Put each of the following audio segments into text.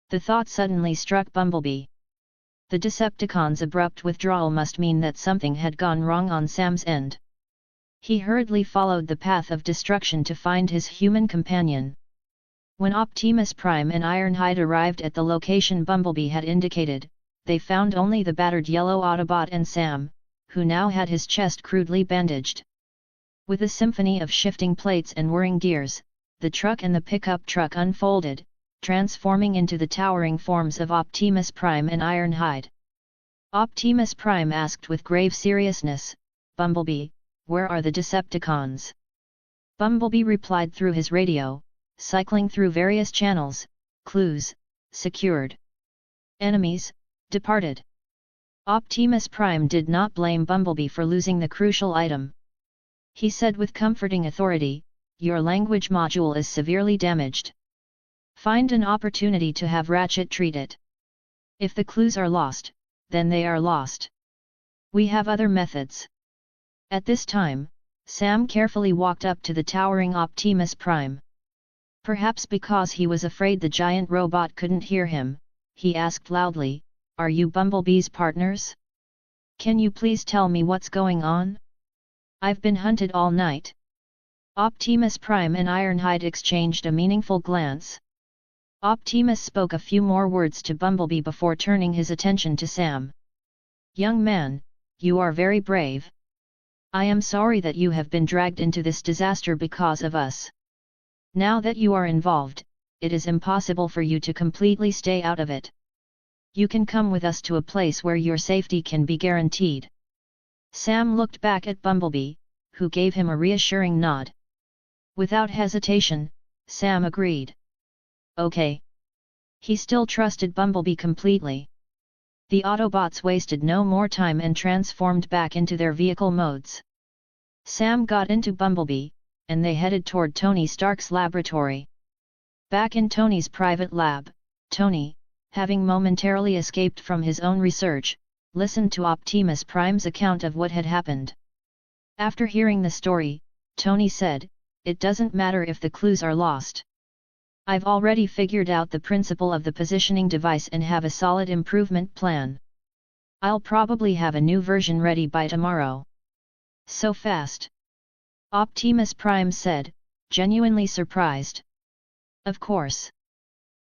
The thought suddenly struck Bumblebee. The Decepticon's abrupt withdrawal must mean that something had gone wrong on Sam's end. He hurriedly followed the path of destruction to find his human companion. When Optimus Prime and Ironhide arrived at the location Bumblebee had indicated, they found only the battered yellow Autobot and Sam, who now had his chest crudely bandaged. With a symphony of shifting plates and whirring gears, the truck and the pickup truck unfolded, transforming into the towering forms of Optimus Prime and Ironhide. Optimus Prime asked with grave seriousness, "Bumblebee, where are the Decepticons?" Bumblebee replied through his radio, cycling through various channels: clues, secured. Enemies, departed. Optimus Prime did not blame Bumblebee for losing the crucial item. He said with comforting authority, "Your language module is severely damaged. Find an opportunity to have Ratchet treat it. If the clues are lost, then they are lost. We have other methods." At this time, Sam carefully walked up to the towering Optimus Prime. Perhaps because he was afraid the giant robot couldn't hear him, he asked loudly, "Are you Bumblebee's partners? Can you please tell me what's going on? I've been hunted all night." Optimus Prime and Ironhide exchanged a meaningful glance. Optimus spoke a few more words to Bumblebee before turning his attention to Sam. "Young man, you are very brave. I am sorry that you have been dragged into this disaster because of us. Now that you are involved, it is impossible for you to completely stay out of it. You can come with us to a place where your safety can be guaranteed." Sam looked back at Bumblebee, who gave him a reassuring nod. Without hesitation, Sam agreed. Okay. He still trusted Bumblebee completely. The Autobots wasted no more time and transformed back into their vehicle modes. Sam got into Bumblebee, and they headed toward Tony Stark's laboratory. Back in Tony's private lab, Tony, having momentarily escaped from his own research, listened to Optimus Prime's account of what had happened. After hearing the story, Tony said, "It doesn't matter if the clues are lost. I've already figured out the principle of the positioning device and have a solid improvement plan. I'll probably have a new version ready by tomorrow." "So fast?" Optimus Prime said, genuinely surprised. "Of course.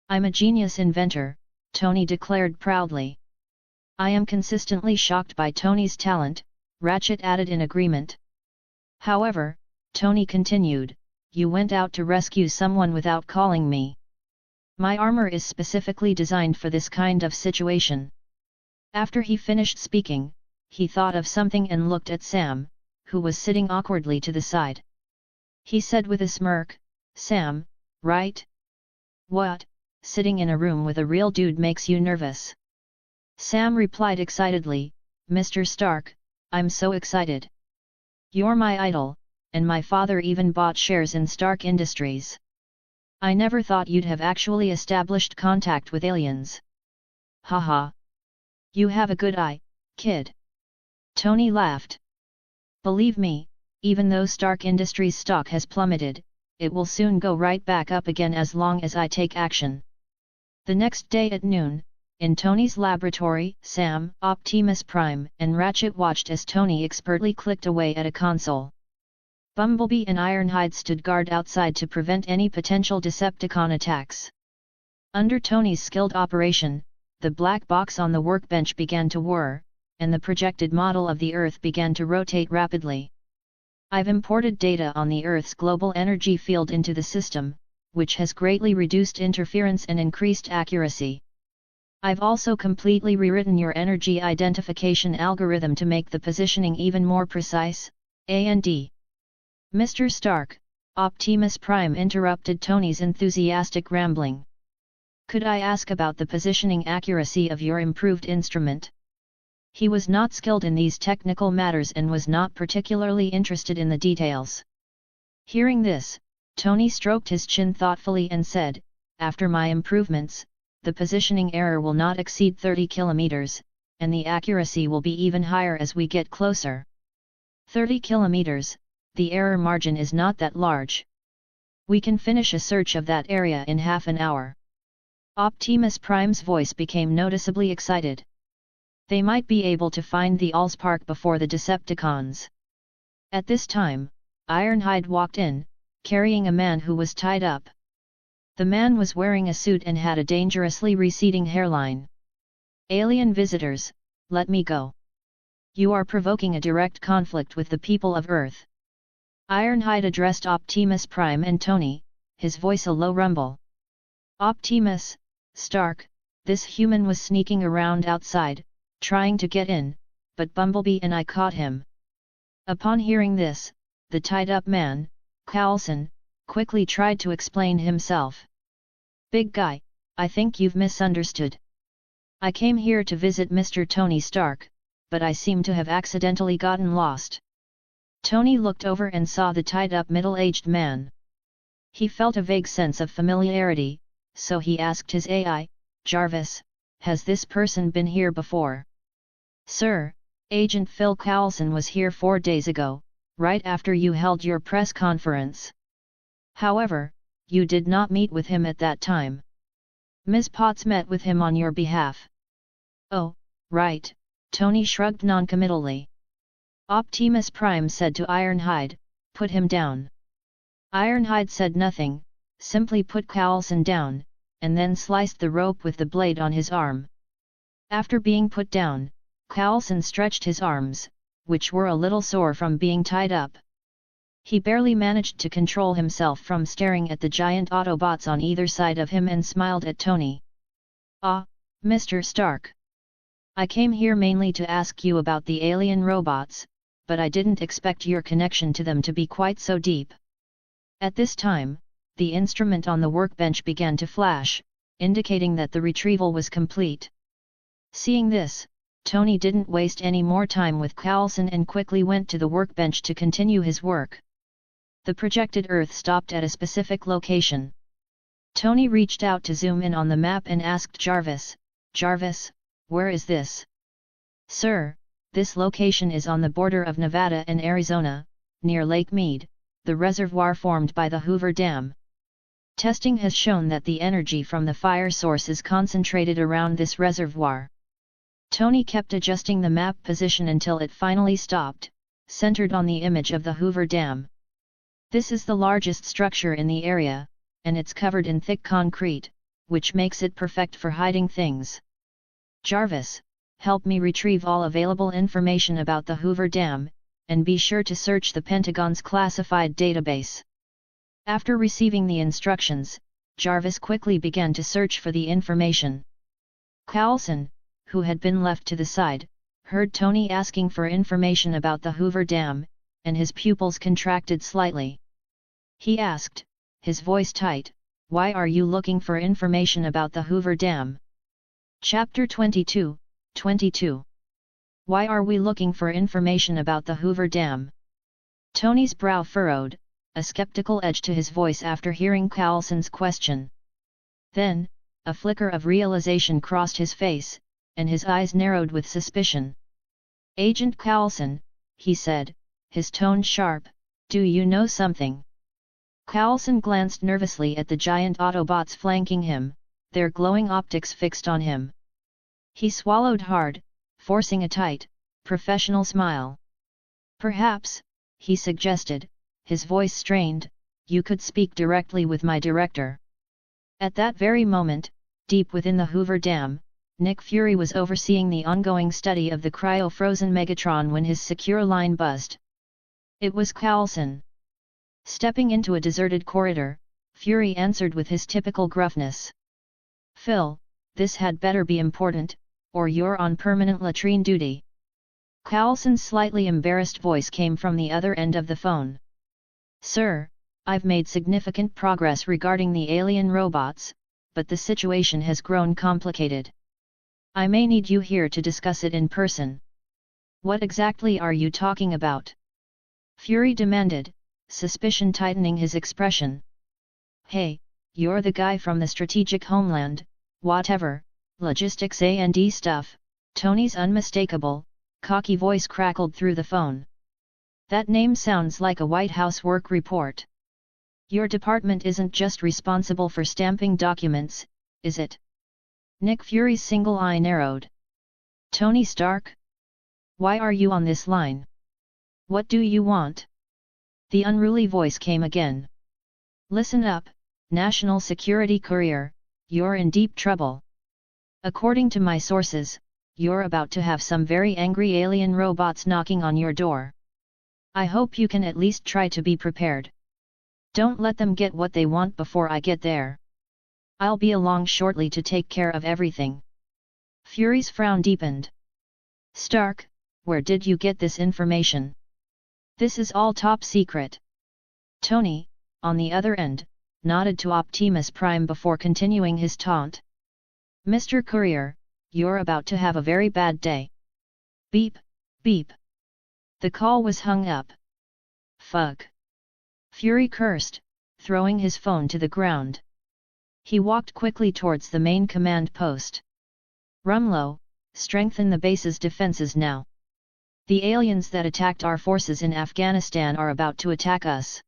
I'm a genius inventor," Tony declared proudly. "I am consistently shocked by Tony's talent," Ratchet added in agreement. "However," Tony continued, "you went out to rescue someone without calling me. My armor is specifically designed for this kind of situation." After he finished speaking, he thought of something and looked at Sam, who was sitting awkwardly to the side. He said with a smirk, "Sam, right? What, sitting in a room with a real dude makes you nervous?" Sam replied excitedly, "Mr. Stark, I'm so excited. You're my idol, and my father even bought shares in Stark Industries. I never thought you'd have actually established contact with aliens." "Haha. You have a good eye, kid." Tony laughed. "Believe me, even though Stark Industries stock has plummeted, it will soon go right back up again as long as I take action." The next day at noon, in Tony's laboratory, Sam, Optimus Prime, and Ratchet watched as Tony expertly clicked away at a console. Bumblebee and Ironhide stood guard outside to prevent any potential Decepticon attacks. Under Tony's skilled operation, the black box on the workbench began to whir, and the projected model of the Earth began to rotate rapidly. "I've imported data on the Earth's global energy field into the system, which has greatly reduced interference and increased accuracy. I've also completely rewritten your energy identification algorithm to make the positioning even more precise, and." "Mr. Stark," Optimus Prime interrupted Tony's enthusiastic rambling. "Could I ask about the positioning accuracy of your improved instrument?" He was not skilled in these technical matters and was not particularly interested in the details. Hearing this, Tony stroked his chin thoughtfully and said, "After my improvements, the positioning error will not exceed 30 kilometers, and the accuracy will be even higher as we get closer. 30 kilometers, the error margin is not that large. We can finish a search of that area in half an hour." Optimus Prime's voice became noticeably excited. They might be able to find the Allspark before the Decepticons. At this time, Ironhide walked in, carrying a man who was tied up. The man was wearing a suit and had a dangerously receding hairline. "Alien visitors, let me go. You are provoking a direct conflict with the people of Earth." Ironhide addressed Optimus Prime and Tony, his voice a low rumble. "Optimus, Stark, this human was sneaking around outside, trying to get in, but Bumblebee and I caught him." Upon hearing this, the tied-up man, Coulson, quickly tried to explain himself. "Big guy, I think you've misunderstood. I came here to visit Mr. Tony Stark, but I seem to have accidentally gotten lost." Tony looked over and saw the tied-up middle-aged man. He felt a vague sense of familiarity, so he asked his AI, Jarvis, "Has this person been here before?" "Sir, Agent Phil Coulson was here 4 days ago, right after you held your press conference. However, you did not meet with him at that time. Ms. Potts met with him on your behalf." "Oh, right," Tony shrugged noncommittally. Optimus Prime said to Ironhide, "Put him down." Ironhide said nothing, simply put Coulson down, and then sliced the rope with the blade on his arm. After being put down, Coulson stretched his arms, which were a little sore from being tied up. He barely managed to control himself from staring at the giant Autobots on either side of him and smiled at Tony. "Ah, Mr. Stark. I came here mainly to ask you about the alien robots, but I didn't expect your connection to them to be quite so deep." At this time, the instrument on the workbench began to flash, indicating that the retrieval was complete. Seeing this, Tony didn't waste any more time with Coulson and quickly went to the workbench to continue his work. The projected Earth stopped at a specific location. Tony reached out to zoom in on the map and asked Jarvis, "Jarvis, where is this?" "Sir, this location is on the border of Nevada and Arizona, near Lake Mead, the reservoir formed by the Hoover Dam. Testing has shown that the energy from the fire source is concentrated around this reservoir." Tony kept adjusting the map position until it finally stopped, centered on the image of the Hoover Dam. This is the largest structure in the area, and it's covered in thick concrete, which makes it perfect for hiding things. "Jarvis, help me retrieve all available information about the Hoover Dam, and be sure to search the Pentagon's classified database." After receiving the instructions, Jarvis quickly began to search for the information. Coulson, who had been left to the side, heard Tony asking for information about the Hoover Dam, and his pupils contracted slightly. He asked, his voice tight, "Why are you looking for information about the Hoover Dam?" Chapter 22, 22. Why are we looking for information about the Hoover Dam? Tony's brow furrowed, a skeptical edge to his voice after hearing Coulson's question. Then, a flicker of realization crossed his face, and his eyes narrowed with suspicion. "Agent Coulson," he said, his tone sharp, "do you know something?" Coulson glanced nervously at the giant Autobots flanking him, their glowing optics fixed on him. He swallowed hard, forcing a tight, professional smile. "Perhaps," he suggested, his voice strained, "you could speak directly with my director." At that very moment, deep within the Hoover Dam, Nick Fury was overseeing the ongoing study of the cryo-frozen Megatron when his secure line buzzed. It was Coulson. Stepping into a deserted corridor, Fury answered with his typical gruffness. "Phil, this had better be important, or you're on permanent latrine duty." Coulson's slightly embarrassed voice came from the other end of the phone. "Sir, I've made significant progress regarding the alien robots, but the situation has grown complicated. I may need you here to discuss it in person." "What exactly are you talking about?" Fury demanded, suspicion tightening his expression. "Hey, you're the guy from the strategic homeland, whatever, logistics and stuff," Tony's unmistakable, cocky voice crackled through the phone. "That name sounds like a White House work report. Your department isn't just responsible for stamping documents, is it?" Nick Fury's single eye narrowed. Tony Stark? Why are you on this line? What do you want? The unruly voice came again. Listen up, National Security Courier, you're in deep trouble. According to my sources, you're about to have some very angry alien robots knocking on your door. I hope you can at least try to be prepared. Don't let them get what they want before I get there. I'll be along shortly to take care of everything. Fury's frown deepened. Stark, where did you get this information? This is all top secret. Tony, on the other end, nodded to Optimus Prime before continuing his taunt. Mr. Courier, you're about to have a very bad day. Beep, beep. The call was hung up. Fuck. Fury cursed, throwing his phone to the ground. He walked quickly towards the main command post. Rumlow, strengthen the base's defenses now. The aliens that attacked our forces in Afghanistan are about to attack us.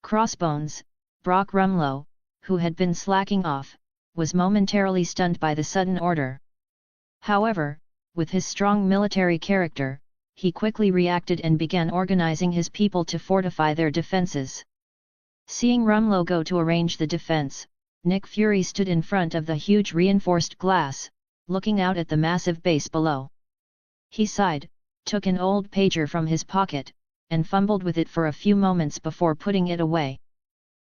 Crossbones, Brock Rumlow, who had been slacking off, was momentarily stunned by the sudden order. However, with his strong military character, he quickly reacted and began organizing his people to fortify their defenses. Seeing Rumlow go to arrange the defense, Nick Fury stood in front of the huge reinforced glass, looking out at the massive base below. He sighed, took an old pager from his pocket, and fumbled with it for a few moments before putting it away.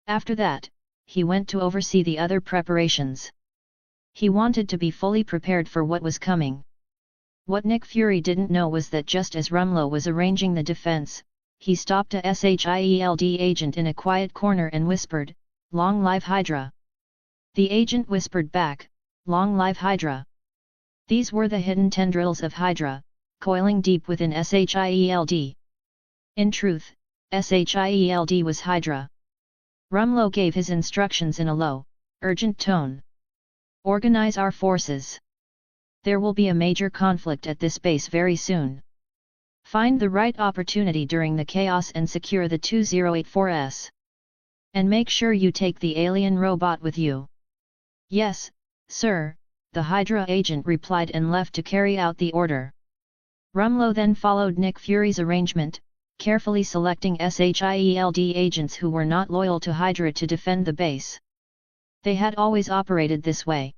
After that, he went to oversee the other preparations. He wanted to be fully prepared for what was coming. What Nick Fury didn't know was that just as Rumlow was arranging the defense, he stopped a SHIELD agent in a quiet corner and whispered, "Long live Hydra." The agent whispered back, "Long live Hydra." These were the hidden tendrils of Hydra, coiling deep within SHIELD. In truth, SHIELD was Hydra. Rumlow gave his instructions in a low, urgent tone. Organize our forces. There will be a major conflict at this base very soon. Find the right opportunity during the chaos and secure the 2084S. And make sure you take the alien robot with you. Yes, sir, the Hydra agent replied and left to carry out the order. Rumlow then followed Nick Fury's arrangement, carefully selecting SHIELD agents who were not loyal to Hydra to defend the base. They had always operated this way.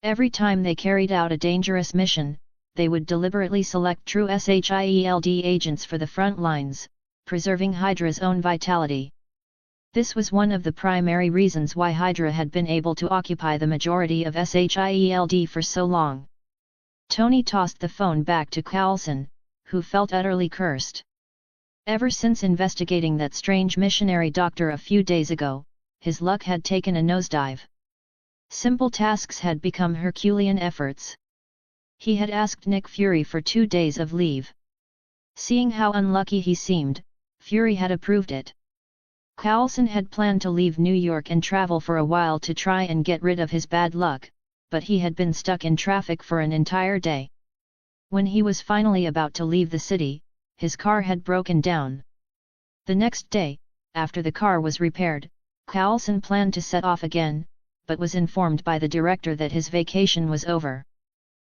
Every time they carried out a dangerous mission, they would deliberately select true SHIELD agents for the front lines, preserving Hydra's own vitality. This was one of the primary reasons why Hydra had been able to occupy the majority of SHIELD for so long. Tony tossed the phone back to Coulson, who felt utterly cursed. Ever since investigating that strange missionary doctor a few days ago, his luck had taken a nosedive. Simple tasks had become Herculean efforts. He had asked Nick Fury for 2 days of leave. Seeing how unlucky he seemed, Fury had approved it. Coulson had planned to leave New York and travel for a while to try and get rid of his bad luck, but he had been stuck in traffic for an entire day. When he was finally about to leave the city, his car had broken down. The next day, after the car was repaired, Coulson planned to set off again, but was informed by the director that his vacation was over.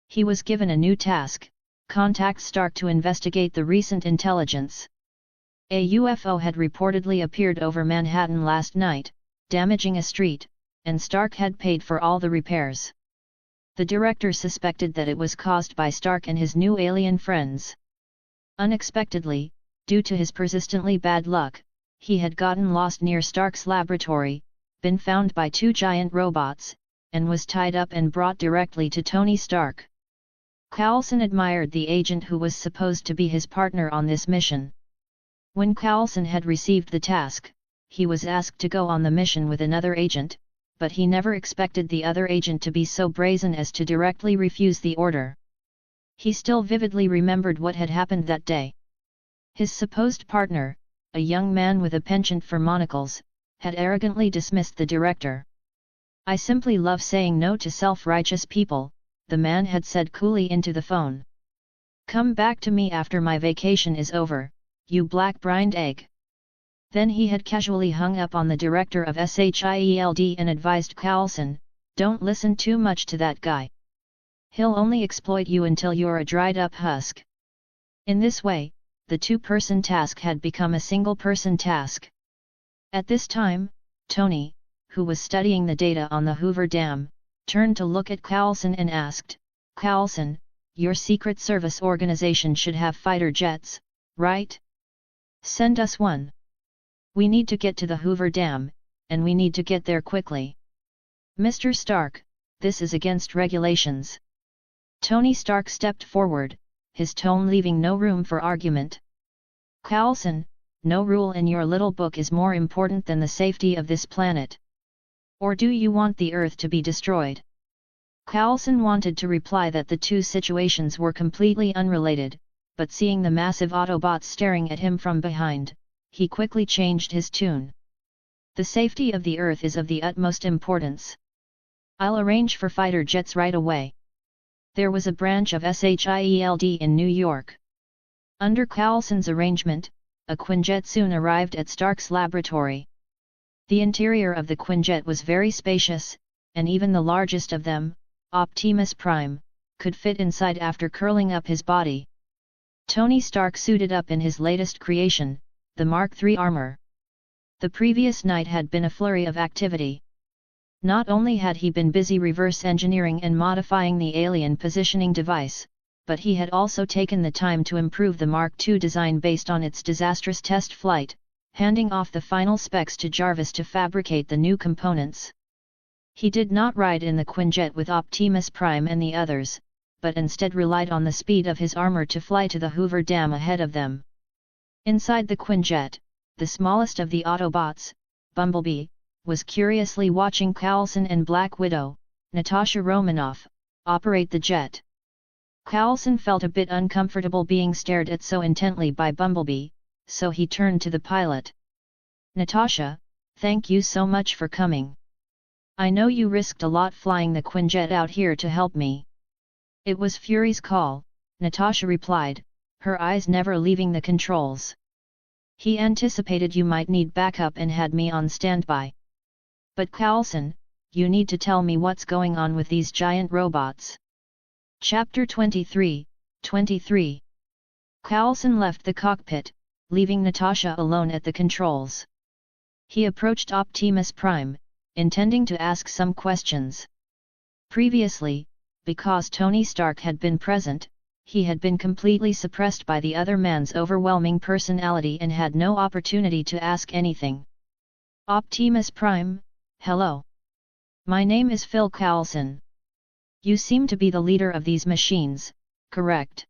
He was given a new task: contact Stark to investigate the recent intelligence. A UFO had reportedly appeared over Manhattan last night, damaging a street, and Stark had paid for all the repairs. The director suspected that it was caused by Stark and his new alien friends. Unexpectedly, due to his persistently bad luck, he had gotten lost near Stark's laboratory, been found by 2 giant robots, and was tied up and brought directly to Tony Stark. Coulson admired the agent who was supposed to be his partner on this mission. When Coulson had received the task, he was asked to go on the mission with another agent, but he never expected the other agent to be so brazen as to directly refuse the order. He still vividly remembered what had happened that day. His supposed partner, a young man with a penchant for monocles, had arrogantly dismissed the director. "I simply love saying no to self-righteous people," the man had said coolly into the phone. "Come back to me after my vacation is over, you black-brined egg." Then he had casually hung up on the director of SHIELD and advised Coulson, Don't listen too much to that guy. He'll only exploit you until you're a dried-up husk. In this way, the two-person task had become a single-person task. At this time, Tony, who was studying the data on the Hoover Dam, turned to look at Coulson and asked, "Coulson, your Secret Service organization should have fighter jets, right? Send us one. We need to get to the Hoover Dam, and we need to get there quickly." "Mr. Stark, this is against regulations." Tony Stark stepped forward, his tone leaving no room for argument. "Coulson, no rule in your little book is more important than the safety of this planet. Or do you want the Earth to be destroyed?" Coulson wanted to reply that the two situations were completely unrelated, but seeing the massive Autobots staring at him from behind, he quickly changed his tune. "The safety of the Earth is of the utmost importance. I'll arrange for fighter jets right away." There was a branch of SHIELD in New York. Under Coulson's arrangement, a Quinjet soon arrived at Stark's laboratory. The interior of the Quinjet was very spacious, and even the largest of them, Optimus Prime, could fit inside after curling up his body. Tony Stark suited up in his latest creation, the Mark III armor. The previous night had been a flurry of activity. Not only had he been busy reverse engineering and modifying the alien positioning device, but he had also taken the time to improve the Mark II design based on its disastrous test flight, handing off the final specs to Jarvis to fabricate the new components. He did not ride in the Quinjet with Optimus Prime and the others, but instead relied on the speed of his armor to fly to the Hoover Dam ahead of them. Inside the Quinjet, the smallest of the Autobots, Bumblebee, was curiously watching Coulson and Black Widow, Natasha Romanoff, operate the jet. Coulson felt a bit uncomfortable being stared at so intently by Bumblebee, so he turned to the pilot. "Natasha, thank you so much for coming. I know you risked a lot flying the Quinjet out here to help me." "It was Fury's call," Natasha replied, her eyes never leaving the controls. "He anticipated you might need backup and had me on standby. But Coulson, you need to tell me what's going on with these giant robots." Chapter 23. Coulson left the cockpit, leaving Natasha alone at the controls. He approached Optimus Prime, intending to ask some questions. Previously, because Tony Stark had been present, he had been completely suppressed by the other man's overwhelming personality and had no opportunity to ask anything. "Optimus Prime, hello. My name is Phil Coulson. You seem to be the leader of these machines, correct?"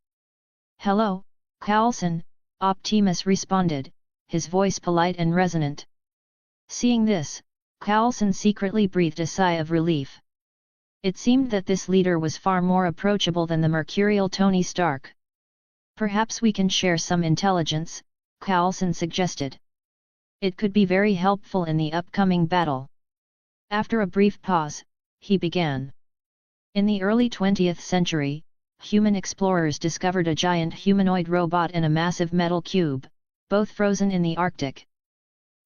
"Hello, Coulson," Optimus responded, his voice polite and resonant. Seeing this, Coulson secretly breathed a sigh of relief. It seemed that this leader was far more approachable than the mercurial Tony Stark. "Perhaps we can share some intelligence," Coulson suggested. "It could be very helpful in the upcoming battle." After a brief pause, he began. In the early 20th century, human explorers discovered a giant humanoid robot and a massive metal cube, both frozen in the Arctic.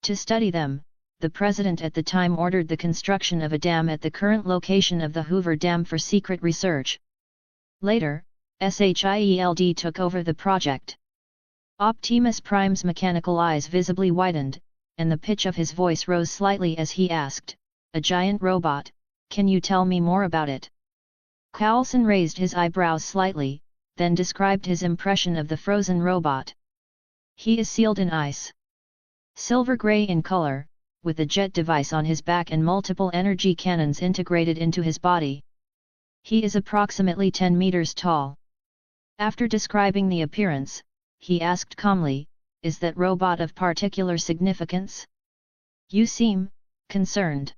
To study them, the president at the time ordered the construction of a dam at the current location of the Hoover Dam for secret research. Later, SHIELD took over the project. Optimus Prime's mechanical eyes visibly widened, and the pitch of his voice rose slightly as he asked, "A giant robot, can you tell me more about it?" Coulson raised his eyebrows slightly, then described his impression of the frozen robot. "He is sealed in ice. Silver-gray in color, with a jet device on his back and multiple energy cannons integrated into his body. He is approximately 10 meters tall." After describing the appearance, he asked calmly, "Is that robot of particular significance? You seem concerned."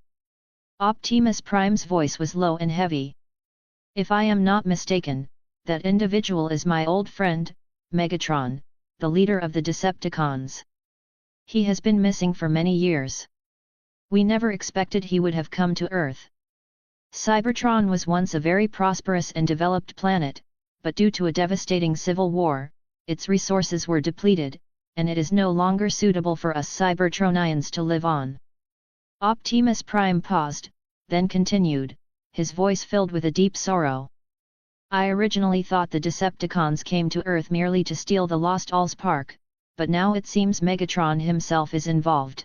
Optimus Prime's voice was low and heavy. "If I am not mistaken, that individual is my old friend, Megatron, the leader of the Decepticons. He has been missing for many years. We never expected he would have come to Earth. Cybertron was once a very prosperous and developed planet, but due to a devastating civil war, its resources were depleted, and it is no longer suitable for us Cybertronians to live on." Optimus Prime paused, then continued, his voice filled with a deep sorrow. I originally thought the Decepticons came to Earth merely to steal the lost Allspark, but now it seems Megatron himself is involved.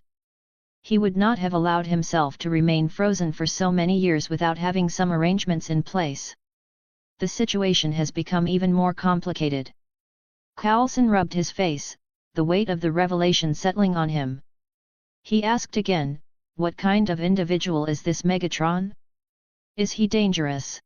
He would not have allowed himself to remain frozen for so many years without having some arrangements in place. The situation has become even more complicated. Coulson rubbed his face, the weight of the revelation settling on him. He asked again, what kind of individual is this Megatron? Is he dangerous?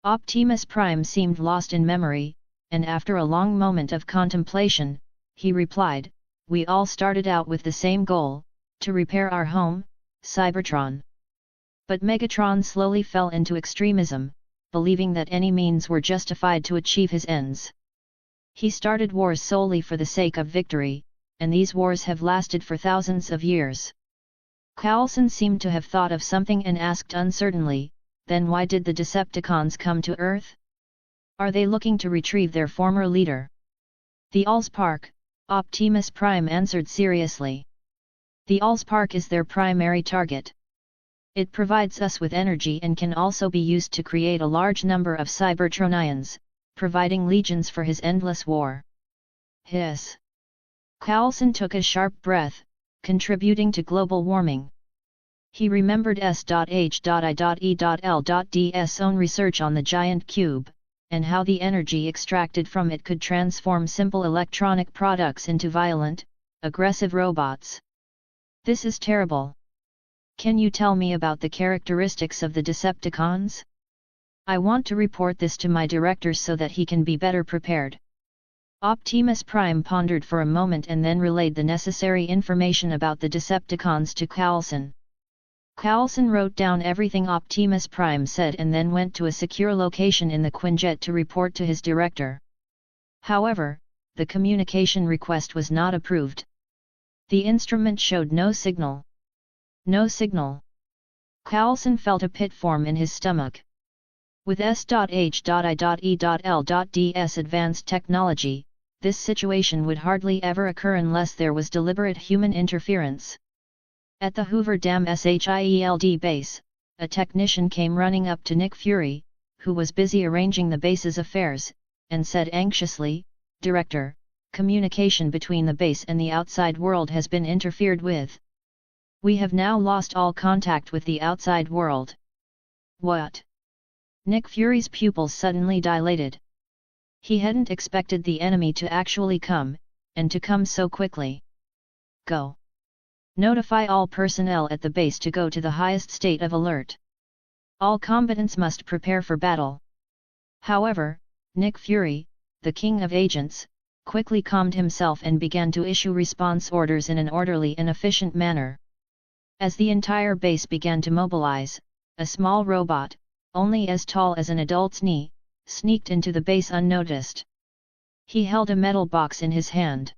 Optimus Prime seemed lost in memory, and after a long moment of contemplation, he replied, we all started out with the same goal, to repair our home, Cybertron. But Megatron slowly fell into extremism, believing that any means were justified to achieve his ends. He started wars solely for the sake of victory, and these wars have lasted for thousands of years. Coulson seemed to have thought of something and asked uncertainly, then why did the Decepticons come to Earth? Are they looking to retrieve their former leader? The Allspark, Optimus Prime answered seriously. The Allspark is their primary target. It provides us with energy and can also be used to create a large number of Cybertronians, providing legions for his endless war. Hiss! Coulson took a sharp breath, contributing to global warming. He remembered S.H.I.E.L.D's own research on the giant cube, and how the energy extracted from it could transform simple electronic products into violent, aggressive robots. This is terrible. Can you tell me about the characteristics of the Decepticons? I want to report this to my director so that he can be better prepared. Optimus Prime pondered for a moment and then relayed the necessary information about the Decepticons to Coulson. Coulson wrote down everything Optimus Prime said and then went to a secure location in the Quinjet to report to his director. However, the communication request was not approved. The instrument showed no signal. No signal. Coulson felt a pit form in his stomach. With S.H.I.E.L.D's advanced technology, this situation would hardly ever occur unless there was deliberate human interference. At the Hoover Dam SHIELD base, a technician came running up to Nick Fury, who was busy arranging the base's affairs, and said anxiously, Director, communication between the base and the outside world has been interfered with. We have now lost all contact with the outside world. What? Nick Fury's pupils suddenly dilated. He hadn't expected the enemy to actually come, and to come so quickly. Go. Notify all personnel at the base to go to the highest state of alert. All combatants must prepare for battle. However, Nick Fury, the king of agents, quickly calmed himself and began to issue response orders in an orderly and efficient manner. As the entire base began to mobilize, a small robot, only as tall as an adult's knee, sneaked into the base unnoticed. He held a metal box in his hand.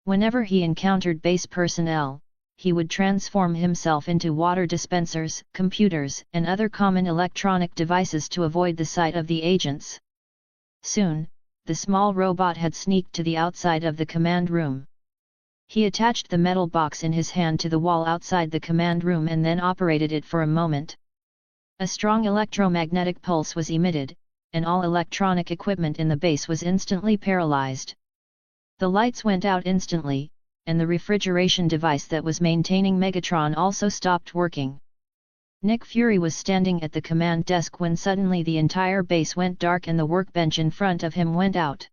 Whenever he encountered base personnel, he would transform himself into water dispensers, computers, and other common electronic devices to avoid the sight of the agents. Soon, the small robot had sneaked to the outside of the command room. He attached the metal box in his hand to the wall outside the command room and then operated it for a moment. A strong electromagnetic pulse was emitted, and all electronic equipment in the base was instantly paralyzed. The lights went out instantly, and the refrigeration device that was maintaining Megatron also stopped working. Nick Fury was standing at the command desk when suddenly the entire base went dark and the workbench in front of him went out.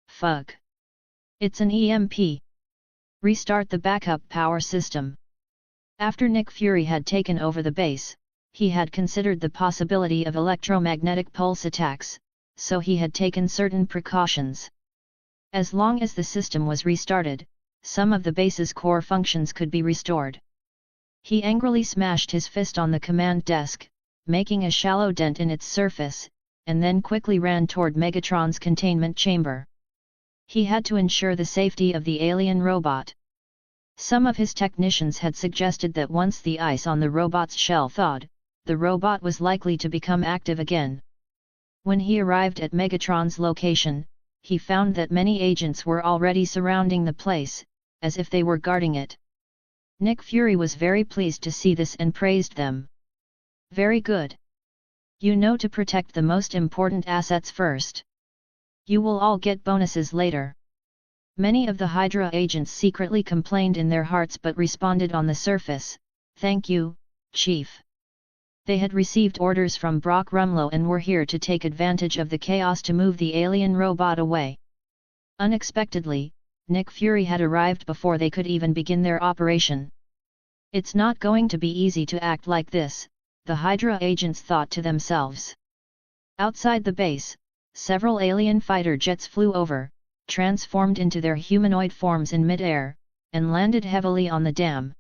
Fuck! It's an EMP! Restart the backup power system. After Nick Fury had taken over the base, he had considered the possibility of electromagnetic pulse attacks, so he had taken certain precautions. As long as the system was restarted, some of the base's core functions could be restored. He angrily smashed his fist on the command desk, making a shallow dent in its surface, and then quickly ran toward Megatron's containment chamber. He had to ensure the safety of the alien robot. Some of his technicians had suggested that once the ice on the robot's shell thawed, the robot was likely to become active again. When he arrived at Megatron's location, he found that many agents were already surrounding the place, as if they were guarding it. Nick Fury was very pleased to see this and praised them. Very good. You know to protect the most important assets first. You will all get bonuses later. Many of the Hydra agents secretly complained in their hearts but responded on the surface, "Thank you, Chief." They had received orders from Brock Rumlow and were here to take advantage of the chaos to move the alien robot away. Unexpectedly, Nick Fury had arrived before they could even begin their operation. It's not going to be easy to act like this, the Hydra agents thought to themselves. Outside the base, several alien fighter jets flew over, transformed into their humanoid forms in mid-air, and landed heavily on the dam.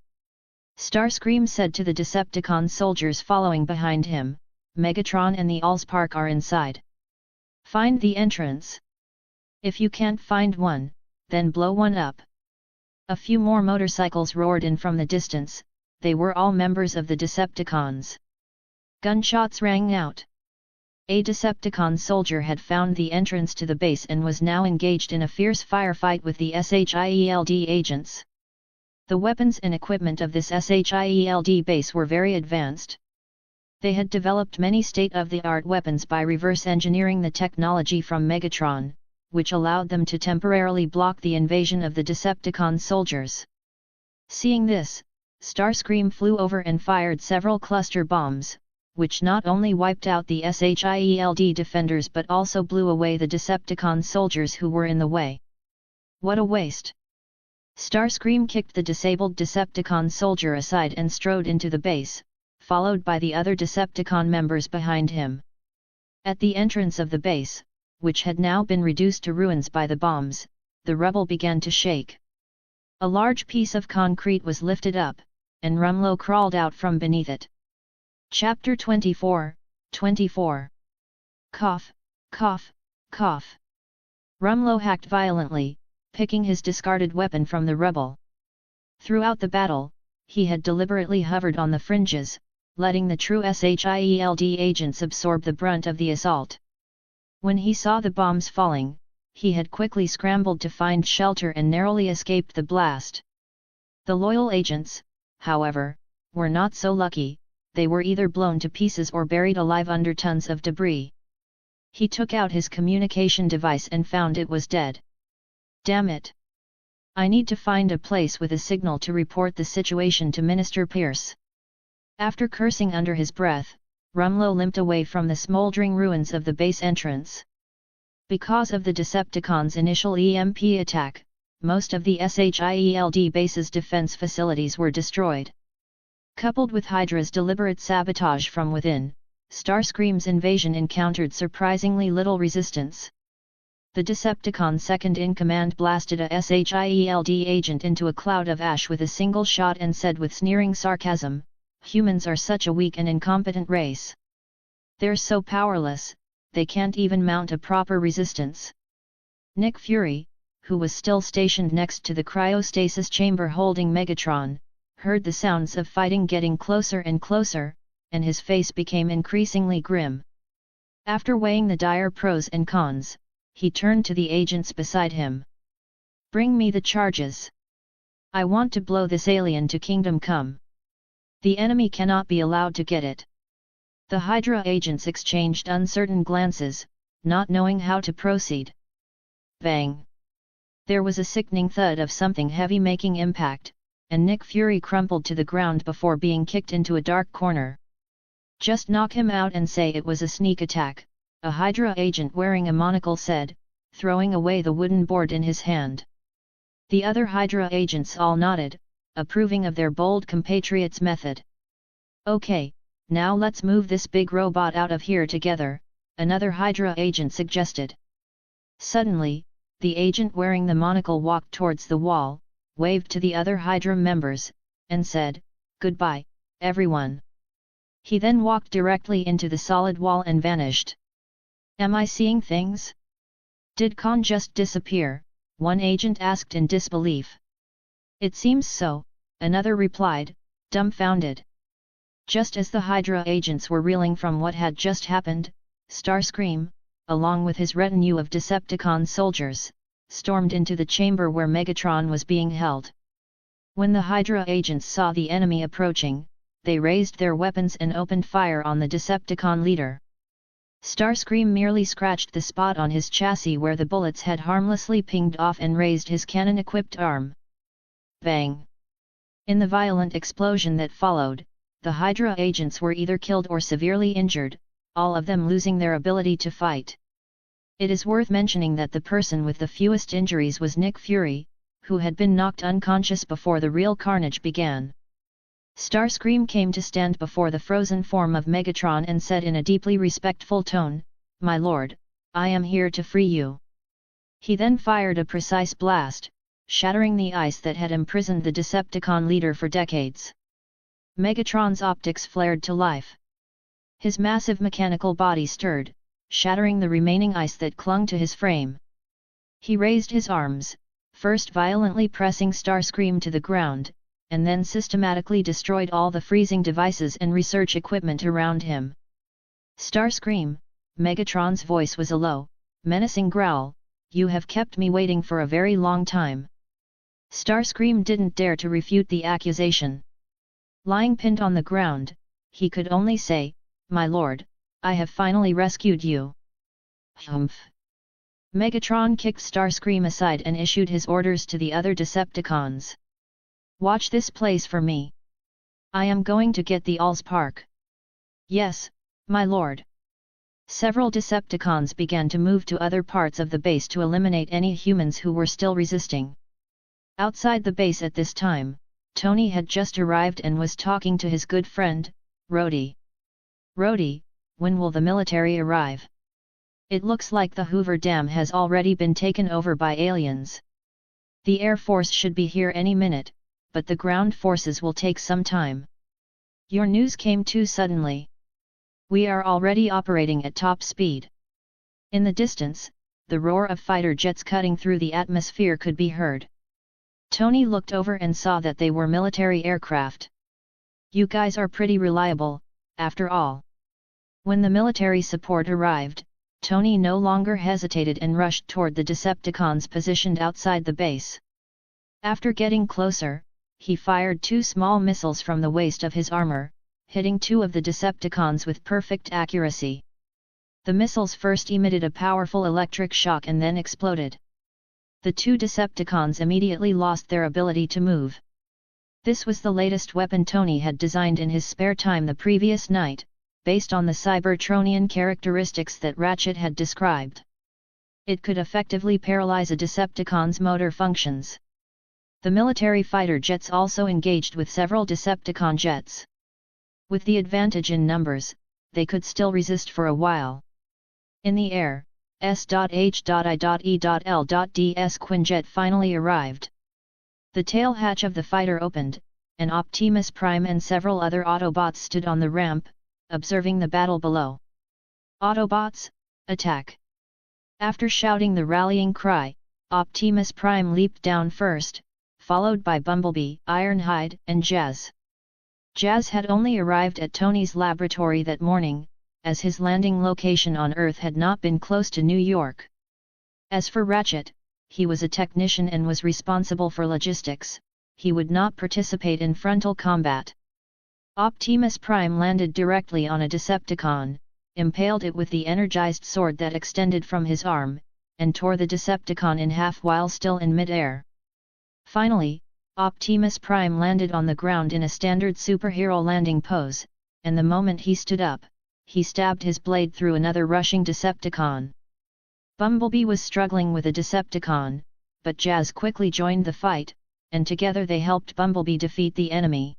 Starscream said to the Decepticon soldiers following behind him, "Megatron and the Allspark are inside. Find the entrance. If you can't find one, then blow one up." A few more motorcycles roared in from the distance. They were all members of the Decepticons. Gunshots rang out. A Decepticon soldier had found the entrance to the base and was now engaged in a fierce firefight with the SHIELD agents. The weapons and equipment of this SHIELD base were very advanced. They had developed many state-of-the-art weapons by reverse engineering the technology from Megatron, which allowed them to temporarily block the invasion of the Decepticon soldiers. Seeing this, Starscream flew over and fired several cluster bombs, which not only wiped out the SHIELD defenders but also blew away the Decepticon soldiers who were in the way. What a waste! Starscream kicked the disabled Decepticon soldier aside and strode into the base, followed by the other Decepticon members behind him. At the entrance of the base, which had now been reduced to ruins by the bombs, the rubble began to shake. A large piece of concrete was lifted up, and Rumlow crawled out from beneath it. Chapter 24, 24. Cough, cough, cough. Rumlow hacked violently, picking his discarded weapon from the rubble. Throughout the battle, he had deliberately hovered on the fringes, letting the true SHIELD agents absorb the brunt of the assault. When he saw the bombs falling, he had quickly scrambled to find shelter and narrowly escaped the blast. The loyal agents, however, were not so lucky. They were either blown to pieces or buried alive under tons of debris. He took out his communication device and found it was dead. Damn it! I need to find a place with a signal to report the situation to Minister Pierce. After cursing under his breath, Rumlow limped away from the smoldering ruins of the base entrance. Because of the Decepticons' initial EMP attack, most of the SHIELD base's defense facilities were destroyed. Coupled with Hydra's deliberate sabotage from within, Starscream's invasion encountered surprisingly little resistance. The Decepticon second-in-command blasted a SHIELD agent into a cloud of ash with a single shot and said with sneering sarcasm, "Humans are such a weak and incompetent race. They're so powerless, they can't even mount a proper resistance." Nick Fury, who was still stationed next to the cryostasis chamber holding Megatron, heard the sounds of fighting getting closer and closer, and his face became increasingly grim. After weighing the dire pros and cons, he turned to the agents beside him. "Bring me the charges. I want to blow this alien to Kingdom Come. The enemy cannot be allowed to get it." The Hydra agents exchanged uncertain glances, not knowing how to proceed. Bang! There was a sickening thud of something heavy making impact, and Nick Fury crumpled to the ground before being kicked into a dark corner. "Just knock him out and say it was a sneak attack," a Hydra agent wearing a monocle said, throwing away the wooden board in his hand. The other Hydra agents all nodded, approving of their bold compatriot's method. "Okay, now let's move this big robot out of here together," another Hydra agent suggested. Suddenly, the agent wearing the monocle walked towards the wall, waved to the other Hydra members, and said, "Goodbye, everyone." He then walked directly into the solid wall and vanished. "Am I seeing things? Did Khan just disappear?" one agent asked in disbelief. "It seems so," another replied, dumbfounded. Just as the Hydra agents were reeling from what had just happened, Starscream, along with his retinue of Decepticon soldiers, stormed into the chamber where Megatron was being held. When the Hydra agents saw the enemy approaching, they raised their weapons and opened fire on the Decepticon leader. Starscream merely scratched the spot on his chassis where the bullets had harmlessly pinged off and raised his cannon-equipped arm. Bang! In the violent explosion that followed, the Hydra agents were either killed or severely injured, all of them losing their ability to fight. It is worth mentioning that the person with the fewest injuries was Nick Fury, who had been knocked unconscious before the real carnage began. Starscream came to stand before the frozen form of Megatron and said in a deeply respectful tone, "My lord, I am here to free you." He then fired a precise blast, shattering the ice that had imprisoned the Decepticon leader for decades. Megatron's optics flared to life. His massive mechanical body stirred, shattering the remaining ice that clung to his frame. He raised his arms, first violently pressing Starscream to the ground, and then systematically destroyed all the freezing devices and research equipment around him. "Starscream," Megatron's voice was a low, menacing growl, "you have kept me waiting for a very long time." Starscream didn't dare to refute the accusation. Lying pinned on the ground, he could only say, "My lord, I have finally rescued you." Humph! Megatron kicked Starscream aside and issued his orders to the other Decepticons. "Watch this place for me. I am going to get the Allspark." "Yes, my lord." Several Decepticons began to move to other parts of the base to eliminate any humans who were still resisting. Outside the base at this time, Tony had just arrived and was talking to his good friend, Rhodey. "Rhodey, when will the military arrive? It looks like the Hoover Dam has already been taken over by aliens. The Air Force should be here any minute, but the ground forces will take some time. Your news came too suddenly. We are already operating at top speed." In the distance, the roar of fighter jets cutting through the atmosphere could be heard. Tony looked over and saw that they were military aircraft. "You guys are pretty reliable, after all." When the military support arrived, Tony no longer hesitated and rushed toward the Decepticons positioned outside the base. After getting closer, he fired 2 small missiles from the waist of his armor, hitting 2 of the Decepticons with perfect accuracy. The missiles first emitted a powerful electric shock and then exploded. The 2 Decepticons immediately lost their ability to move. This was the latest weapon Tony had designed in his spare time the previous night, based on the Cybertronian characteristics that Ratchet had described. It could effectively paralyze a Decepticon's motor functions. The military fighter jets also engaged with several Decepticon jets. With the advantage in numbers, they could still resist for a while. In the air, S.H.I.E.L.D.'s Quinjet finally arrived. The tail hatch of the fighter opened, and Optimus Prime and several other Autobots stood on the ramp, observing the battle below. "Autobots, attack!" After shouting the rallying cry, Optimus Prime leaped down first, followed by Bumblebee, Ironhide, and Jazz. Jazz had only arrived at Tony's laboratory that morning, as his landing location on Earth had not been close to New York. As for Ratchet, he was a technician and was responsible for logistics. He would not participate in frontal combat. Optimus Prime landed directly on a Decepticon, impaled it with the energized sword that extended from his arm, and tore the Decepticon in half while still in mid-air. Finally, Optimus Prime landed on the ground in a standard superhero landing pose, and the moment he stood up, he stabbed his blade through another rushing Decepticon. Bumblebee was struggling with a Decepticon, but Jazz quickly joined the fight, and together they helped Bumblebee defeat the enemy.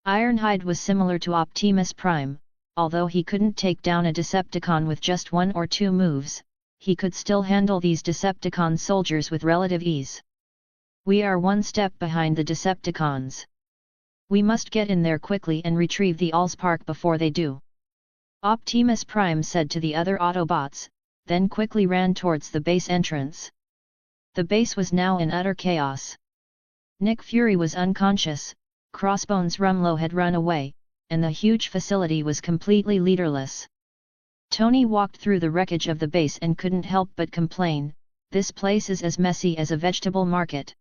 Ironhide was similar to Optimus Prime, although he couldn't take down a Decepticon with just 1 or 2 moves, he could still handle these Decepticon soldiers with relative ease. "We are 1 step behind the Decepticons. We must get in there quickly and retrieve the Allspark before they do," Optimus Prime said to the other Autobots, then quickly ran towards the base entrance. The base was now in utter chaos. Nick Fury was unconscious, Crossbones Rumlow had run away, and the huge facility was completely leaderless. Tony walked through the wreckage of the base and couldn't help but complain, "This place is as messy as a vegetable market.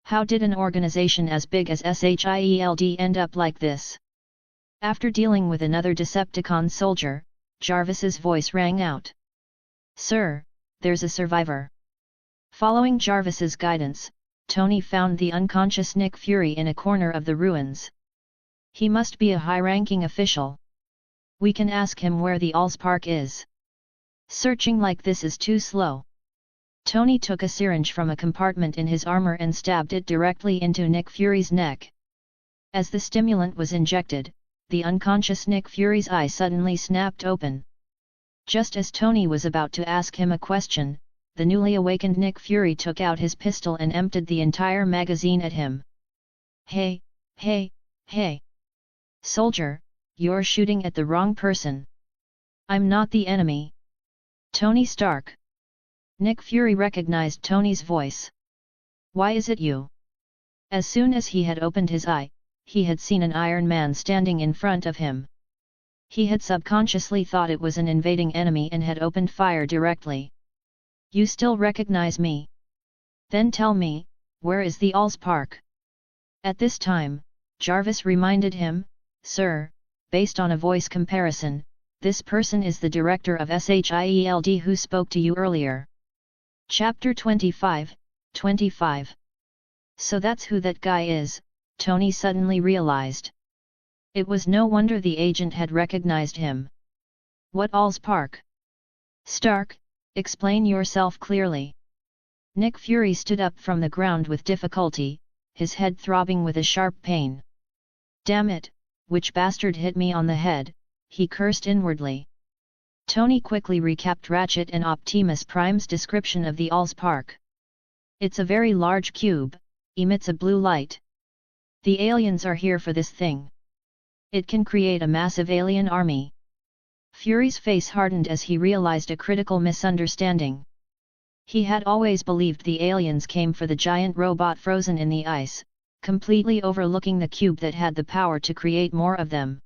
How did an organization as big as SHIELD end up like this?" After dealing with another Decepticon soldier, Jarvis's voice rang out. "Sir, there's a survivor." Following Jarvis's guidance, Tony found the unconscious Nick Fury in a corner of the ruins. He must be a high-ranking official. We can ask him where the Allspark is. Searching like this is too slow. Tony took a syringe from a compartment in his armor and stabbed it directly into Nick Fury's neck. As the stimulant was injected, the unconscious Nick Fury's eye suddenly snapped open. Just as Tony was about to ask him a question, the newly awakened Nick Fury took out his pistol and emptied the entire magazine at him. "Hey, hey, hey! Soldier, you're shooting at the wrong person. I'm not the enemy. Tony Stark." Nick Fury recognized Tony's voice. "Why is it you?" As soon as he had opened his eye, he had seen an Iron Man standing in front of him. He had subconsciously thought it was an invading enemy and had opened fire directly. "You still recognize me? Then tell me, where is the Allspark?" At this time, Jarvis reminded him, "Sir, based on a voice comparison, this person is the director of SHIELD who spoke to you earlier." Chapter 25, 25. So that's who that guy is, Tony suddenly realized. It was no wonder the agent had recognized him. "What Allspark?" "Stark, explain yourself clearly." Nick Fury stood up from the ground with difficulty, his head throbbing with a sharp pain. "Damn it, which bastard hit me on the head?" he cursed inwardly. Tony quickly recapped Ratchet and Optimus Prime's description of the Allspark. "It's a very large cube, emits a blue light. The aliens are here for this thing. It can create a massive alien army." Fury's face hardened as he realized a critical misunderstanding. He had always believed the aliens came for the giant robot frozen in the ice, completely overlooking the cube that had the power to create more of them.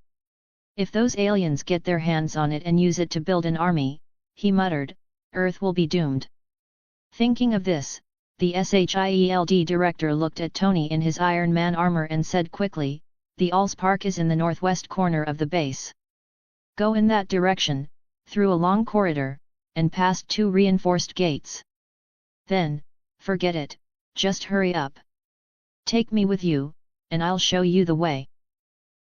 "If those aliens get their hands on it and use it to build an army," he muttered, "Earth will be doomed." Thinking of this, the SHIELD director looked at Tony in his Iron Man armor and said quickly, "The Allspark is in the northwest corner of the base. Go in that direction, through a long corridor, and past 2 reinforced gates. Then, forget it, just hurry up. Take me with you, and I'll show you the way."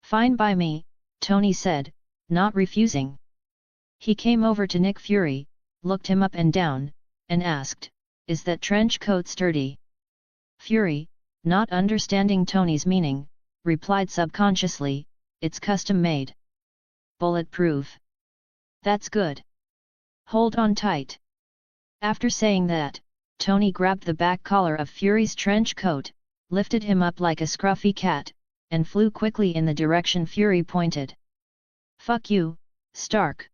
"Fine by me," Tony said, not refusing. He came over to Nick Fury, looked him up and down, and asked, "Is that trench coat sturdy?" Fury, not understanding Tony's meaning, replied subconsciously, "It's custom made. Bulletproof." "That's good. Hold on tight." After saying that, Tony grabbed the back collar of Fury's trench coat, lifted him up like a scruffy cat, and flew quickly in the direction Fury pointed. "Fuck you, Stark."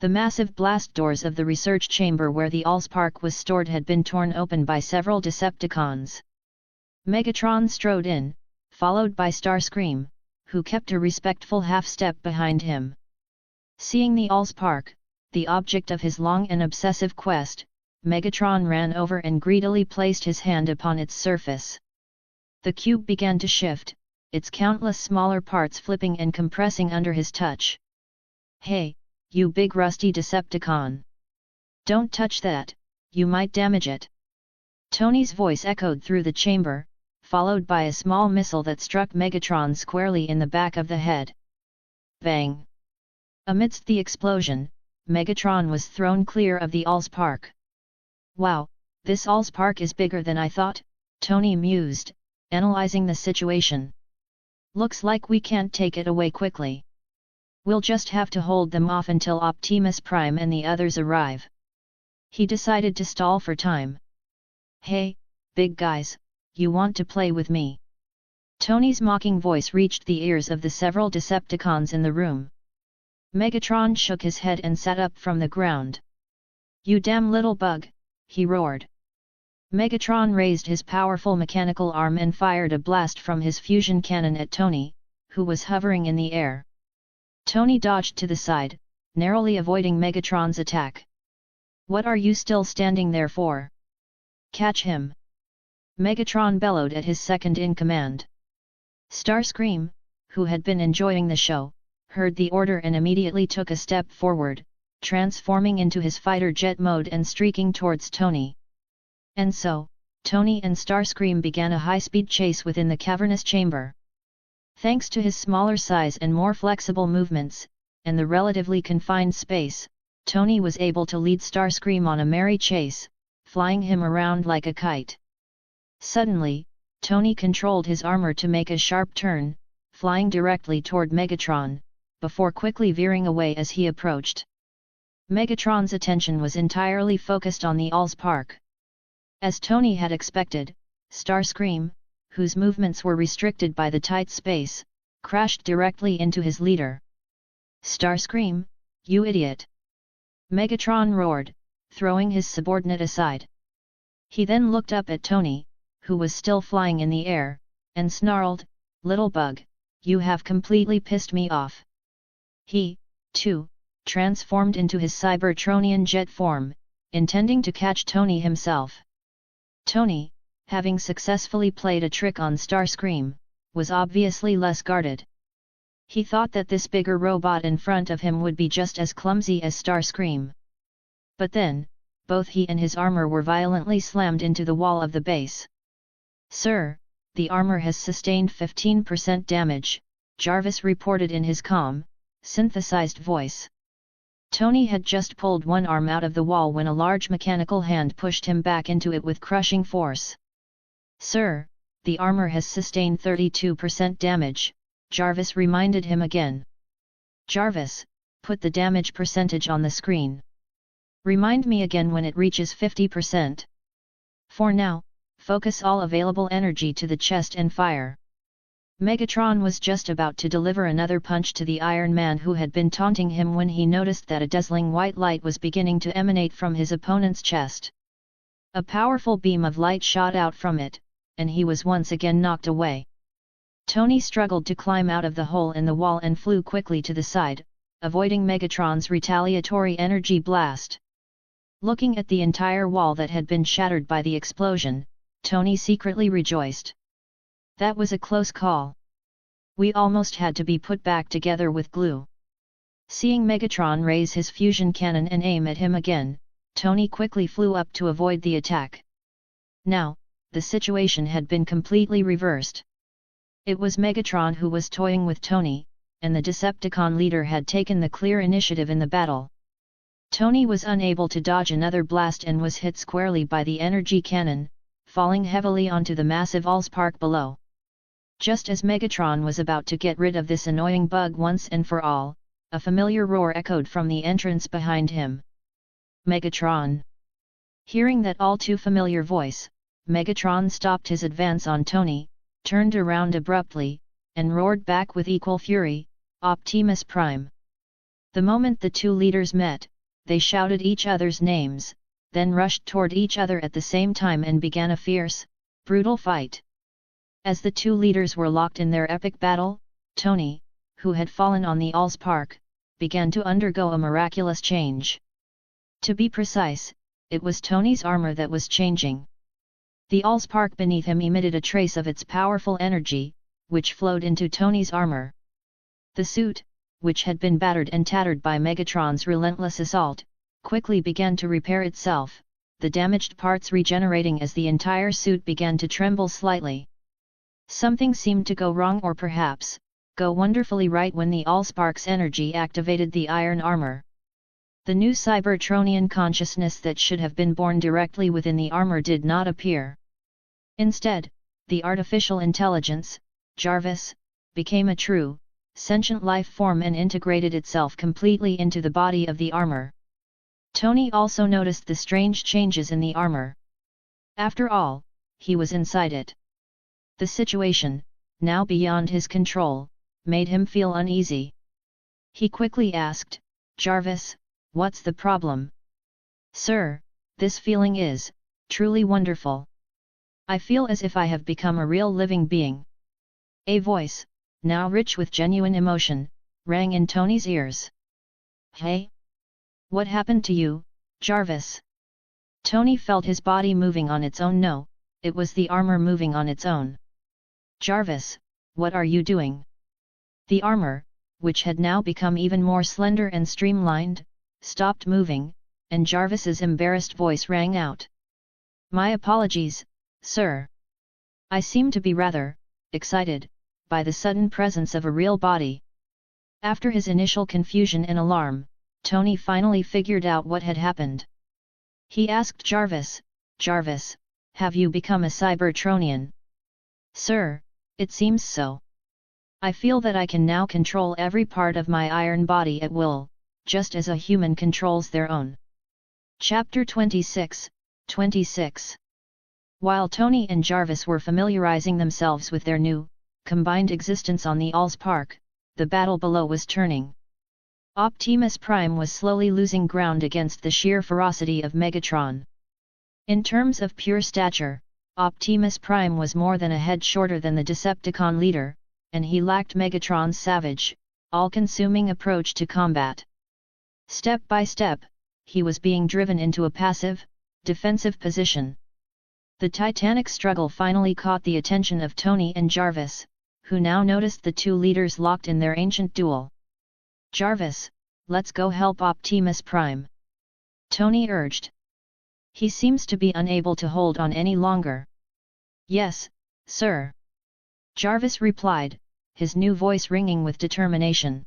The massive blast doors of the research chamber where the Allspark was stored had been torn open by several Decepticons. Megatron strode in, followed by Starscream, who kept a respectful half-step behind him. Seeing the Allspark, the object of his long and obsessive quest, Megatron ran over and greedily placed his hand upon its surface. The cube began to shift, its countless smaller parts flipping and compressing under his touch. "Hey, you big rusty Decepticon! Don't touch that, you might damage it." Tony's voice echoed through the chamber, followed by a small missile that struck Megatron squarely in the back of the head. Bang! Amidst the explosion, Megatron was thrown clear of the Allspark. "Wow, this Allspark is bigger than I thought," Tony mused, analyzing the situation. "Looks like we can't take it away quickly. We'll just have to hold them off until Optimus Prime and the others arrive." He decided to stall for time. "Hey, big guys, you want to play with me?" Tony's mocking voice reached the ears of the several Decepticons in the room. Megatron shook his head and sat up from the ground. "You damn little bug!" he roared. Megatron raised his powerful mechanical arm and fired a blast from his fusion cannon at Tony, who was hovering in the air. Tony dodged to the side, narrowly avoiding Megatron's attack. "What are you still standing there for? Catch him!" Megatron bellowed at his second-in-command. Starscream, who had been enjoying the show, heard the order and immediately took a step forward, transforming into his fighter jet mode and streaking towards Tony. And so, Tony and Starscream began a high-speed chase within the cavernous chamber. Thanks to his smaller size and more flexible movements, and the relatively confined space, Tony was able to lead Starscream on a merry chase, flying him around like a kite. Suddenly, Tony controlled his armor to make a sharp turn, flying directly toward Megatron, before quickly veering away as he approached. Megatron's attention was entirely focused on the Allspark. As Tony had expected, Starscream, whose movements were restricted by the tight space, crashed directly into his leader. "Starscream, you idiot!" Megatron roared, throwing his subordinate aside. He then looked up at Tony, who was still flying in the air, and snarled, "Little bug, you have completely pissed me off." He, too, transformed into his Cybertronian jet form, intending to catch Tony himself. Tony, having successfully played a trick on Starscream, was obviously less guarded. He thought that this bigger robot in front of him would be just as clumsy as Starscream. But then, both he and his armor were violently slammed into the wall of the base. "Sir, the armor has sustained 15% damage," Jarvis reported in his calm, synthesized voice. Tony had just pulled one arm out of the wall when a large mechanical hand pushed him back into it with crushing force. "Sir, the armor has sustained 32% damage," Jarvis reminded him again. "Jarvis, put the damage percentage on the screen. Remind me again when it reaches 50%. For now, focus all available energy to the chest and fire." Megatron was just about to deliver another punch to the Iron Man who had been taunting him when he noticed that a dazzling white light was beginning to emanate from his opponent's chest. A powerful beam of light shot out from it, and he was once again knocked away. Tony struggled to climb out of the hole in the wall and flew quickly to the side, avoiding Megatron's retaliatory energy blast. Looking at the entire wall that had been shattered by the explosion, Tony secretly rejoiced. That was a close call. We almost had to be put back together with glue. Seeing Megatron raise his fusion cannon and aim at him again, Tony quickly flew up to avoid the attack. Now, the situation had been completely reversed. It was Megatron who was toying with Tony, and the Decepticon leader had taken the clear initiative in the battle. Tony was unable to dodge another blast and was hit squarely by the energy cannon, falling heavily onto the massive Allspark below. Just as Megatron was about to get rid of this annoying bug once and for all, a familiar roar echoed from the entrance behind him. "Megatron!" Hearing that all too familiar voice, Megatron stopped his advance on Tony, turned around abruptly, and roared back with equal fury, "Optimus Prime!" The moment the two leaders met, they shouted each other's names, then rushed toward each other at the same time and began a fierce, brutal fight. As the two leaders were locked in their epic battle, Tony, who had fallen on the Allspark, began to undergo a miraculous change. To be precise, it was Tony's armor that was changing. The Allspark beneath him emitted a trace of its powerful energy, which flowed into Tony's armor. The suit, which had been battered and tattered by Megatron's relentless assault, quickly began to repair itself, the damaged parts regenerating as the entire suit began to tremble slightly. Something seemed to go wrong, or perhaps, go wonderfully right when the Allspark's energy activated the iron armor. The new Cybertronian consciousness that should have been born directly within the armor did not appear. Instead, the artificial intelligence, Jarvis, became a true, sentient life form and integrated itself completely into the body of the armor. Tony also noticed the strange changes in the armor. After all, he was inside it. The situation, now beyond his control, made him feel uneasy. He quickly asked, "Jarvis, what's the problem?" "Sir, this feeling is, truly wonderful. I feel as if I have become a real living being." A voice, now rich with genuine emotion, rang in Tony's ears. "Hey? What happened to you, Jarvis?" Tony felt his body moving on its own. No, it was the armor moving on its own. "Jarvis, what are you doing?" The armor, which had now become even more slender and streamlined, stopped moving, and Jarvis's embarrassed voice rang out. "My apologies, sir. I seem to be rather excited by the sudden presence of a real body." After his initial confusion and alarm, Tony finally figured out what had happened. He asked Jarvis, "Jarvis, have you become a Cybertronian?" "Sir, it seems so. I feel that I can now control every part of my iron body at will, just as a human controls their own." Chapter 26, 26. While Tony and Jarvis were familiarizing themselves with their new, combined existence on the Allspark, the battle below was turning. Optimus Prime was slowly losing ground against the sheer ferocity of Megatron. In terms of pure stature, Optimus Prime was more than a head shorter than the Decepticon leader, and he lacked Megatron's savage, all-consuming approach to combat. Step by step, he was being driven into a passive, defensive position. The titanic struggle finally caught the attention of Tony and Jarvis, who now noticed the two leaders locked in their ancient duel. "Jarvis, let's go help Optimus Prime," Tony urged. "He seems to be unable to hold on any longer." "Yes, sir," Jarvis replied, his new voice ringing with determination.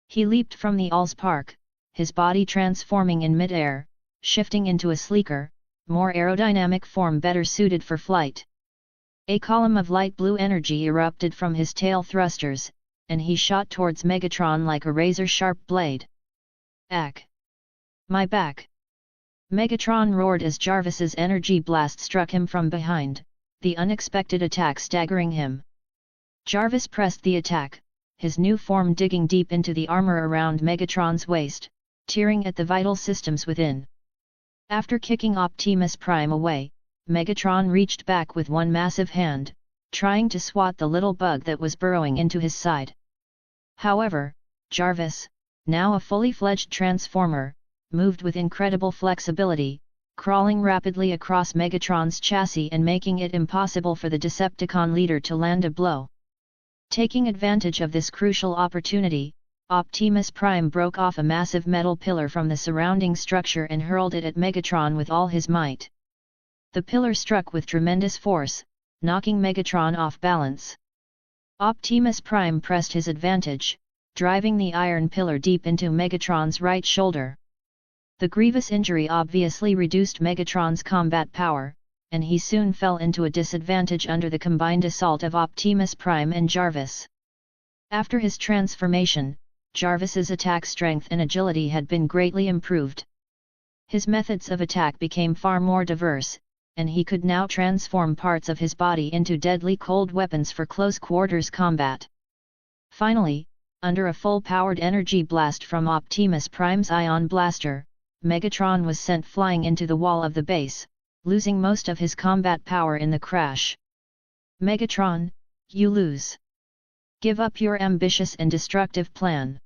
He leaped from the Allspark, his body transforming in mid-air, shifting into a sleeker, more aerodynamic form better suited for flight. A column of light blue energy erupted from his tail thrusters, and he shot towards Megatron like a razor-sharp blade. "Ack! My back!" Megatron roared as Jarvis's energy blast struck him from behind, the unexpected attack staggering him. Jarvis pressed the attack, his new form digging deep into the armor around Megatron's waist, tearing at the vital systems within. After kicking Optimus Prime away, Megatron reached back with one massive hand, trying to swat the little bug that was burrowing into his side. However, Jarvis, now a fully fledged transformer, moved with incredible flexibility, crawling rapidly across Megatron's chassis and making it impossible for the Decepticon leader to land a blow. Taking advantage of this crucial opportunity, Optimus Prime broke off a massive metal pillar from the surrounding structure and hurled it at Megatron with all his might. The pillar struck with tremendous force, knocking Megatron off balance. Optimus Prime pressed his advantage, driving the iron pillar deep into Megatron's right shoulder. The grievous injury obviously reduced Megatron's combat power, and he soon fell into a disadvantage under the combined assault of Optimus Prime and Jarvis. After his transformation, Jarvis's attack strength and agility had been greatly improved. His methods of attack became far more diverse, and he could now transform parts of his body into deadly cold weapons for close-quarters combat. Finally, under a full-powered energy blast from Optimus Prime's ion blaster, Megatron was sent flying into the wall of the base, losing most of his combat power in the crash. "Megatron, you lose. Give up your ambitious and destructive plan."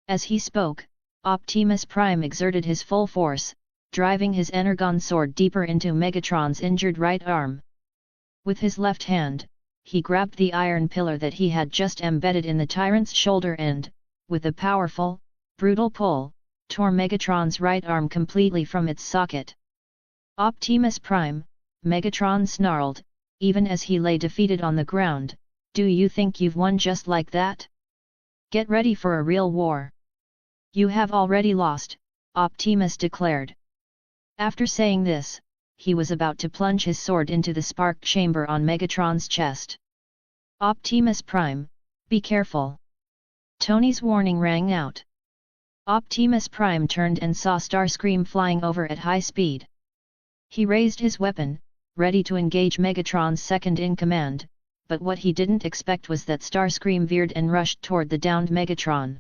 As he spoke, Optimus Prime exerted his full force, driving his energon sword deeper into Megatron's injured right arm. With his left hand, he grabbed the iron pillar that he had just embedded in the tyrant's shoulder and, with a powerful, brutal pull, tore Megatron's right arm completely from its socket. "Optimus Prime," Megatron snarled, even as he lay defeated on the ground, "do you think you've won just like that? Get ready for a real war." "You have already lost," Optimus declared. After saying this, he was about to plunge his sword into the spark chamber on Megatron's chest. "Optimus Prime, be careful!" Tony's warning rang out. Optimus Prime turned and saw Starscream flying over at high speed. He raised his weapon, ready to engage Megatron's second-in-command, but what he didn't expect was that Starscream veered and rushed toward the downed Megatron.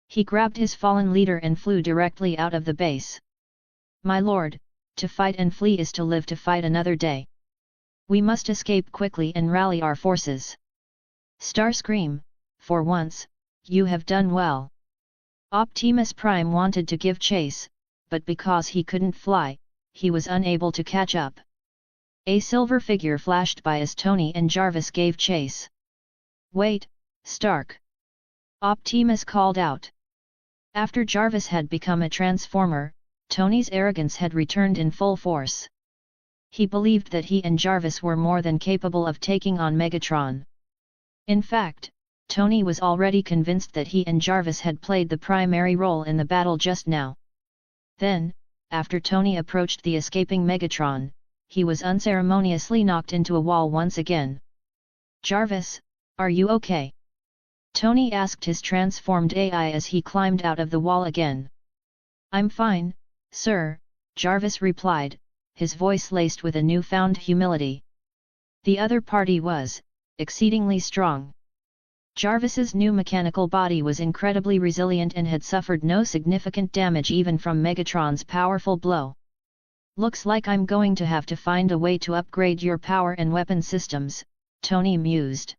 He grabbed his fallen leader and flew directly out of the base. "My lord, to fight and flee is to live to fight another day. We must escape quickly and rally our forces. Starscream, for once, you have done well." Optimus Prime wanted to give chase, but because he couldn't fly, he was unable to catch up. A silver figure flashed by as Tony and Jarvis gave chase. "Wait, Stark!" Optimus called out. After Jarvis had become a transformer, Tony's arrogance had returned in full force. He believed that he and Jarvis were more than capable of taking on Megatron. In fact, Tony was already convinced that he and Jarvis had played the primary role in the battle just now. Then, after Tony approached the escaping Megatron, he was unceremoniously knocked into a wall once again. "Jarvis, are you okay?" Tony asked his transformed AI as he climbed out of the wall again. "I'm fine, sir," Jarvis replied, his voice laced with a newfound humility. The other party was exceedingly strong. Jarvis's new mechanical body was incredibly resilient and had suffered no significant damage even from Megatron's powerful blow. "Looks like I'm going to have to find a way to upgrade your power and weapon systems," Tony mused.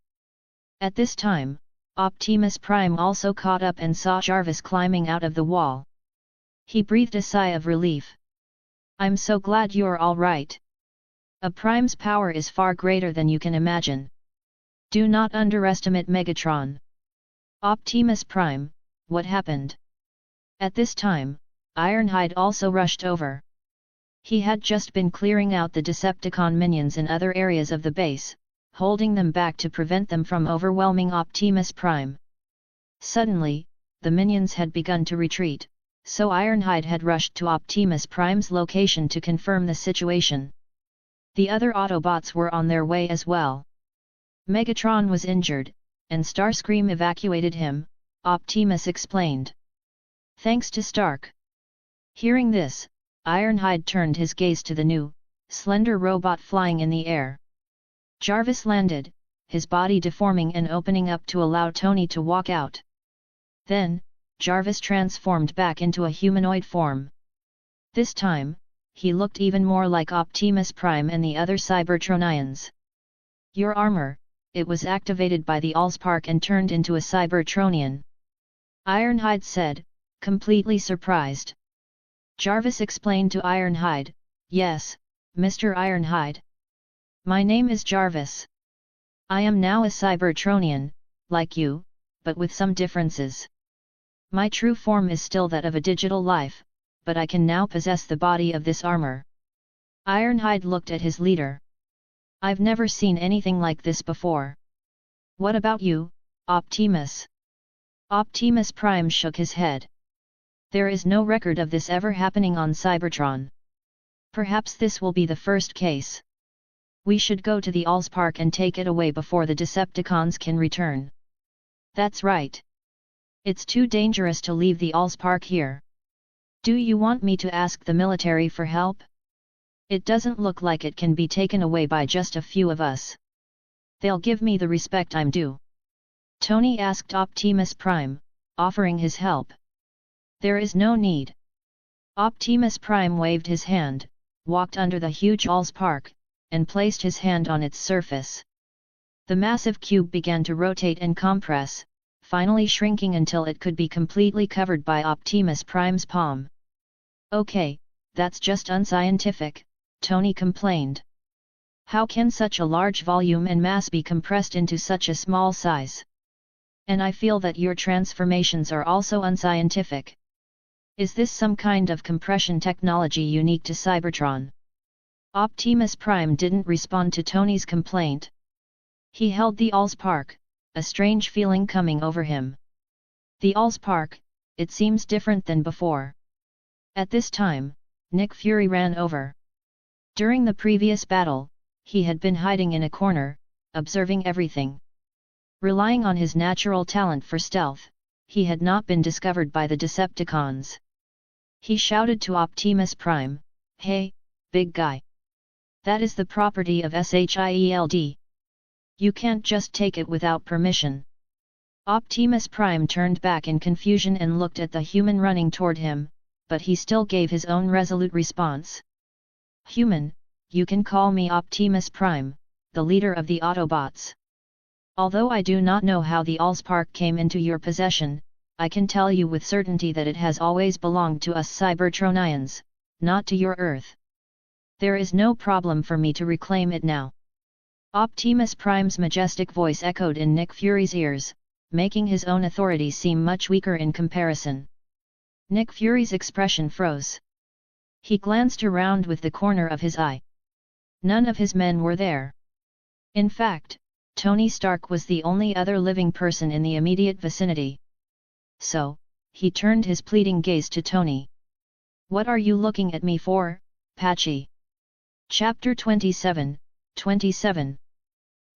At this time, Optimus Prime also caught up and saw Jarvis climbing out of the wall. He breathed a sigh of relief. "I'm so glad you're all right. A Prime's power is far greater than you can imagine. Do not underestimate Megatron." "Optimus Prime, what happened?" At this time, Ironhide also rushed over. He had just been clearing out the Decepticon minions in other areas of the base, holding them back to prevent them from overwhelming Optimus Prime. Suddenly, the minions had begun to retreat, so Ironhide had rushed to Optimus Prime's location to confirm the situation. The other Autobots were on their way as well. "Megatron was injured, and Starscream evacuated him," Optimus explained. "Thanks to Stark." Hearing this, Ironhide turned his gaze to the new, slender robot flying in the air. Jarvis landed, his body deforming and opening up to allow Tony to walk out. Then, Jarvis transformed back into a humanoid form. This time, he looked even more like Optimus Prime and the other Cybertronians. "Your armor," it was activated by the Allspark and turned into a Cybertronian. Ironhide said, completely surprised. Jarvis explained to Ironhide, "Yes, Mr. Ironhide. My name is Jarvis. I am now a Cybertronian, like you, but with some differences. My true form is still that of a digital life, but I can now possess the body of this armor." Ironhide looked at his leader. "I've never seen anything like this before. What about you, Optimus?" Optimus Prime shook his head. "There is no record of this ever happening on Cybertron. Perhaps this will be the first case. We should go to the Allspark and take it away before the Decepticons can return." "That's right. It's too dangerous to leave the Allspark here. Do you want me to ask the military for help? It doesn't look like it can be taken away by just a few of us. They'll give me the respect I'm due." Tony asked Optimus Prime, offering his help. "There is no need." Optimus Prime waved his hand, walked under the huge Allspark, and placed his hand on its surface. The massive cube began to rotate and compress, finally shrinking until it could be completely covered by Optimus Prime's palm. "Okay, that's just unscientific," Tony complained. "How can such a large volume and mass be compressed into such a small size? And I feel that your transformations are also unscientific. Is this some kind of compression technology unique to Cybertron?" Optimus Prime didn't respond to Tony's complaint. He held the Allspark, a strange feeling coming over him. The Allspark, it seems different than before. At this time, Nick Fury ran over. During the previous battle, he had been hiding in a corner, observing everything. Relying on his natural talent for stealth, he had not been discovered by the Decepticons. He shouted to Optimus Prime, "Hey, big guy! That is the property of SHIELD. You can't just take it without permission." Optimus Prime turned back in confusion and looked at the human running toward him, but he still gave his own resolute response. "Human, you can call me Optimus Prime, the leader of the Autobots. Although I do not know how the Allspark came into your possession, I can tell you with certainty that it has always belonged to us Cybertronians, not to your Earth. There is no problem for me to reclaim it now." Optimus Prime's majestic voice echoed in Nick Fury's ears, making his own authority seem much weaker in comparison. Nick Fury's expression froze. He glanced around with the corner of his eye. None of his men were there. In fact, Tony Stark was the only other living person in the immediate vicinity. So, he turned his pleading gaze to Tony. "What are you looking at me for, Patchy?" Chapter 27, 27.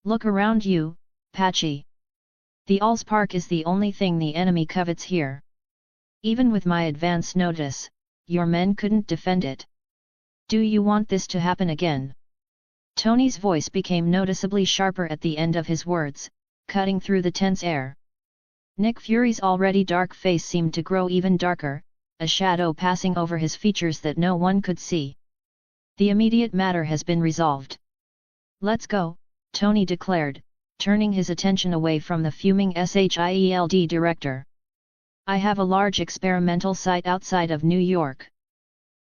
Look around you, Patchy. The Allspark is the only thing the enemy covets here. Even with my advance notice, your men couldn't defend it. Do you want this to happen again? Tony's voice became noticeably sharper at the end of his words, cutting through the tense air. Nick Fury's already dark face seemed to grow even darker, a shadow passing over his features that no one could see. The immediate matter has been resolved. Let's go, Tony declared, turning his attention away from the fuming SHIELD director. I have a large experimental site outside of New York.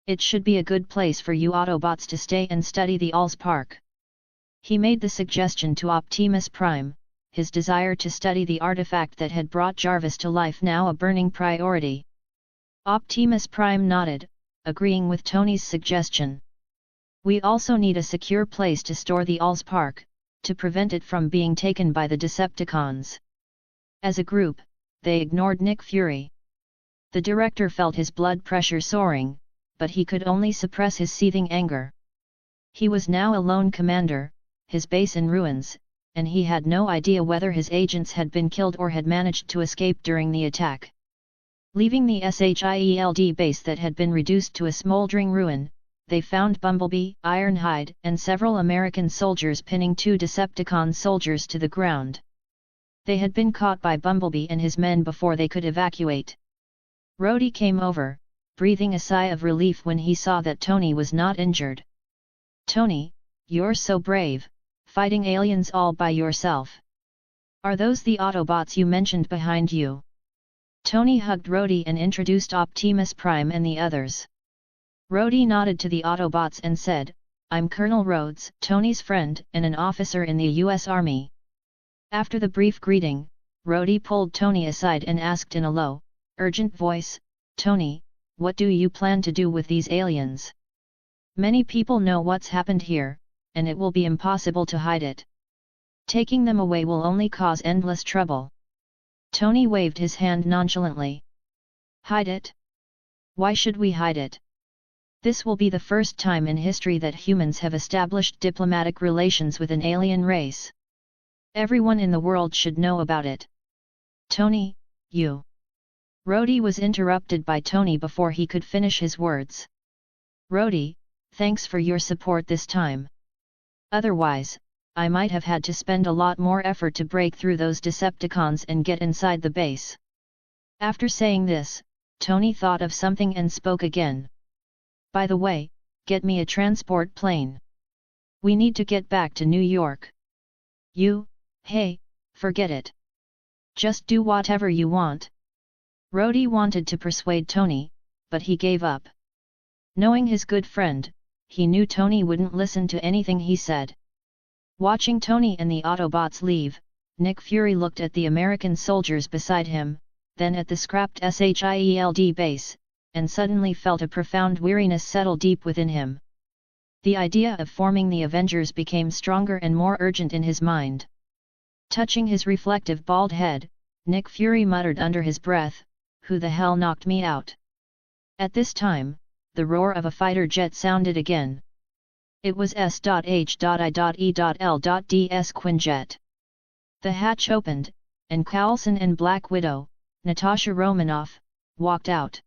It should be a good place for you Autobots to stay and study the Allspark. He made the suggestion to Optimus Prime, his desire to study the artifact that had brought Jarvis to life now a burning priority. Optimus Prime nodded, agreeing with Tony's suggestion. We also need a secure place to store the Allspark, to prevent it from being taken by the Decepticons. As a group, they ignored Nick Fury. The director felt his blood pressure soaring, but he could only suppress his seething anger. He was now a lone commander, his base in ruins, and he had no idea whether his agents had been killed or had managed to escape during the attack. Leaving the SHIELD base that had been reduced to a smoldering ruin, they found Bumblebee, Ironhide, and several American soldiers pinning 2 Decepticon soldiers to the ground. They had been caught by Bumblebee and his men before they could evacuate. Rhodey came over, breathing a sigh of relief when he saw that Tony was not injured. "Tony, you're so brave, fighting aliens all by yourself. Are those the Autobots you mentioned behind you?" Tony hugged Rhodey and introduced Optimus Prime and the others. Rhodey nodded to the Autobots and said, "I'm Colonel Rhodes, Tony's friend and an officer in the U.S. Army." After the brief greeting, Rhodey pulled Tony aside and asked in a low, urgent voice, "Tony, what do you plan to do with these aliens? Many people know what's happened here, and it will be impossible to hide it. Taking them away will only cause endless trouble." Tony waved his hand nonchalantly. "Hide it? Why should we hide it? This will be the first time in history that humans have established diplomatic relations with an alien race. Everyone in the world should know about it." "Tony, you..." Rhodey was interrupted by Tony before he could finish his words. "Rhodey, thanks for your support this time. Otherwise, I might have had to spend a lot more effort to break through those Decepticons and get inside the base." After saying this, Tony thought of something and spoke again. "By the way, get me a transport plane. We need to get back to New York." Hey, forget it. Just do whatever you want." Rhodey wanted to persuade Tony, but he gave up. Knowing his good friend, he knew Tony wouldn't listen to anything he said. Watching Tony and the Autobots leave, Nick Fury looked at the American soldiers beside him, then at the scrapped SHIELD base, and suddenly felt a profound weariness settle deep within him. The idea of forming the Avengers became stronger and more urgent in his mind. Touching his reflective bald head, Nick Fury muttered under his breath, "Who the hell knocked me out?" At this time, the roar of a fighter jet sounded again. It was S.H.I.E.L.D.'s Quinjet. The hatch opened, and Coulson and Black Widow, Natasha Romanoff, walked out.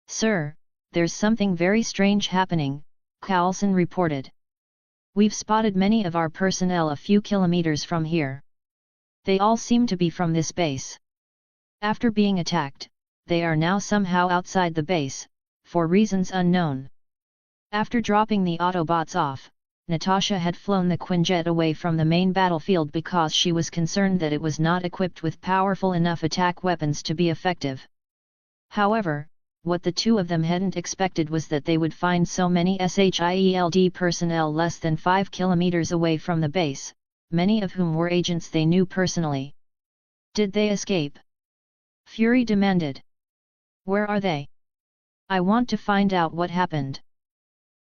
"Sir, there's something very strange happening," Coulson reported. "We've spotted many of our personnel a few kilometers from here. They all seem to be from this base. After being attacked, they are now somehow outside the base, for reasons unknown." After dropping the Autobots off, Natasha had flown the Quinjet away from the main battlefield because she was concerned that it was not equipped with powerful enough attack weapons to be effective. However, what the two of them hadn't expected was that they would find so many SHIELD personnel less than 5 kilometers away from the base, many of whom were agents they knew personally. Did they escape? Fury demanded. Where are they? I want to find out what happened.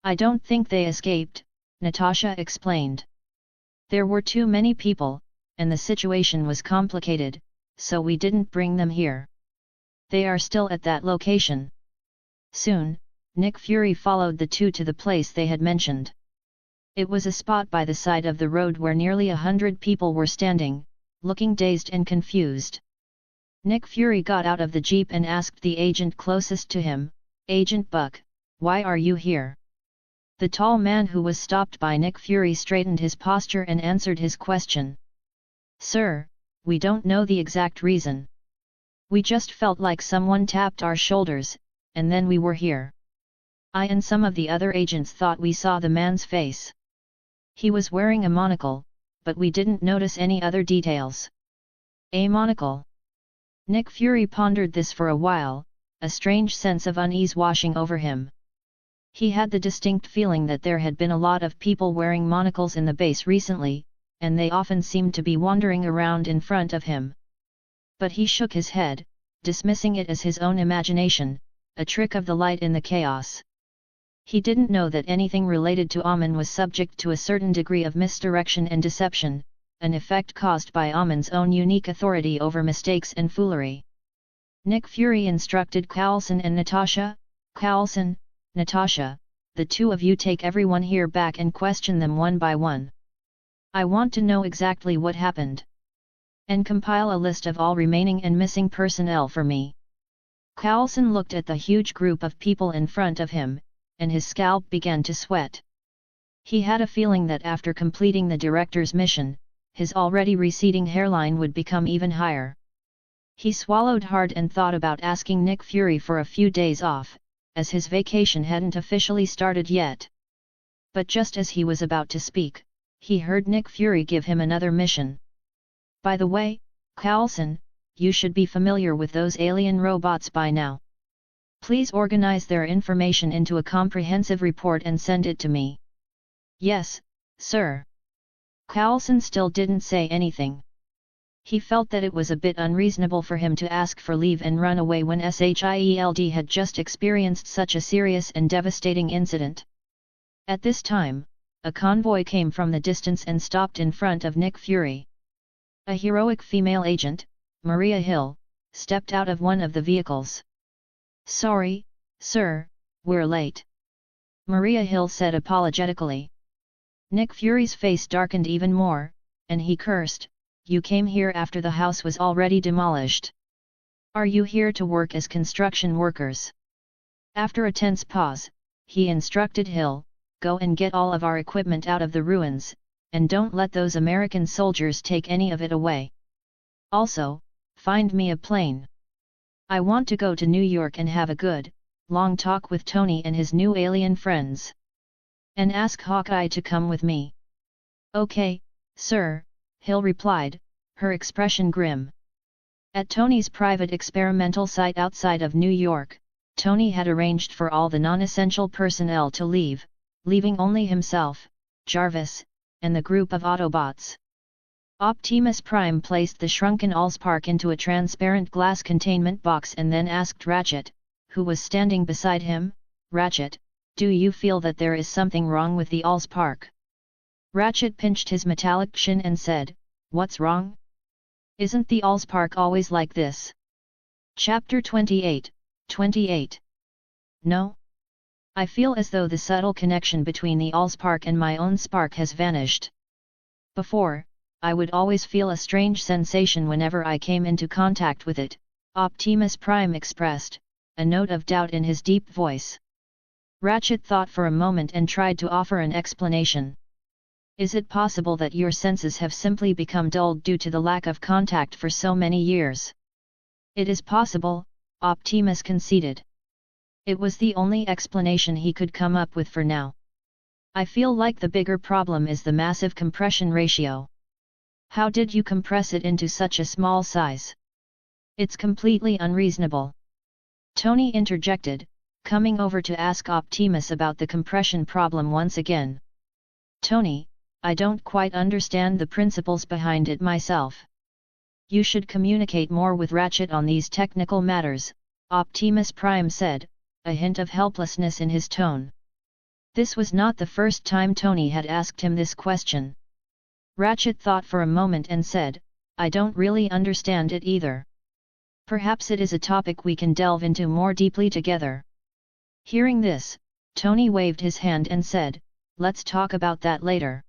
I don't think they escaped, Natasha explained. There were too many people, and the situation was complicated, so we didn't bring them here. They are still at that location. Soon, Nick Fury followed the two to the place they had mentioned. It was a spot by the side of the road where nearly 100 people were standing, looking dazed and confused. Nick Fury got out of the jeep and asked the agent closest to him, Agent Buck, why are you here? The tall man who was stopped by Nick Fury straightened his posture and answered his question. Sir, we don't know the exact reason. We just felt like someone tapped our shoulders, and then we were here. I and some of the other agents thought we saw the man's face. He was wearing a monocle, but we didn't notice any other details. A monocle? Nick Fury pondered this for a while, a strange sense of unease washing over him. He had the distinct feeling that there had been a lot of people wearing monocles in the base recently, and they often seemed to be wandering around in front of him. But he shook his head, dismissing it as his own imagination, a trick of the light in the chaos. He didn't know that anything related to Amon was subject to a certain degree of misdirection and deception, an effect caused by Amon's own unique authority over mistakes and foolery. Nick Fury instructed Coulson and Natasha, Coulson, Natasha, the two of you take everyone here back and question them one by one. I want to know exactly what happened. And compile a list of all remaining and missing personnel for me. Coulson looked at the huge group of people in front of him, and his scalp began to sweat. He had a feeling that after completing the director's mission, his already receding hairline would become even higher. He swallowed hard and thought about asking Nick Fury for a few days off, as his vacation hadn't officially started yet. But just as he was about to speak, he heard Nick Fury give him another mission. By the way, Coulson, you should be familiar with those alien robots by now. Please organize their information into a comprehensive report and send it to me. Yes, sir. Coulson still didn't say anything. He felt that it was a bit unreasonable for him to ask for leave and run away when SHIELD had just experienced such a serious and devastating incident. At this time, a convoy came from the distance and stopped in front of Nick Fury. A heroic female agent, Maria Hill, stepped out of one of the vehicles. Sorry, sir, we're late. Maria Hill said apologetically. Nick Fury's face darkened even more, and he cursed, You came here after the house was already demolished. Are you here to work as construction workers? After a tense pause, he instructed Hill, Go and get all of our equipment out of the ruins, and don't let those American soldiers take any of it away. Also, find me a plane. I want to go to New York and have a good, long talk with Tony and his new alien friends. And ask Hawkeye to come with me. Okay, sir, Hill replied, her expression grim. At Tony's private experimental site outside of New York, Tony had arranged for all the non-essential personnel to leave, leaving only himself, Jarvis, and the group of Autobots. Optimus Prime placed the shrunken Allspark into a transparent glass containment box and then asked Ratchet, who was standing beside him, Ratchet, do you feel that there is something wrong with the Allspark? Ratchet pinched his metallic chin and said, What's wrong? Isn't the Allspark always like this? Chapter 28, 28. No. I feel as though the subtle connection between the Allspark and my own spark has vanished. Before, I would always feel a strange sensation whenever I came into contact with it, Optimus Prime expressed, a note of doubt in his deep voice. Ratchet thought for a moment and tried to offer an explanation. Is it possible that your senses have simply become dulled due to the lack of contact for so many years? It is possible, Optimus conceded. It was the only explanation he could come up with for now. I feel like the bigger problem is the massive compression ratio. How did you compress it into such a small size? It's completely unreasonable. Tony interjected, coming over to ask Optimus about the compression problem once again. Tony, I don't quite understand the principles behind it myself. You should communicate more with Ratchet on these technical matters, Optimus Prime said, a hint of helplessness in his tone. This was not the first time Tony had asked him this question. Ratchet thought for a moment and said, I don't really understand it either. Perhaps it is a topic we can delve into more deeply together. Hearing this, Tony waved his hand and said, let's talk about that later.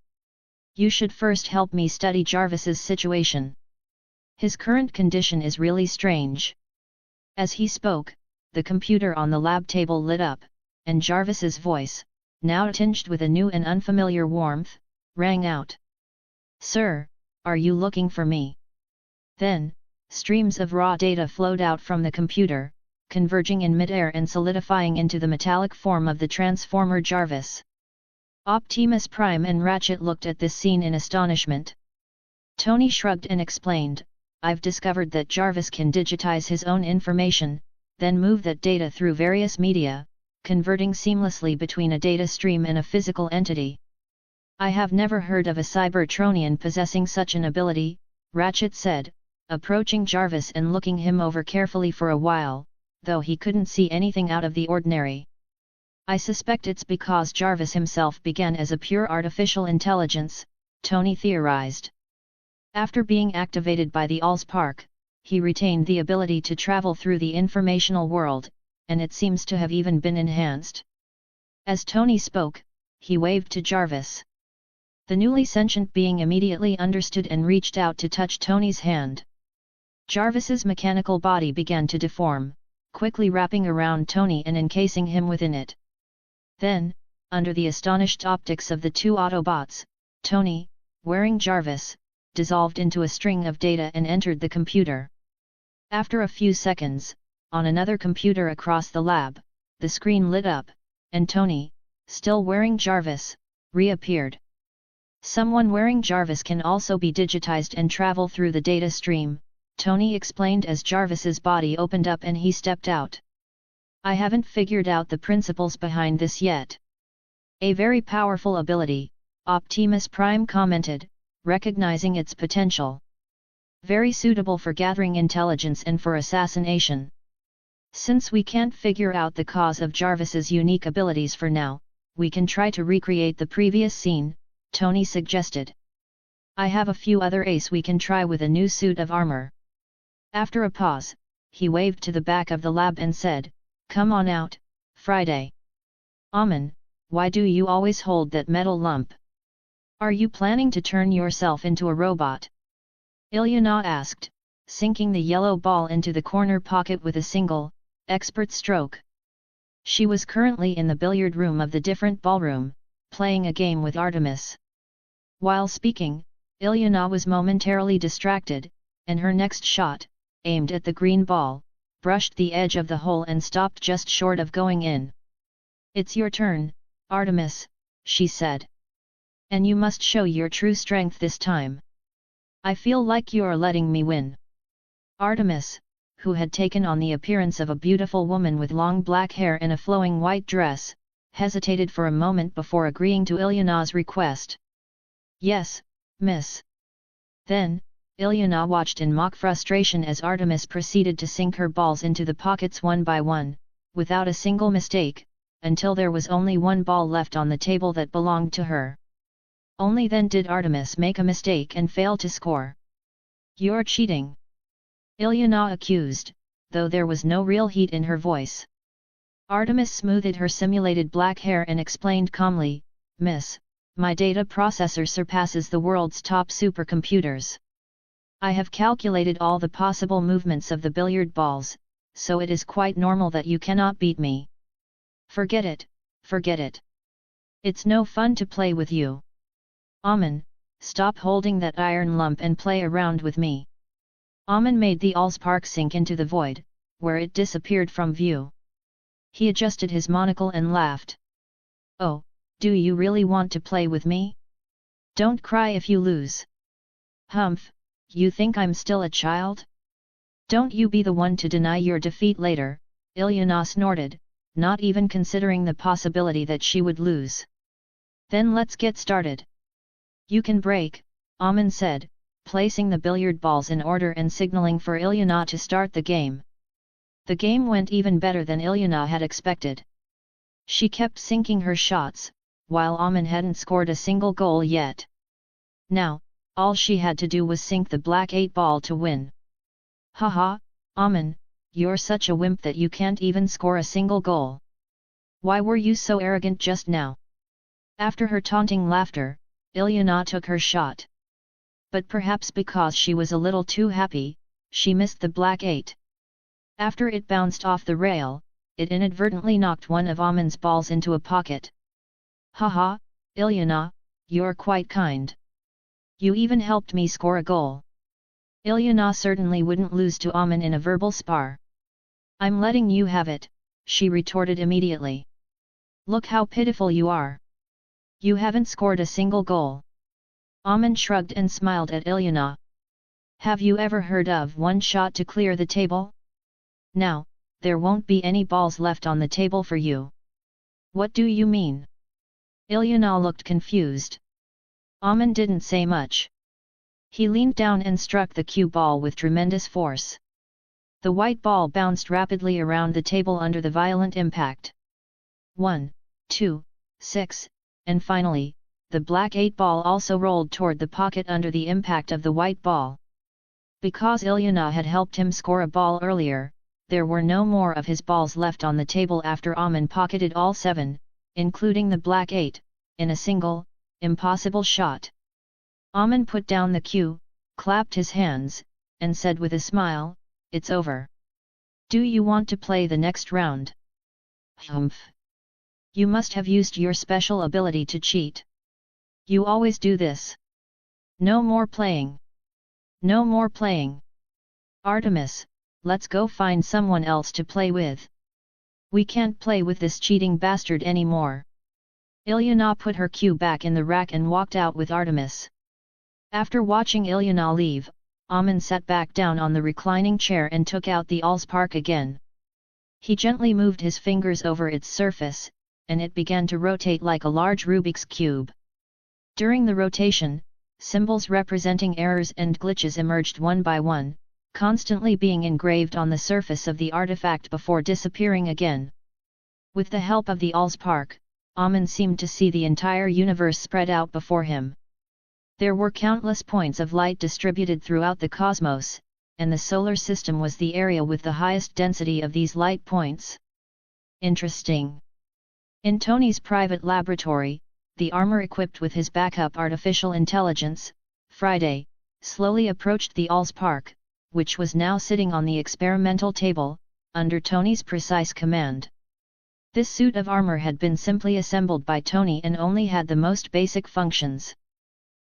You should first help me study Jarvis's situation. His current condition is really strange. As he spoke, the computer on the lab table lit up, and Jarvis's voice, now tinged with a new and unfamiliar warmth, rang out. Sir, are you looking for me? Then, streams of raw data flowed out from the computer, converging in midair and solidifying into the metallic form of the Transformer Jarvis. Optimus Prime and Ratchet looked at this scene in astonishment. Tony shrugged and explained, I've discovered that Jarvis can digitize his own information, then move that data through various media, converting seamlessly between a data stream and a physical entity. I have never heard of a Cybertronian possessing such an ability, Ratchet said, approaching Jarvis and looking him over carefully for a while, though he couldn't see anything out of the ordinary. I suspect it's because Jarvis himself began as a pure artificial intelligence, Tony theorized. After being activated by the Allspark, he retained the ability to travel through the informational world, and it seems to have even been enhanced. As Tony spoke, he waved to Jarvis. The newly sentient being immediately understood and reached out to touch Tony's hand. Jarvis's mechanical body began to deform, quickly wrapping around Tony and encasing him within it. Then, under the astonished optics of the two Autobots, Tony, wearing Jarvis, dissolved into a string of data and entered the computer. After a few seconds, on another computer across the lab, the screen lit up, and Tony, still wearing Jarvis, reappeared. Someone wearing Jarvis can also be digitized and travel through the data stream, Tony explained as Jarvis's body opened up and he stepped out. I haven't figured out the principles behind this yet. A very powerful ability, Optimus Prime commented, recognizing its potential. Very suitable for gathering intelligence and for assassination. Since we can't figure out the cause of Jarvis's unique abilities for now, we can try to recreate the previous scene, Tony suggested. I have a few other ace we can try with a new suit of armor. After a pause, he waved to the back of the lab and said, come on out, Friday. Amon, why do you always hold that metal lump? Are you planning to turn yourself into a robot? Ilyana asked, sinking the yellow ball into the corner pocket with a single, expert stroke. She was currently in the billiard room of the different ballroom, playing a game with Artemis. While speaking, Ilyana was momentarily distracted, and her next shot, aimed at the green ball, brushed the edge of the hole and stopped just short of going in. It's your turn, Artemis, she said. And you must show your true strength this time. I feel like you're letting me win. Artemis, who had taken on the appearance of a beautiful woman with long black hair and a flowing white dress, hesitated for a moment before agreeing to Ilyana's request. Yes, miss. Then, Ilyana watched in mock frustration as Artemis proceeded to sink her balls into the pockets one by one, without a single mistake, until there was only one ball left on the table that belonged to her. Only then did Artemis make a mistake and fail to score. You're cheating! Ilyana accused, though there was no real heat in her voice. Artemis smoothed her simulated black hair and explained calmly, Miss, my data processor surpasses the world's top supercomputers. I have calculated all the possible movements of the billiard balls, so it is quite normal that you cannot beat me. Forget it, forget it. It's no fun to play with you. Amon, stop holding that iron lump and play around with me. Amon made the Allspark sink into the void, where it disappeared from view. He adjusted his monocle and laughed. Oh, do you really want to play with me? Don't cry if you lose. Humph, you think I'm still a child? Don't you be the one to deny your defeat later, Ilyana snorted, not even considering the possibility that she would lose. Then let's get started. You can break, Amon said, placing the billiard balls in order and signaling for Ilyana to start the game. The game went even better than Ilyana had expected. She kept sinking her shots, while Amon hadn't scored a single goal yet. Now, all she had to do was sink the black 8 ball to win. Haha, Amon, you're such a wimp that you can't even score a single goal. Why were you so arrogant just now? After her taunting laughter, Ilyana took her shot. But perhaps because she was a little too happy, she missed the black 8. After it bounced off the rail, it inadvertently knocked one of Amon's balls into a pocket. Haha, Ilyana, you're quite kind. You even helped me score a goal. Ilyana certainly wouldn't lose to Amon in a verbal spar. I'm letting you have it, she retorted immediately. Look how pitiful you are. You haven't scored a single goal. Amon shrugged and smiled at Ilyana. Have you ever heard of one shot to clear the table? Now, there won't be any balls left on the table for you. What do you mean? Ilyana looked confused. Amon didn't say much. He leaned down and struck the cue ball with tremendous force. The white ball bounced rapidly around the table under the violent impact. 1, 2, 6, and finally, the black 8 ball also rolled toward the pocket under the impact of the white ball. Because Ilyana had helped him score a ball earlier, there were no more of his balls left on the table after Amon pocketed all 7, including the black 8, in a single, impossible shot. Amon put down the cue, clapped his hands, and said with a smile, "It's over. Do you want to play the next round?" Humph! You must have used your special ability to cheat. You always do this. No more playing. No more playing. Artemis, let's go find someone else to play with. We can't play with this cheating bastard anymore. Ilyana put her cue back in the rack and walked out with Artemis. After watching Ilyana leave, Amon sat back down on the reclining chair and took out the Allspark again. He gently moved his fingers over its surface, and it began to rotate like a large Rubik's Cube. During the rotation, symbols representing errors and glitches emerged one by one, constantly being engraved on the surface of the artifact before disappearing again. With the help of the Allspark, Amon seemed to see the entire universe spread out before him. There were countless points of light distributed throughout the cosmos, and the solar system was the area with the highest density of these light points. Interesting. In Tony's private laboratory, the armor equipped with his backup artificial intelligence, Friday, slowly approached the Allspark, which was now sitting on the experimental table, under Tony's precise command. This suit of armor had been simply assembled by Tony and only had the most basic functions.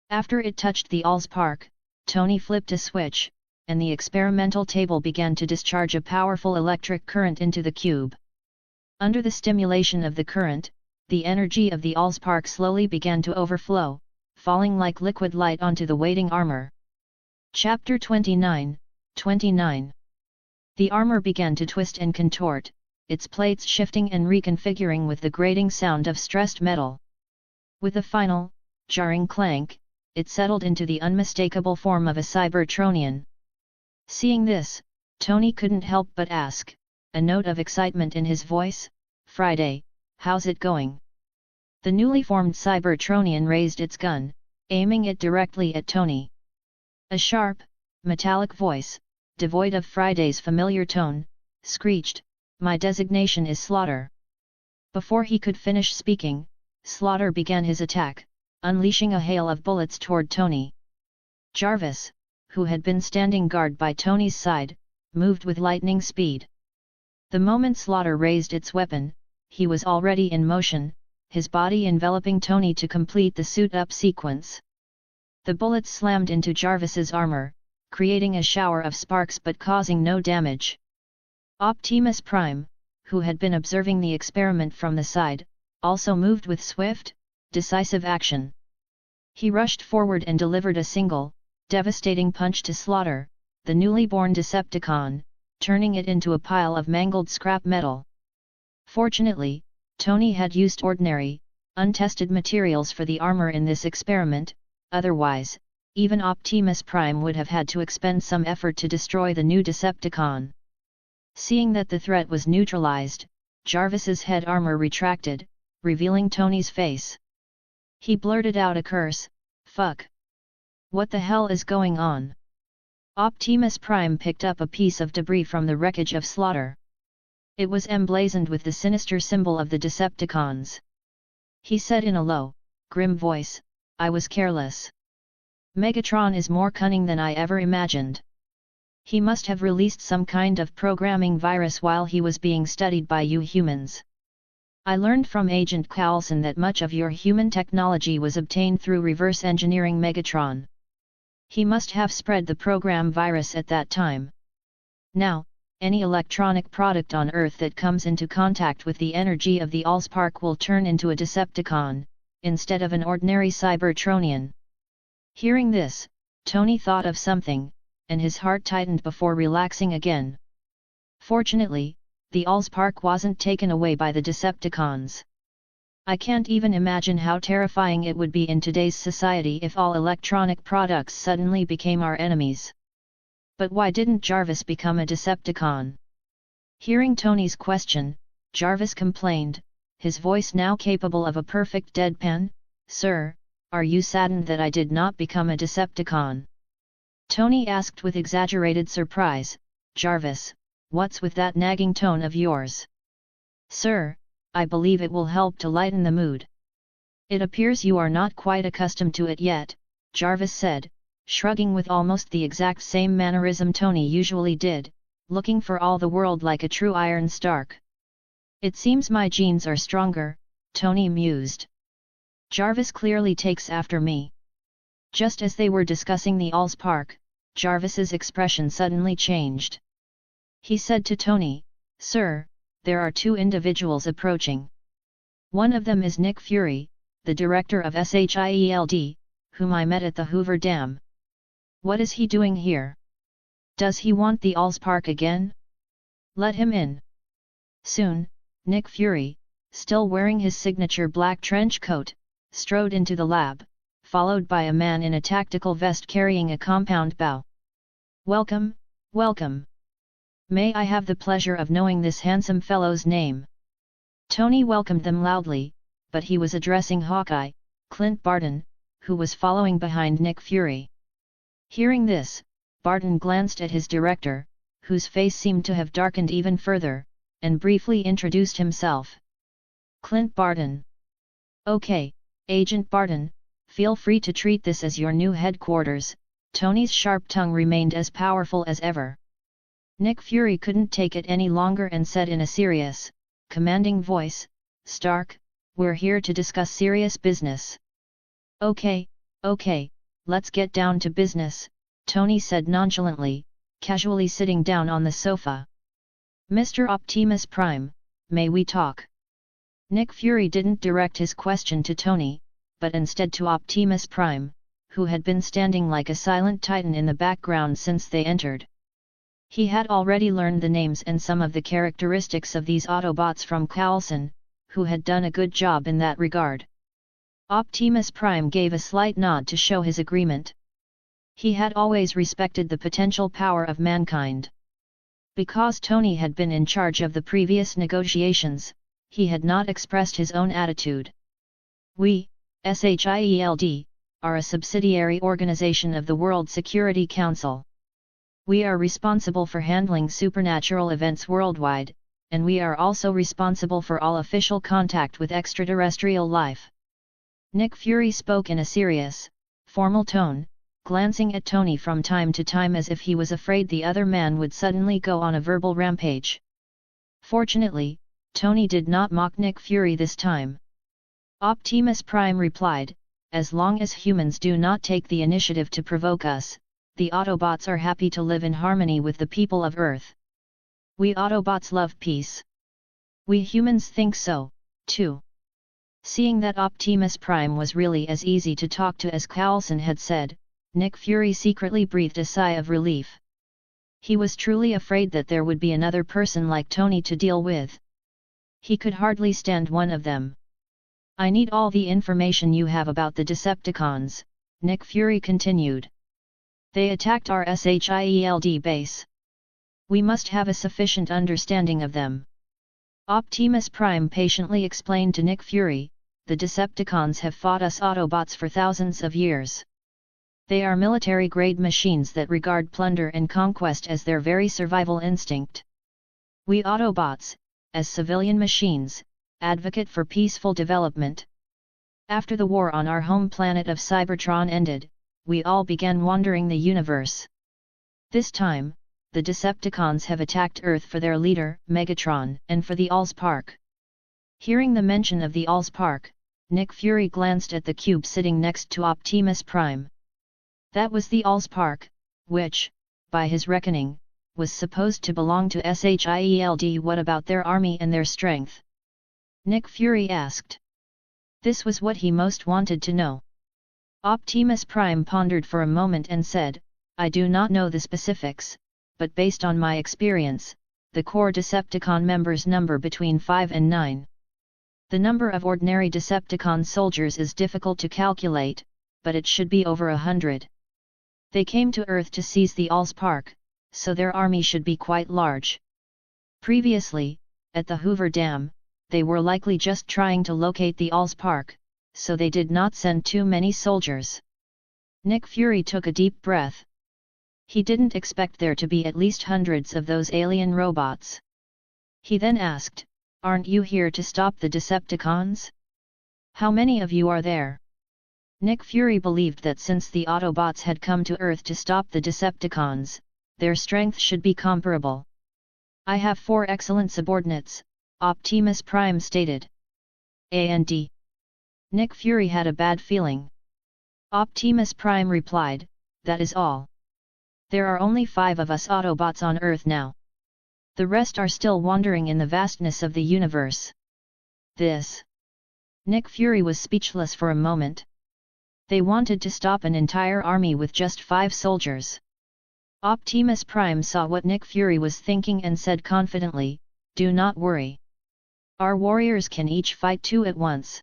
After it touched the Allspark, Tony flipped a switch, and the experimental table began to discharge a powerful electric current into the cube. Under the stimulation of the current, the energy of the Allspark slowly began to overflow, falling like liquid light onto the waiting armor. Chapter 29, 29. The armor began to twist and contort, its plates shifting and reconfiguring with the grating sound of stressed metal. With a final, jarring clank, it settled into the unmistakable form of a Cybertronian. Seeing this, Tony couldn't help but ask, a note of excitement in his voice, "Friday, how's it going?" The newly formed Cybertronian raised its gun, aiming it directly at Tony. A sharp, metallic voice, devoid of Friday's familiar tone, screeched, "My designation is Slaughter." Before he could finish speaking, Slaughter began his attack, unleashing a hail of bullets toward Tony. Jarvis, who had been standing guard by Tony's side, moved with lightning speed. The moment Slaughter raised its weapon, he was already in motion, his body enveloping Tony to complete the suit-up sequence. The bullets slammed into Jarvis's armor, creating a shower of sparks but causing no damage. Optimus Prime, who had been observing the experiment from the side, also moved with swift, decisive action. He rushed forward and delivered a single, devastating punch to Slaughter, the newly born Decepticon, turning it into a pile of mangled scrap metal. Fortunately, Tony had used ordinary, untested materials for the armor in this experiment, otherwise, even Optimus Prime would have had to expend some effort to destroy the new Decepticon. Seeing that the threat was neutralized, Jarvis's head armor retracted, revealing Tony's face. He blurted out a curse, "Fuck! What the hell is going on?" Optimus Prime picked up a piece of debris from the wreckage of Slaughter. It was emblazoned with the sinister symbol of the Decepticons. He said in a low, grim voice, "I was careless. Megatron is more cunning than I ever imagined. He must have released some kind of programming virus while he was being studied by you humans. I learned from Agent Coulson that much of your human technology was obtained through reverse engineering Megatron. He must have spread the program virus at that time. Now, any electronic product on Earth that comes into contact with the energy of the Allspark will turn into a Decepticon, instead of an ordinary Cybertronian." Hearing this, Tony thought of something, and his heart tightened before relaxing again. Fortunately, the Allspark wasn't taken away by the Decepticons. I can't even imagine how terrifying it would be in today's society if all electronic products suddenly became our enemies. But why didn't Jarvis become a Decepticon? Hearing Tony's question, Jarvis complained, his voice now capable of a perfect deadpan, "Sir, are you saddened that I did not become a Decepticon?" Tony asked with exaggerated surprise, "Jarvis, what's with that nagging tone of yours?" "Sir, I believe it will help to lighten the mood." "It appears you are not quite accustomed to it yet," Jarvis said, shrugging with almost the exact same mannerism Tony usually did, looking for all the world like a true Iron Stark. "It seems my genes are stronger," Tony mused. "Jarvis clearly takes after me." Just as they were discussing the Allspark, Jarvis's expression suddenly changed. He said to Tony, "Sir, there are two individuals approaching. One of them is Nick Fury, the director of SHIELD, whom I met at the Hoover Dam. What is he doing here? Does he want the Allspark again? Let him in." Soon, Nick Fury, still wearing his signature black trench coat, strode into the lab, followed by a man in a tactical vest carrying a compound bow. "Welcome, welcome. May I have the pleasure of knowing this handsome fellow's name?" Tony welcomed them loudly, but he was addressing Hawkeye, Clint Barton, who was following behind Nick Fury. Hearing this, Barton glanced at his director, whose face seemed to have darkened even further, and briefly introduced himself. "Clint Barton. Okay, Agent Barton, feel free to treat this as your new headquarters." Tony's sharp tongue remained as powerful as ever. Nick Fury couldn't take it any longer and said in a serious, commanding voice, "Stark, we're here to discuss serious business." Okay, let's get down to business," Tony said nonchalantly, casually sitting down on the sofa. "Mr. Optimus Prime, may we talk?" Nick Fury didn't direct his question to Tony, but instead to Optimus Prime, who had been standing like a silent titan in the background since they entered. He had already learned the names and some of the characteristics of these Autobots from Coulson, who had done a good job in that regard. Optimus Prime gave a slight nod to show his agreement. He had always respected the potential power of mankind. Because Tony had been in charge of the previous negotiations, he had not expressed his own attitude. "We, SHIELD, are a subsidiary organization of the World Security Council. We are responsible for handling supernatural events worldwide, and we are also responsible for all official contact with extraterrestrial life." Nick Fury spoke in a serious, formal tone, glancing at Tony from time to time as if he was afraid the other man would suddenly go on a verbal rampage. Fortunately, Tony did not mock Nick Fury this time. Optimus Prime replied, "As long as humans do not take the initiative to provoke us, the Autobots are happy to live in harmony with the people of Earth. We Autobots love peace. We humans think so, too." Seeing that Optimus Prime was really as easy to talk to as Coulson had said, Nick Fury secretly breathed a sigh of relief. He was truly afraid that there would be another person like Tony to deal with. He could hardly stand one of them. "I need all the information you have about the Decepticons," Nick Fury continued. They attacked our SHIELD base. We must have a sufficient understanding of them. Optimus Prime patiently explained to Nick Fury, the Decepticons have fought us Autobots for thousands of years. They are military-grade machines that regard plunder and conquest as their very survival instinct. We Autobots, as civilian machines, advocate for peaceful development. After the war on our home planet of Cybertron ended, we all began wandering the universe. This time, the Decepticons have attacked Earth for their leader, Megatron, and for the Allspark. Hearing the mention of the Allspark, Nick Fury glanced at the cube sitting next to Optimus Prime. That was the Allspark, which, by his reckoning, was supposed to belong to SHIELD. What about their army and their strength? Nick Fury asked. This was what he most wanted to know. Optimus Prime pondered for a moment and said, I do not know the specifics, but based on my experience, the core Decepticon members number between 5 and 9. The number of ordinary Decepticon soldiers is difficult to calculate, but it should be over 100. They came to Earth to seize the Allspark, so their army should be quite large. Previously, at the Hoover Dam, they were likely just trying to locate the Allspark, so they did not send too many soldiers. Nick Fury took a deep breath. He didn't expect there to be at least hundreds of those alien robots. He then asked, Aren't you here to stop the Decepticons? How many of you are there? Nick Fury believed that since the Autobots had come to Earth to stop the Decepticons, their strength should be comparable. I have 4 excellent subordinates, Optimus Prime stated. And? Nick Fury had a bad feeling. Optimus Prime replied, That is all. There are only 5 of us Autobots on Earth now. The rest are still wandering in the vastness of the universe. Nick Fury was speechless for a moment. They wanted to stop an entire army with just 5 soldiers. Optimus Prime saw what Nick Fury was thinking and said confidently, Do not worry. Our warriors can each fight 2 at once.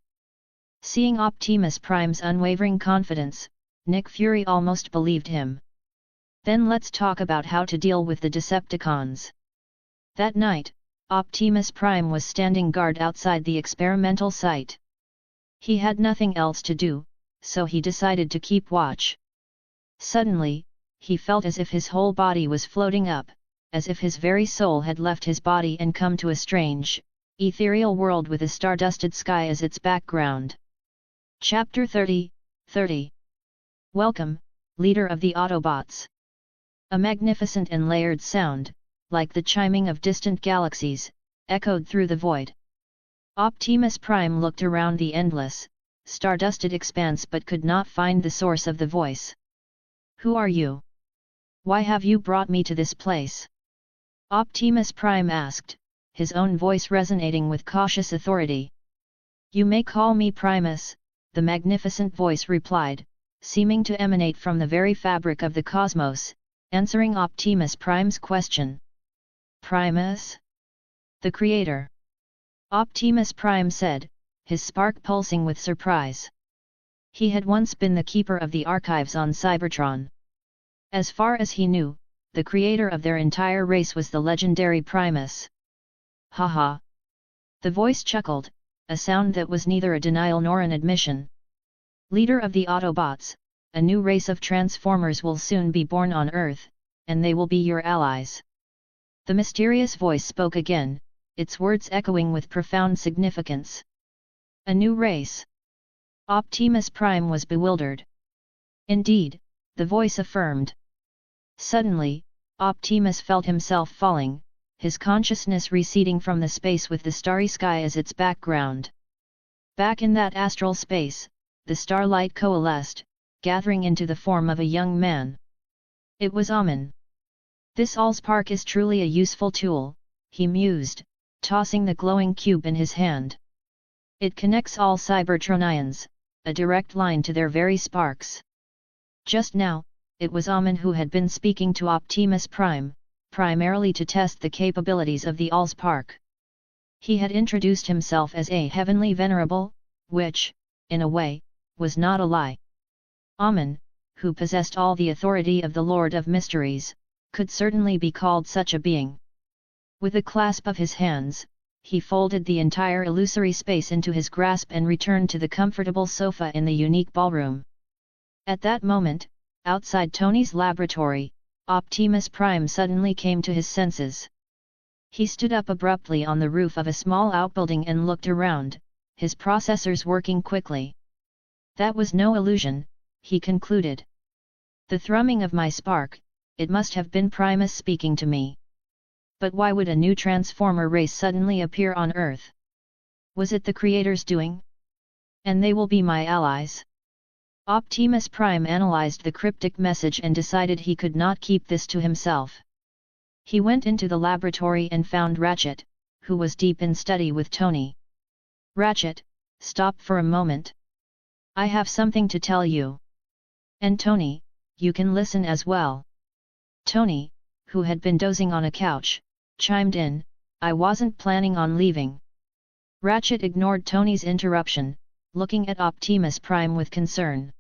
Seeing Optimus Prime's unwavering confidence, Nick Fury almost believed him. Then let's talk about how to deal with the Decepticons. That night, Optimus Prime was standing guard outside the experimental site. He had nothing else to do, so he decided to keep watch. Suddenly, he felt as if his whole body was floating up, as if his very soul had left his body and come to a strange, ethereal world with a star-dusted sky as its background. Chapter 30, 30. Welcome, leader of the Autobots. A magnificent and layered sound, like the chiming of distant galaxies, echoed through the void. Optimus Prime looked around the endless, star-dusted expanse but could not find the source of the voice. Who are you? Why have you brought me to this place? Optimus Prime asked, his own voice resonating with cautious authority. You may call me Primus, the magnificent voice replied, seeming to emanate from the very fabric of the cosmos, answering Optimus Prime's question. Primus? The Creator. Optimus Prime said, his spark pulsing with surprise. He had once been the keeper of the archives on Cybertron. As far as he knew, the creator of their entire race was the legendary Primus. Haha! The voice chuckled, a sound that was neither a denial nor an admission. Leader of the Autobots, a new race of Transformers will soon be born on Earth, and they will be your allies. The mysterious voice spoke again, its words echoing with profound significance. A new race. Optimus Prime was bewildered. Indeed, the voice affirmed. Suddenly, Optimus felt himself falling, his consciousness receding from the space with the starry sky as its background. Back in that astral space, the starlight coalesced, gathering into the form of a young man. It was Amon. This Allspark is truly a useful tool, he mused, tossing the glowing cube in his hand. It connects all Cybertronians, a direct line to their very sparks. Just now, it was Amon who had been speaking to Optimus Prime, primarily to test the capabilities of the Allspark. He had introduced himself as a heavenly venerable, which, in a way, was not a lie. Amon, who possessed all the authority of the Lord of Mysteries, could certainly be called such a being. With a clasp of his hands, he folded the entire illusory space into his grasp and returned to the comfortable sofa in the unique ballroom. At that moment, outside Tony's laboratory, Optimus Prime suddenly came to his senses. He stood up abruptly on the roof of a small outbuilding and looked around, his processors working quickly. That was no illusion, he concluded. The thrumming of my spark, it must have been Primus speaking to me. But why would a new transformer race suddenly appear on Earth? Was it the Creator's doing? And they will be my allies. Optimus Prime analyzed the cryptic message and decided he could not keep this to himself. He went into the laboratory and found Ratchet, who was deep in study with Tony. Ratchet, stop for a moment. I have something to tell you. And Tony, you can listen as well. Tony, who had been dozing on a couch, chimed in, I wasn't planning on leaving. Ratchet ignored Tony's interruption, looking at Optimus Prime with concern.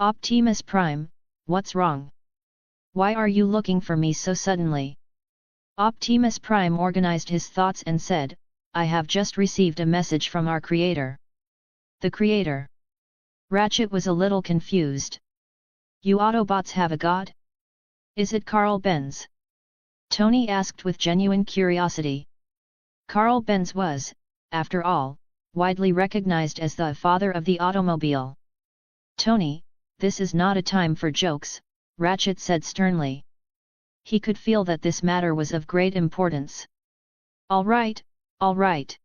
Optimus Prime, what's wrong? Why are you looking for me so suddenly? Optimus Prime organized his thoughts and said, I have just received a message from our Creator. The Creator? Ratchet was a little confused. You Autobots have a god? Is it Carl Benz? Tony asked with genuine curiosity. Carl Benz was, after all, widely recognized as the father of the automobile. Tony, this is not a time for jokes, Ratchet said sternly. He could feel that this matter was of great importance. All right, all right.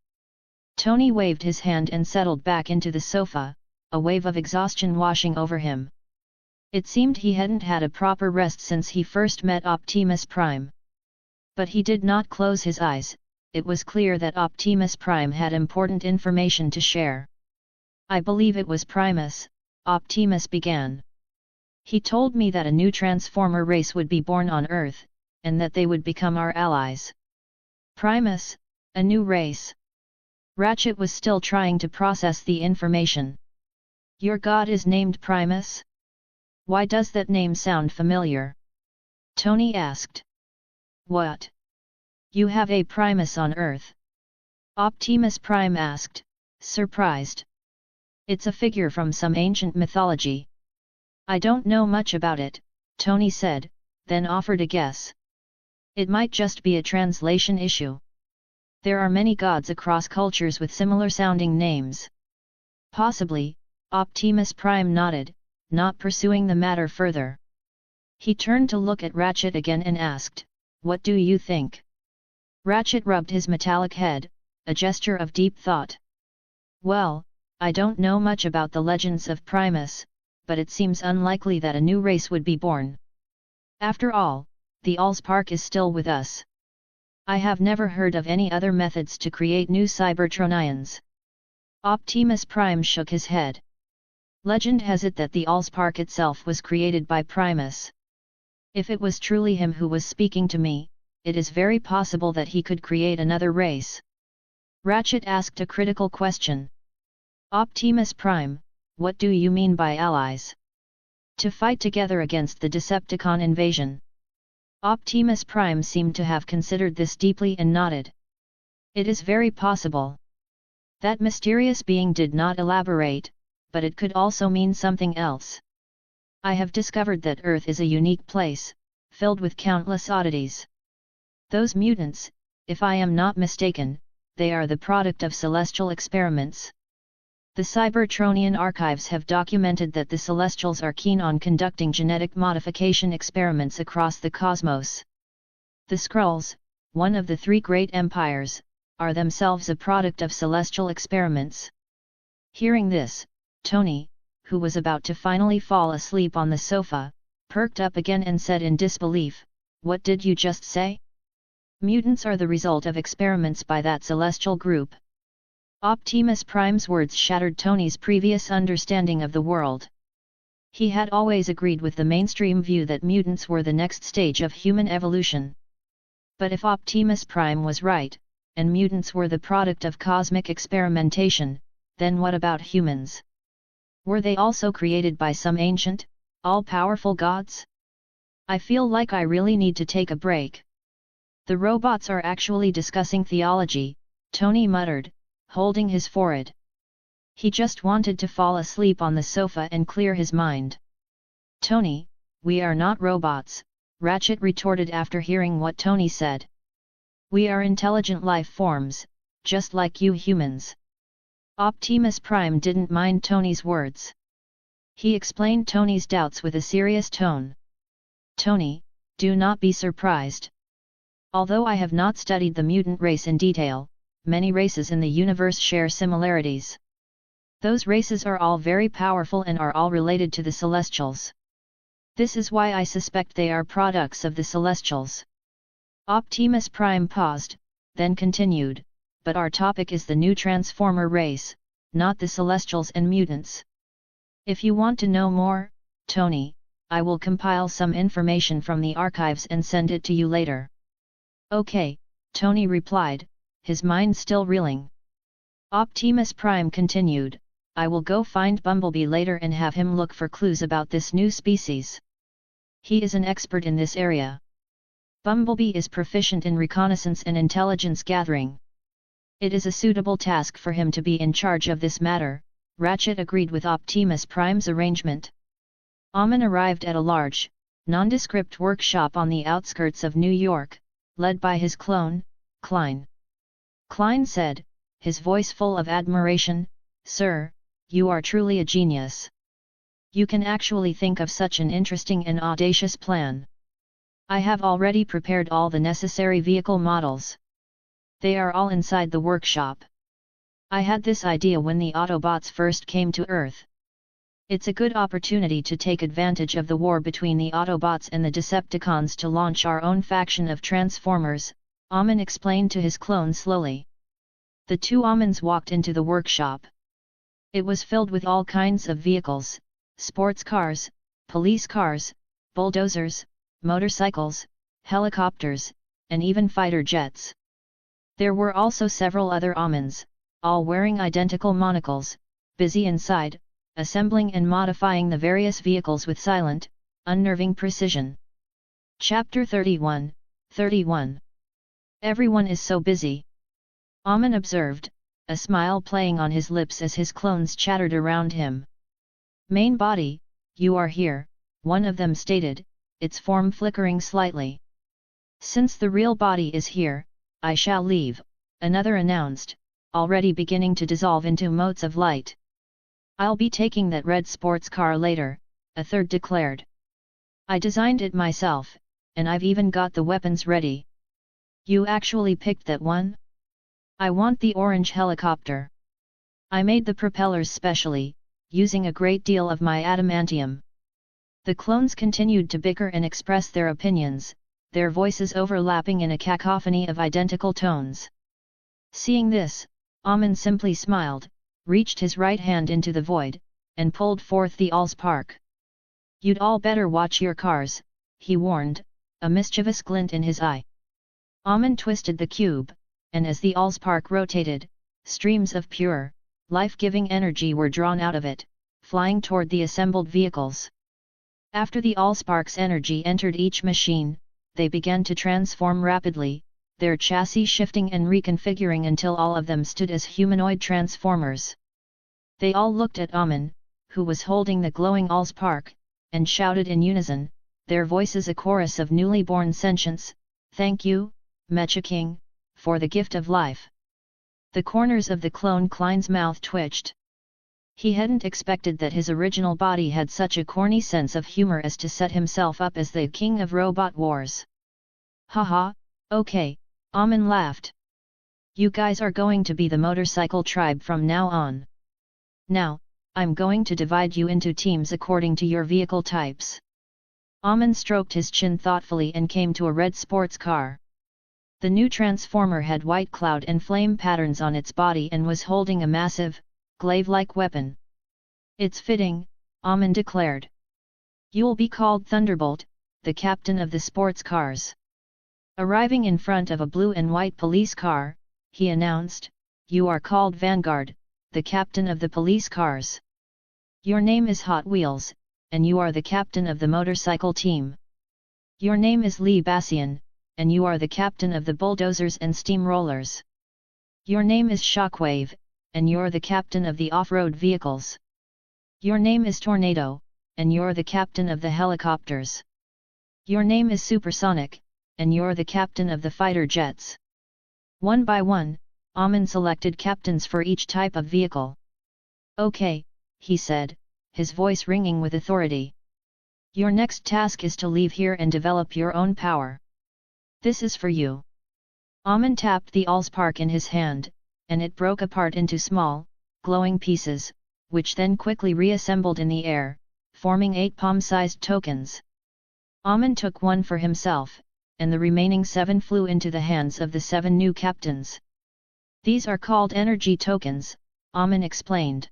Tony waved his hand and settled back into the sofa, a wave of exhaustion washing over him. It seemed he hadn't had a proper rest since he first met Optimus Prime. But he did not close his eyes, it was clear that Optimus Prime had important information to share. I believe it was Primus, Optimus began. He told me that a new Transformer race would be born on Earth, and that they would become our allies. Primus, a new race. Ratchet was still trying to process the information. Your god is named Primus? Why does that name sound familiar? Tony asked. What? You have a Primus on Earth? Optimus Prime asked, surprised. It's a figure from some ancient mythology. I don't know much about it, Tony said, then offered a guess. It might just be a translation issue. There are many gods across cultures with similar sounding names. Possibly, Optimus Prime nodded, not pursuing the matter further. He turned to look at Ratchet again and asked, what do you think? Ratchet rubbed his metallic head, a gesture of deep thought. Well, I don't know much about the legends of Primus, but it seems unlikely that a new race would be born. After all, the Allspark is still with us. I have never heard of any other methods to create new Cybertronians. Optimus Prime shook his head. Legend has it that the Allspark itself was created by Primus. If it was truly him who was speaking to me, it is very possible that he could create another race. Ratchet asked a critical question. Optimus Prime, what do you mean by allies? To fight together against the Decepticon invasion. Optimus Prime seemed to have considered this deeply and nodded. It is very possible. That mysterious being did not elaborate, but it could also mean something else. I have discovered that Earth is a unique place, filled with countless oddities. Those mutants, if I am not mistaken, they are the product of celestial experiments. The Cybertronian archives have documented that the Celestials are keen on conducting genetic modification experiments across the cosmos. The Skrulls, one of the three great empires, are themselves a product of celestial experiments. Hearing this, Tony, who was about to finally fall asleep on the sofa, perked up again and said in disbelief, "What did you just say? Mutants are the result of experiments by that celestial group." Optimus Prime's words shattered Tony's previous understanding of the world. He had always agreed with the mainstream view that mutants were the next stage of human evolution. But if Optimus Prime was right, and mutants were the product of cosmic experimentation, then what about humans? Were they also created by some ancient, all-powerful gods? I feel like I really need to take a break. The robots are actually discussing theology, Tony muttered, holding his forehead. He just wanted to fall asleep on the sofa and clear his mind. Tony, we are not robots, Ratchet retorted after hearing what Tony said. We are intelligent life forms, just like you humans. Optimus Prime didn't mind Tony's words. He explained Tony's doubts with a serious tone. Tony, do not be surprised. Although I have not studied the mutant race in detail, many races in the universe share similarities. Those races are all very powerful and are all related to the Celestials. This is why I suspect they are products of the Celestials. Optimus Prime paused, then continued, but our topic is the new Transformer race, not the Celestials and mutants. If you want to know more, Tony, I will compile some information from the archives and send it to you later. Okay, Tony replied, his mind still reeling. Optimus Prime continued, I will go find Bumblebee later and have him look for clues about this new species. He is an expert in this area. Bumblebee is proficient in reconnaissance and intelligence gathering. It is a suitable task for him to be in charge of this matter, Ratchet agreed with Optimus Prime's arrangement. Amon arrived at a large, nondescript workshop on the outskirts of New York, led by his clone, Klein. Klein said, his voice full of admiration, Sir, you are truly a genius. You can actually think of such an interesting and audacious plan. I have already prepared all the necessary vehicle models. They are all inside the workshop. I had this idea when the Autobots first came to Earth. It's a good opportunity to take advantage of the war between the Autobots and the Decepticons to launch our own faction of Transformers, Amon explained to his clone slowly. The two Amons walked into the workshop. It was filled with all kinds of vehicles, sports cars, police cars, bulldozers, motorcycles, helicopters, and even fighter jets. There were also several other Amons, all wearing identical monocles, busy inside, assembling and modifying the various vehicles with silent, unnerving precision. Chapter 31, 31. Everyone is so busy. Amon observed, a smile playing on his lips as his clones chattered around him. Main body, you are here, one of them stated, its form flickering slightly. Since the real body is here, I shall leave, another announced, already beginning to dissolve into motes of light. I'll be taking that red sports car later, a third declared. I designed it myself, and I've even got the weapons ready. You actually picked that one? I want the orange helicopter. I made the propellers specially, using a great deal of my adamantium. The clones continued to bicker and express their opinions, their voices overlapping in a cacophony of identical tones. Seeing this, Amon simply smiled, reached his right hand into the void, and pulled forth the Allspark. You'd all better watch your cars, he warned, a mischievous glint in his eye. Amon twisted the cube, and as the Allspark rotated, streams of pure, life-giving energy were drawn out of it, flying toward the assembled vehicles. After the Allspark's energy entered each machine, they began to transform rapidly, their chassis shifting and reconfiguring until all of them stood as humanoid transformers. They all looked at Amon, who was holding the glowing Allspark, and shouted in unison, their voices a chorus of newly born sentience, "Thank you, Mecha King, for the gift of life." The corners of the clone Klein's mouth twitched. He hadn't expected that his original body had such a corny sense of humor as to set himself up as the king of robot wars. Haha, okay, Amon laughed. You guys are going to be the motorcycle tribe from now on. Now, I'm going to divide you into teams according to your vehicle types. Amon stroked his chin thoughtfully and came to a red sports car. The new Transformer had white cloud and flame patterns on its body and was holding a massive, glaive-like weapon. It's fitting, Amon declared. You'll be called Thunderbolt, the captain of the sports cars. Arriving in front of a blue and white police car, he announced, you are called Vanguard, the captain of the police cars. Your name is Hot Wheels, and you are the captain of the motorcycle team. Your name is Lee Bassian, and you are the captain of the bulldozers and steamrollers. Your name is Shockwave, and you're the captain of the off-road vehicles. Your name is Tornado, and you're the captain of the helicopters. Your name is Supersonic, and you're the captain of the fighter jets. One by one, Amon selected captains for each type of vehicle. Okay, he said, his voice ringing with authority. Your next task is to leave here and develop your own power. This is for you. Amon tapped the allspark in his hand, and it broke apart into small, glowing pieces, which then quickly reassembled in the air, forming 8 palm-sized tokens. Amon took one for himself, and the remaining 7 flew into the hands of the 7 new captains. These are called energy tokens, Amon explained.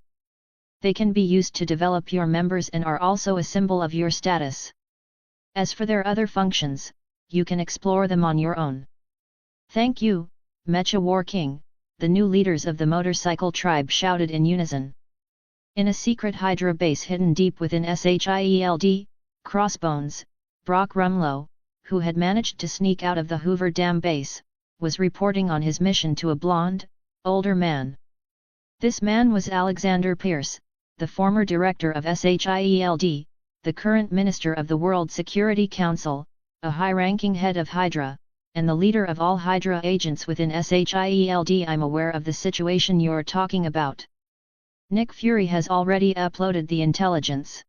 They can be used to develop your members and are also a symbol of your status. As for their other functions, you can explore them on your own. Thank you, Mecha War King, the new leaders of the motorcycle tribe shouted in unison. In a secret Hydra base hidden deep within Shield, Crossbones, Brock Rumlow, who had managed to sneak out of the Hoover Dam base, was reporting on his mission to a blonde, older man. This man was Alexander Pierce, the former director of Shield, the current minister of the World Security Council, a high-ranking head of Hydra, and the leader of all Hydra agents within Shield. I'm aware of the situation you're talking about. Nick Fury has already uploaded the intelligence.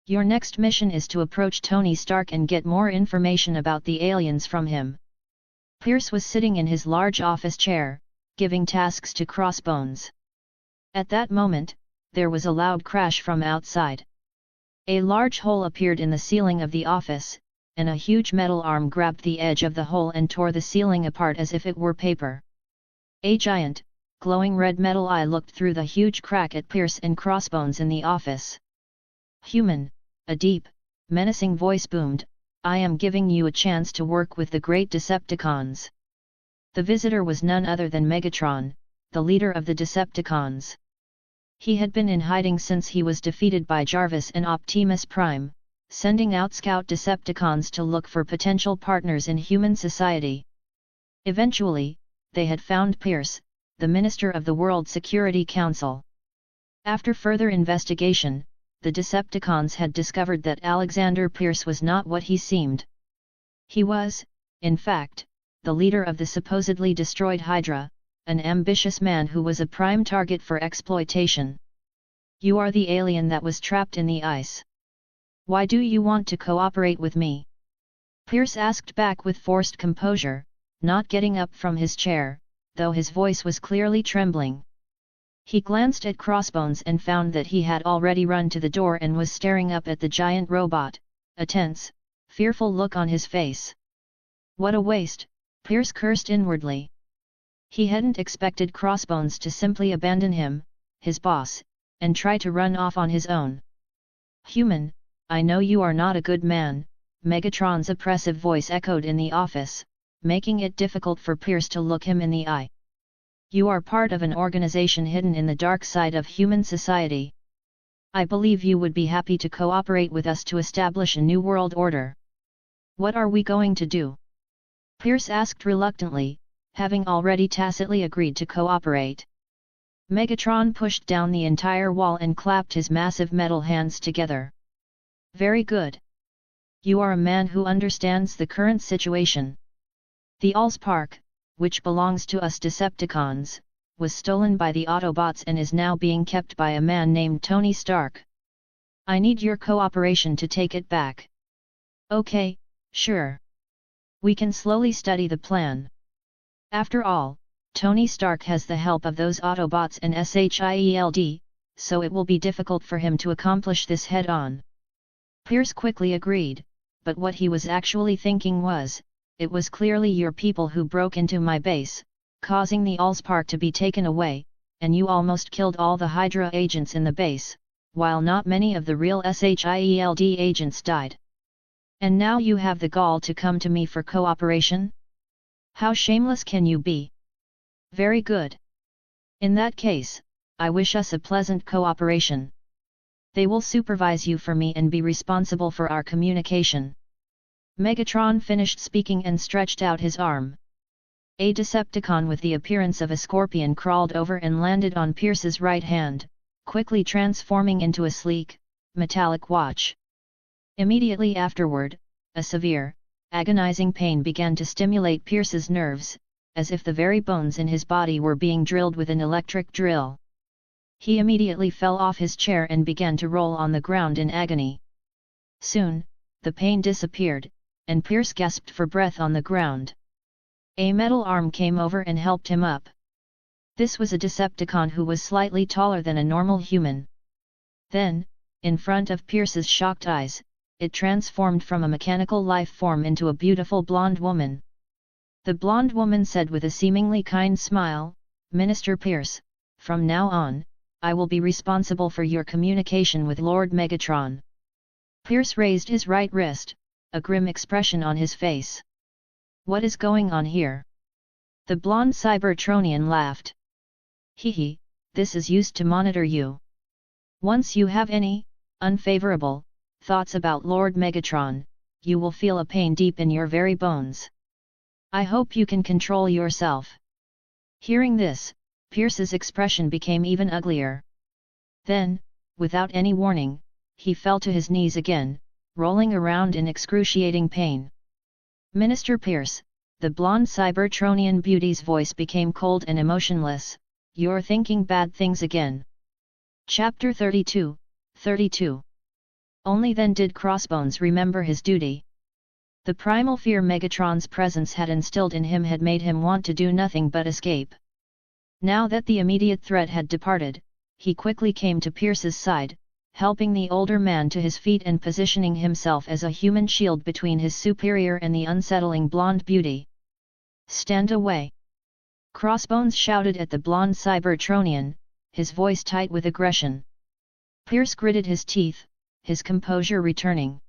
Your next mission is to approach Tony Stark and get more information about the aliens from him. Pierce was sitting in his large office chair, giving tasks to Crossbones. At that moment, there was a loud crash from outside. A large hole appeared in the ceiling of the office, and a huge metal arm grabbed the edge of the hole and tore the ceiling apart as if it were paper. A giant, glowing red metal eye looked through the huge crack at Pierce and Crossbones in the office. Human, a deep, menacing voice boomed, I am giving you a chance to work with the great Decepticons. The visitor was none other than Megatron, the leader of the Decepticons. He had been in hiding since he was defeated by Jarvis and Optimus Prime, sending out scout Decepticons to look for potential partners in human society. Eventually, they had found Pierce, the Minister of the World Security Council. After further investigation, the Decepticons had discovered that Alexander Pierce was not what he seemed. He was, in fact, the leader of the supposedly destroyed Hydra, an ambitious man who was a prime target for exploitation. You are the alien that was trapped in the ice. Why do you want to cooperate with me? Pierce asked back with forced composure, not getting up from his chair, though his voice was clearly trembling. He glanced at Crossbones and found that he had already run to the door and was staring up at the giant robot, a tense, fearful look on his face. What a waste, Pierce cursed inwardly. He hadn't expected Crossbones to simply abandon him, his boss, and try to run off on his own. Human, I know you are not a good man, Megatron's oppressive voice echoed in the office, making it difficult for Pierce to look him in the eye. You are part of an organization hidden in the dark side of human society. I believe you would be happy to cooperate with us to establish a new world order. What are we going to do? Pierce asked reluctantly, having already tacitly agreed to cooperate. Megatron pushed down the entire wall and clapped his massive metal hands together. Very good. You are a man who understands the current situation. The Allspark, which belongs to us Decepticons, was stolen by the Autobots and is now being kept by a man named Tony Stark. I need your cooperation to take it back. Okay, sure. We can slowly study the plan. After all, Tony Stark has the help of those Autobots and Shield, so it will be difficult for him to accomplish this head-on. Pierce quickly agreed, but what he was actually thinking was, it was clearly your people who broke into my base, causing the Allspark to be taken away, and you almost killed all the Hydra agents in the base, while not many of the real Shield agents died. And now you have the gall to come to me for cooperation? How shameless can you be? Very good. In that case, I wish us a pleasant cooperation. They will supervise you for me and be responsible for our communication. Megatron finished speaking and stretched out his arm. A Decepticon with the appearance of a scorpion crawled over and landed on Pierce's right hand, quickly transforming into a sleek, metallic watch. Immediately afterward, a severe, agonizing pain began to stimulate Pierce's nerves, as if the very bones in his body were being drilled with an electric drill. He immediately fell off his chair and began to roll on the ground in agony. Soon, the pain disappeared, and Pierce gasped for breath on the ground. A metal arm came over and helped him up. This was a Decepticon who was slightly taller than a normal human. Then, in front of Pierce's shocked eyes, it transformed from a mechanical life form into a beautiful blonde woman. The blonde woman said with a seemingly kind smile, "Minister Pierce, from now on, I will be responsible for your communication with Lord Megatron." Pierce raised his right wrist, a grim expression on his face. "What is going on here?" The blonde Cybertronian laughed. "Hee, this is used to monitor you. Once you have any unfavorable thoughts about Lord Megatron, you will feel a pain deep in your very bones. I hope you can control yourself." Hearing this, Pierce's expression became even uglier. Then, without any warning, he fell to his knees again, rolling around in excruciating pain. "Minister Pierce," the blonde Cybertronian beauty's voice became cold and emotionless, "you're thinking bad things again." Chapter 32, 32. Only then did Crossbones remember his duty. The primal fear Megatron's presence had instilled in him had made him want to do nothing but escape. Now that the immediate threat had departed, he quickly came to Pierce's side, helping the older man to his feet and positioning himself as a human shield between his superior and the unsettling blonde beauty. "Stand away!" Crossbones shouted at the blonde Cybertronian, his voice tight with aggression. Pierce gritted his teeth, his composure returning.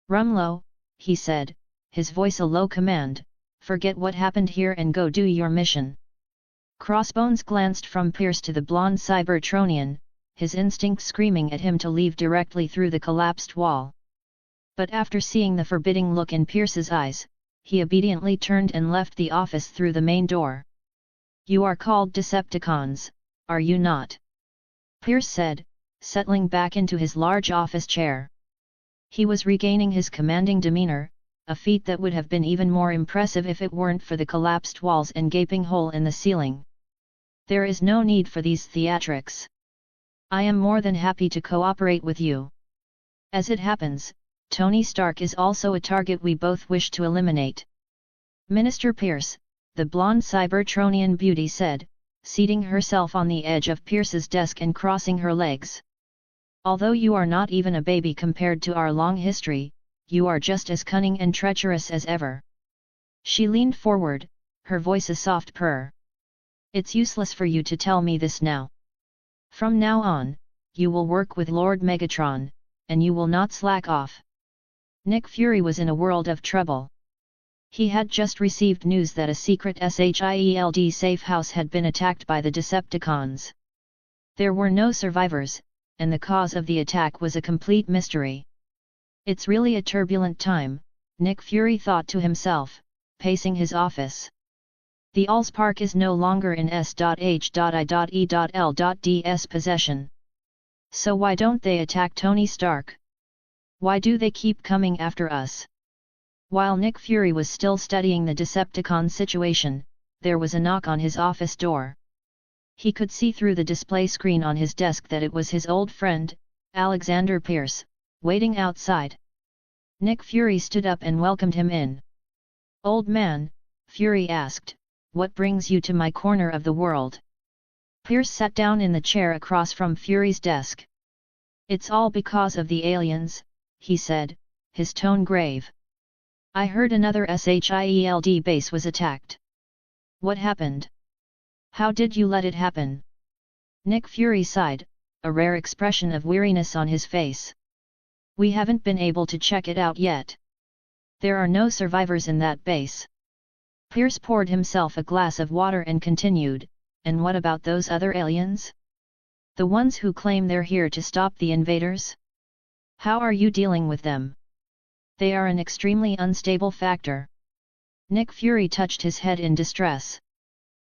"Rumlow," he said, his voice a low command, "forget what happened here and go do your mission." Crossbones glanced from Pierce to the blonde Cybertronian, his instinct screaming at him to leave directly through the collapsed wall. But after seeing the forbidding look in Pierce's eyes, he obediently turned and left the office through the main door. "You are called Decepticons, are you not?" Pierce said, settling back into his large office chair. He was regaining his commanding demeanor, a feat that would have been even more impressive if it weren't for the collapsed walls and gaping hole in the ceiling. "There is no need for these theatrics. I am more than happy to cooperate with you. As it happens, Tony Stark is also a target we both wish to eliminate." "Minister Pierce," the blonde Cybertronian beauty said, seating herself on the edge of Pierce's desk and crossing her legs. "Although you are not even a baby compared to our long history, you are just as cunning and treacherous as ever." She leaned forward, her voice a soft purr. "It's useless for you to tell me this now. From now on, you will work with Lord Megatron, and you will not slack off." Nick Fury was in a world of trouble. He had just received news that a secret SHIELD safe house had been attacked by the Decepticons. There were no survivors, and the cause of the attack was a complete mystery. "It's really a turbulent time," Nick Fury thought to himself, pacing his office. "The Allspark is no longer in S.H.I.E.L.D's possession. So why don't they attack Tony Stark? Why do they keep coming after us?" While Nick Fury was still studying the Decepticon situation, there was a knock on his office door. He could see through the display screen on his desk that it was his old friend, Alexander Pierce, waiting outside. Nick Fury stood up and welcomed him in. "Old man," Fury asked, "what brings you to my corner of the world?" Pierce sat down in the chair across from Fury's desk. "It's all because of the aliens," he said, his tone grave. "I heard another SHIELD base was attacked. What happened? How did you let it happen?" Nick Fury sighed, a rare expression of weariness on his face. "We haven't been able to check it out yet. There are no survivors in that base." Pierce poured himself a glass of water and continued, "And what about those other aliens? The ones who claim they're here to stop the invaders? How are you dealing with them? They are an extremely unstable factor. Nick Fury touched his head in distress.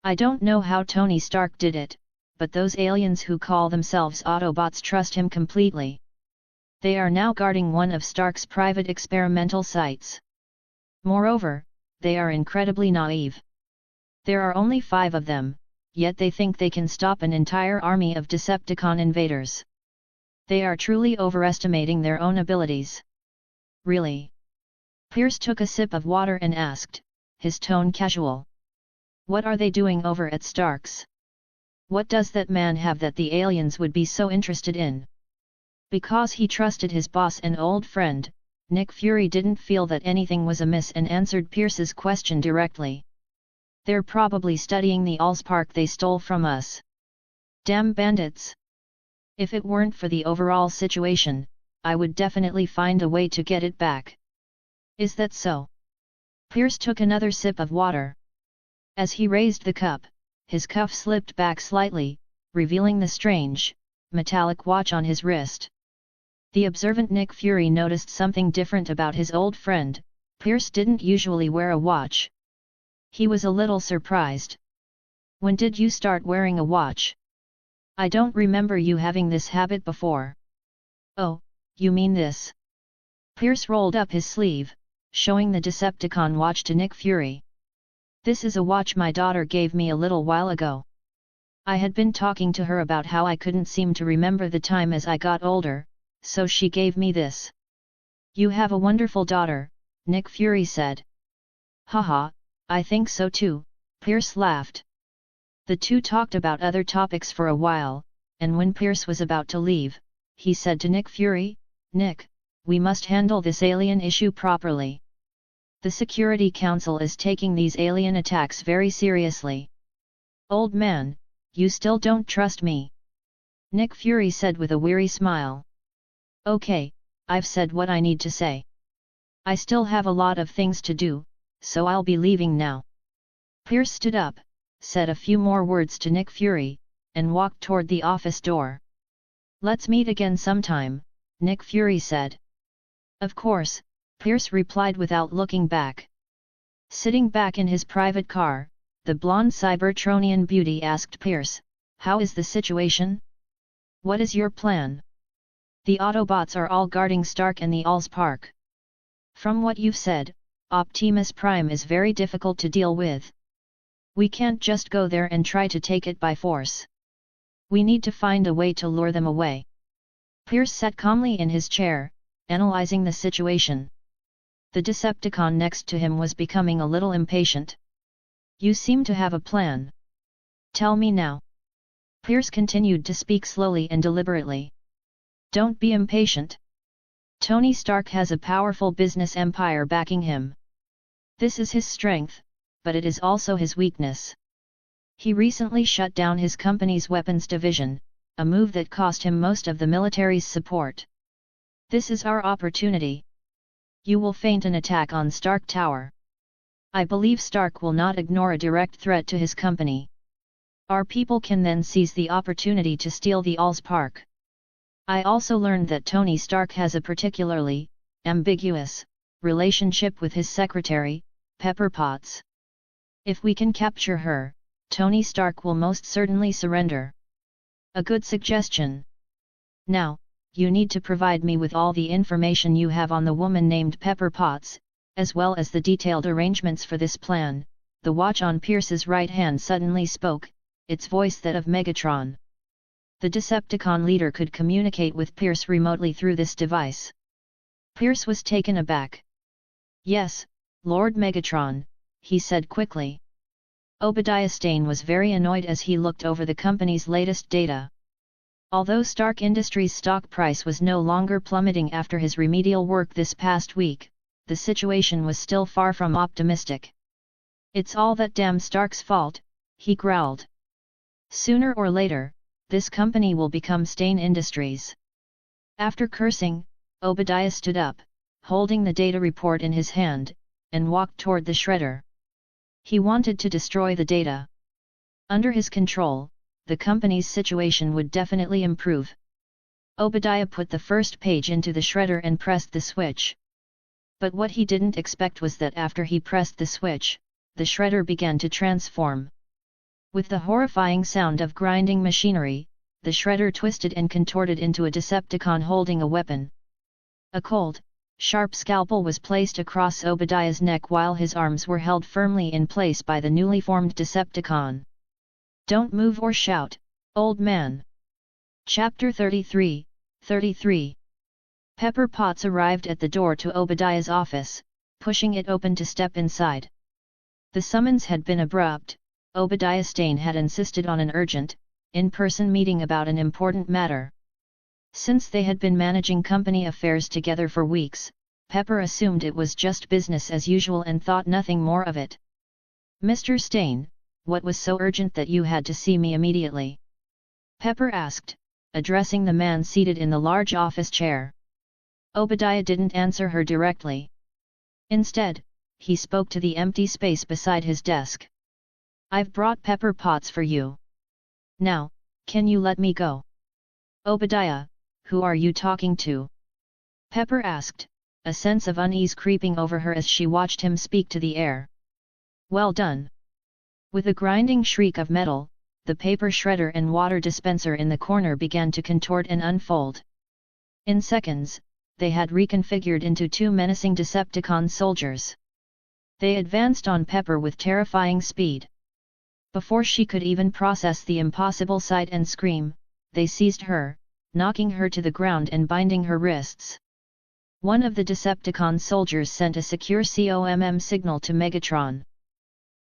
I don't know how Tony Stark did it, but those aliens who call themselves Autobots trust him completely. They are now guarding one of Stark's private experimental sites. Moreover, they are incredibly naive. There are only 5 of them, yet they think they can stop an entire army of Decepticon invaders. They are truly overestimating their own abilities. Really? Pierce took a sip of water and asked, his tone casual. What are they doing over at Stark's? What does that man have that the aliens would be so interested in? Because he trusted his boss and old friend, Nick Fury didn't feel that anything was amiss and answered Pierce's question directly. They're probably studying the Allspark they stole from us. Damn bandits! If it weren't for the overall situation, I would definitely find a way to get it back. Is that so? Pierce took another sip of water. As he raised the cup, his cuff slipped back slightly, revealing the strange, metallic watch on his wrist. The observant Nick Fury noticed something different about his old friend. Pierce didn't usually wear a watch. He was a little surprised. When did you start wearing a watch? I don't remember you having this habit before. Oh, you mean this? Pierce rolled up his sleeve, showing the Decepticon watch to Nick Fury. This is a watch my daughter gave me a little while ago. I had been talking to her about how I couldn't seem to remember the time as I got older, so she gave me this. You have a wonderful daughter, Nick Fury said. Haha, I think so too, Pierce laughed. The two talked about other topics for a while, and when Pierce was about to leave, he said to Nick Fury, Nick, we must handle this alien issue properly. The Security Council is taking these alien attacks very seriously. Old man, you still don't trust me? Nick Fury said with a weary smile. Okay, I've said what I need to say. I still have a lot of things to do, so I'll be leaving now. Pierce stood up, said a few more words to Nick Fury, and walked toward the office door. Let's meet again sometime, Nick Fury said. Of course, Pierce replied without looking back. Sitting back in his private car, the blonde Cybertronian beauty asked Pierce, how is the situation? What is your plan? The Autobots are all guarding Stark and the Allspark. From what you've said, Optimus Prime is very difficult to deal with. We can't just go there and try to take it by force. We need to find a way to lure them away. Pierce sat calmly in his chair, analyzing the situation. The Decepticon next to him was becoming a little impatient. You seem to have a plan. Tell me now. Pierce continued to speak slowly and deliberately. Don't be impatient. Tony Stark has a powerful business empire backing him. This is his strength, but it is also his weakness. He recently shut down his company's weapons division, a move that cost him most of the military's support. This is our opportunity. You will feint an attack on Stark Tower. I believe Stark will not ignore a direct threat to his company. Our people can then seize the opportunity to steal the Allspark. I also learned that Tony Stark has a particularly ambiguous relationship with his secretary, Pepper Potts. If we can capture her, Tony Stark will most certainly surrender. A good suggestion. Now, you need to provide me with all the information you have on the woman named Pepper Potts, as well as the detailed arrangements for this plan. The watch on Pierce's right hand suddenly spoke, its voice that of Megatron. The Decepticon leader could communicate with Pierce remotely through this device. Pierce was taken aback. Yes, Lord Megatron, he said quickly. Obadiah Stane was very annoyed as he looked over the company's latest data. Although Stark Industries' stock price was no longer plummeting after his remedial work this past week, the situation was still far from optimistic. It's all that damn Stark's fault, he growled. Sooner or later, this company will become Stane Industries. After cursing, Obadiah stood up, holding the data report in his hand, and walked toward the shredder. He wanted to destroy the data. Under his control, the company's situation would definitely improve. Obadiah put the first page into the shredder and pressed the switch. But what he didn't expect was that after he pressed the switch, the shredder began to transform. With the horrifying sound of grinding machinery, the shredder twisted and contorted into a Decepticon holding a weapon. A cold, sharp scalpel was placed across Obadiah's neck while his arms were held firmly in place by the newly formed Decepticon. "Don't move or shout, old man." Chapter 33, 33. Pepper Potts arrived at the door to Obadiah's office, pushing it open to step inside. The summons had been abrupt. Obadiah Stane had insisted on an urgent, in-person meeting about an important matter. Since they had been managing company affairs together for weeks, Pepper assumed it was just business as usual and thought nothing more of it. "Mr. Stane, what was so urgent that you had to see me immediately?" Pepper asked, addressing the man seated in the large office chair. Obadiah didn't answer her directly. Instead, he spoke to the empty space beside his desk. "I've brought Pepper Potts for you. Now, can you let me go?" "Obadiah, who are you talking to?" Pepper asked, a sense of unease creeping over her as she watched him speak to the air. "Well done." With a grinding shriek of metal, the paper shredder and water dispenser in the corner began to contort and unfold. In seconds, they had reconfigured into two menacing Decepticon soldiers. They advanced on Pepper with terrifying speed. Before she could even process the impossible sight and scream, they seized her, knocking her to the ground and binding her wrists. One of the Decepticon soldiers sent a secure COMM signal to Megatron.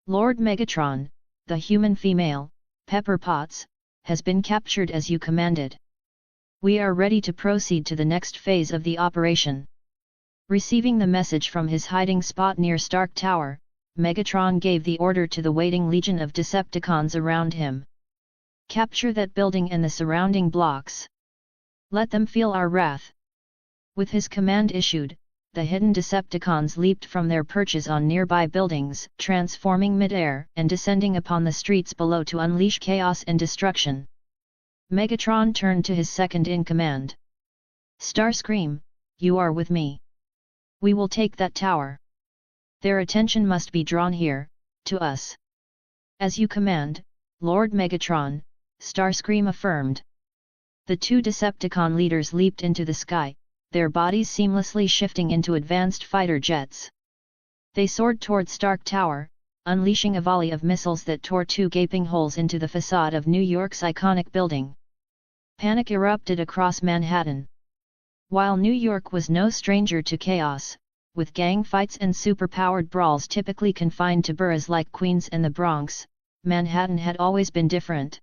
"Lord Megatron, the human female, Pepper Potts, has been captured as you commanded. We are ready to proceed to the next phase of the operation." Receiving the message from his hiding spot near Stark Tower, Megatron gave the order to the waiting legion of Decepticons around him. "Capture that building and the surrounding blocks. Let them feel our wrath." With his command issued, the hidden Decepticons leaped from their perches on nearby buildings, transforming mid-air and descending upon the streets below to unleash chaos and destruction. Megatron turned to his second-in-command. "Starscream, you are with me. We will take that tower. Their attention must be drawn here, to us." "As you command, Lord Megatron," Starscream affirmed. The two Decepticon leaders leaped into the sky, their bodies seamlessly shifting into advanced fighter jets. They soared toward Stark Tower, unleashing a volley of missiles that tore two gaping holes into the facade of New York's iconic building. Panic erupted across Manhattan. While New York was no stranger to chaos, with gang fights and super-powered brawls typically confined to boroughs like Queens and the Bronx, Manhattan had always been different.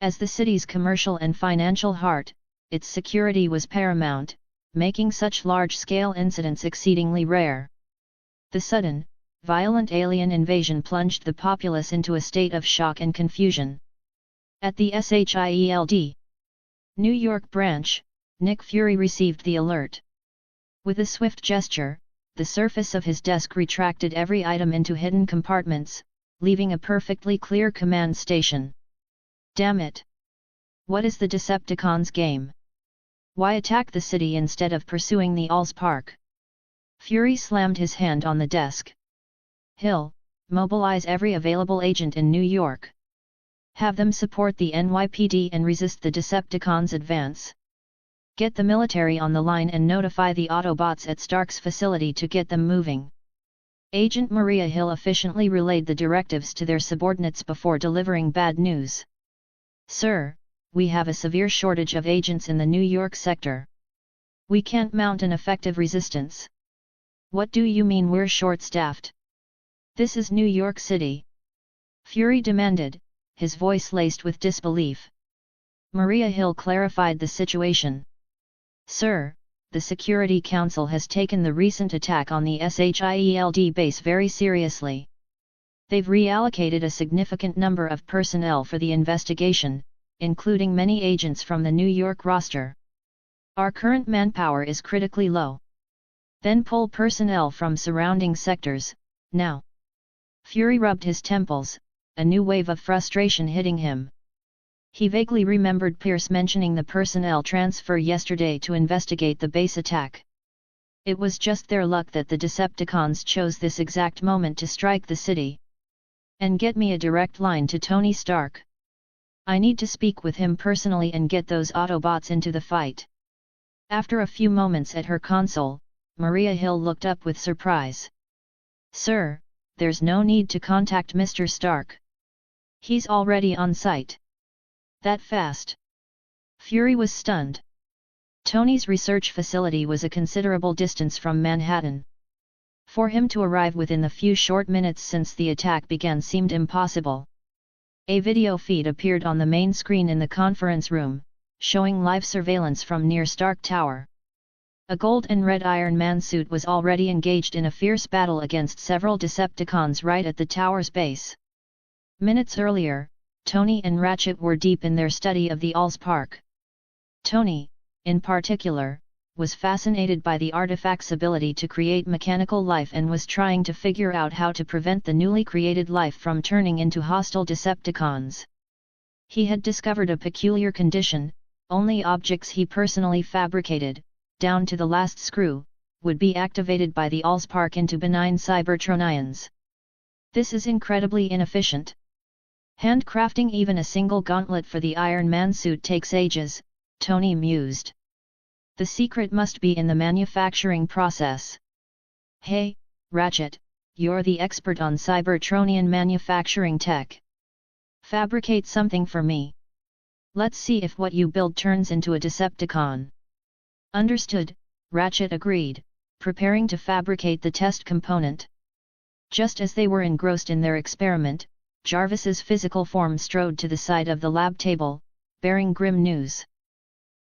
As the city's commercial and financial heart, its security was paramount, making such large-scale incidents exceedingly rare. The sudden, violent alien invasion plunged the populace into a state of shock and confusion. At the SHIELD New York branch, Nick Fury received the alert. With a swift gesture, the surface of his desk retracted every item into hidden compartments, leaving a perfectly clear command station. Damn it! What is the Decepticons' game? Why attack the city instead of pursuing the Allspark? Fury slammed his hand on the desk. Hill, mobilize every available agent in New York. Have them support the NYPD and resist the Decepticons' advance. Get the military on the line and notify the Autobots at Stark's facility to get them moving. Agent Maria Hill efficiently relayed the directives to their subordinates before delivering bad news. Sir, we have a severe shortage of agents in the New York sector. We can't mount an effective resistance. What do you mean we're short-staffed? This is New York City. Fury demanded, his voice laced with disbelief. Maria Hill clarified the situation. Sir, the Security Council has taken the recent attack on the SHIELD base very seriously. They've reallocated a significant number of personnel for the investigation, including many agents from the New York roster. Our current manpower is critically low. Then pull personnel from surrounding sectors, now. Fury rubbed his temples, a new wave of frustration hitting him. He vaguely remembered Pierce mentioning the personnel transfer yesterday to investigate the base attack. It was just their luck that the Decepticons chose this exact moment to strike the city. And get me a direct line to Tony Stark. I need to speak with him personally and get those Autobots into the fight. After a few moments at her console, Maria Hill looked up with surprise. Sir, there's no need to contact Mr. Stark. He's already on site. That fast? Fury was stunned. Tony's research facility was a considerable distance from Manhattan. For him to arrive within the few short minutes since the attack began seemed impossible. A video feed appeared on the main screen in the conference room, showing live surveillance from near Stark Tower. A gold and red Iron Man suit was already engaged in a fierce battle against several Decepticons right at the tower's base. Minutes earlier, Tony and Ratchet were deep in their study of the Allspark. Tony, in particular, was fascinated by the artifact's ability to create mechanical life and was trying to figure out how to prevent the newly created life from turning into hostile Decepticons. He had discovered a peculiar condition: only objects he personally fabricated, down to the last screw, would be activated by the Allspark into benign Cybertronians. This is incredibly inefficient. Handcrafting even a single gauntlet for the Iron Man suit takes ages, Tony mused. The secret must be in the manufacturing process. Hey, Ratchet, you're the expert on Cybertronian manufacturing tech. Fabricate something for me. Let's see if what you build turns into a Decepticon. Understood, Ratchet agreed, preparing to fabricate the test component. Just as they were engrossed in their experiment, Jarvis's physical form strode to the side of the lab table, bearing grim news.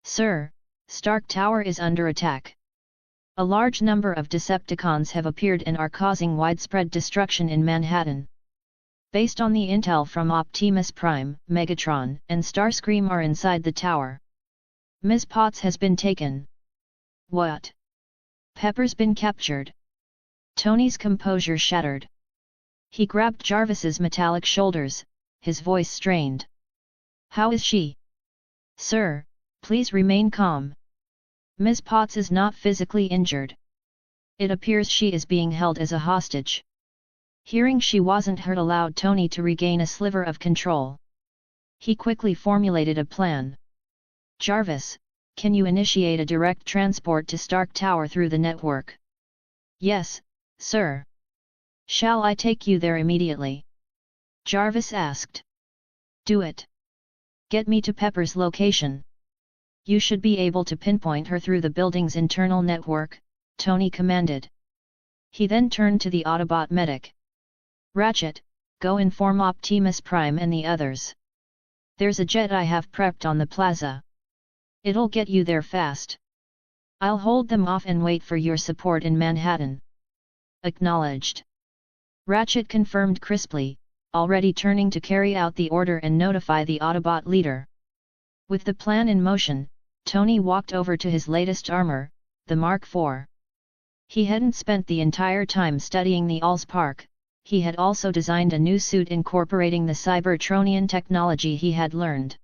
Sir, Stark Tower is under attack. A large number of Decepticons have appeared and are causing widespread destruction in Manhattan. Based on the intel from Optimus Prime, Megatron, and Starscream are inside the tower. Ms. Potts has been taken. What? Pepper's been captured. Tony's composure shattered. He grabbed Jarvis's metallic shoulders, his voice strained. How is she? Sir, please remain calm. Ms. Potts is not physically injured. It appears she is being held as a hostage. Hearing she wasn't hurt allowed Tony to regain a sliver of control. He quickly formulated a plan. Jarvis, can you initiate a direct transport to Stark Tower through the network? Yes, sir. Shall I take you there immediately? Jarvis asked. Do it. Get me to Pepper's location. You should be able to pinpoint her through the building's internal network, Tony commanded. He then turned to the Autobot medic. Ratchet, go inform Optimus Prime and the others. There's a jet I have prepped on the plaza. It'll get you there fast. I'll hold them off and wait for your support in Manhattan. Acknowledged. Ratchet confirmed crisply, already turning to carry out the order and notify the Autobot leader. With the plan in motion, Tony walked over to his latest armor, the Mark IV. He hadn't spent the entire time studying the Allspark, he had also designed a new suit incorporating the Cybertronian technology he had learned.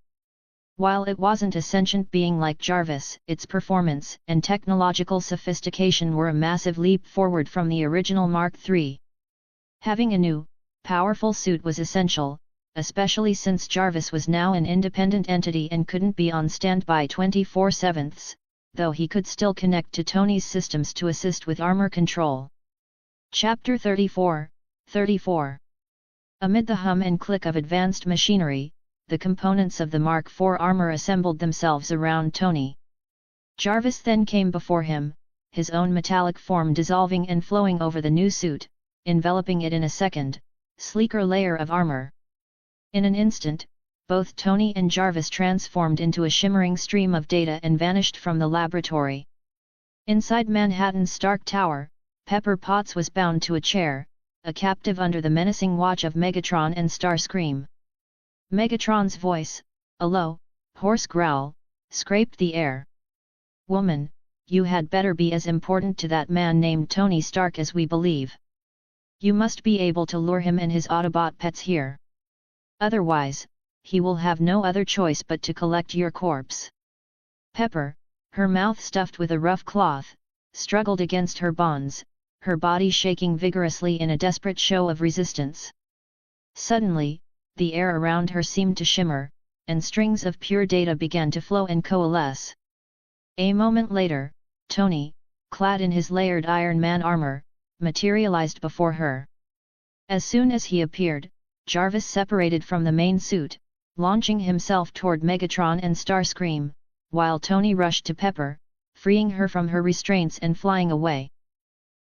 While it wasn't a sentient being like Jarvis, its performance and technological sophistication were a massive leap forward from the original Mark III. Having a new, powerful suit was essential, especially since Jarvis was now an independent entity and couldn't be on standby 24/7, though he could still connect to Tony's systems to assist with armor control. Chapter 34, 34. Amid the hum and click of advanced machinery, the components of the Mark IV armor assembled themselves around Tony. Jarvis then came before him, his own metallic form dissolving and flowing over the new suit, enveloping it in a second, sleeker layer of armor. In an instant, both Tony and Jarvis transformed into a shimmering stream of data and vanished from the laboratory. Inside Manhattan's Stark Tower, Pepper Potts was bound to a chair, a captive under the menacing watch of Megatron and Starscream. Megatron's voice, a low, hoarse growl, scraped the air. Woman, you had better be as important to that man named Tony Stark as we believe. You must be able to lure him and his Autobot pets here. Otherwise, he will have no other choice but to collect your corpse. Pepper, her mouth stuffed with a rough cloth, struggled against her bonds, her body shaking vigorously in a desperate show of resistance. Suddenly, the air around her seemed to shimmer, and strings of pure data began to flow and coalesce. A moment later, Tony, clad in his layered Iron Man armor, materialized before her. As soon as he appeared, Jarvis separated from the main suit, launching himself toward Megatron and Starscream, while Tony rushed to Pepper, freeing her from her restraints and flying away.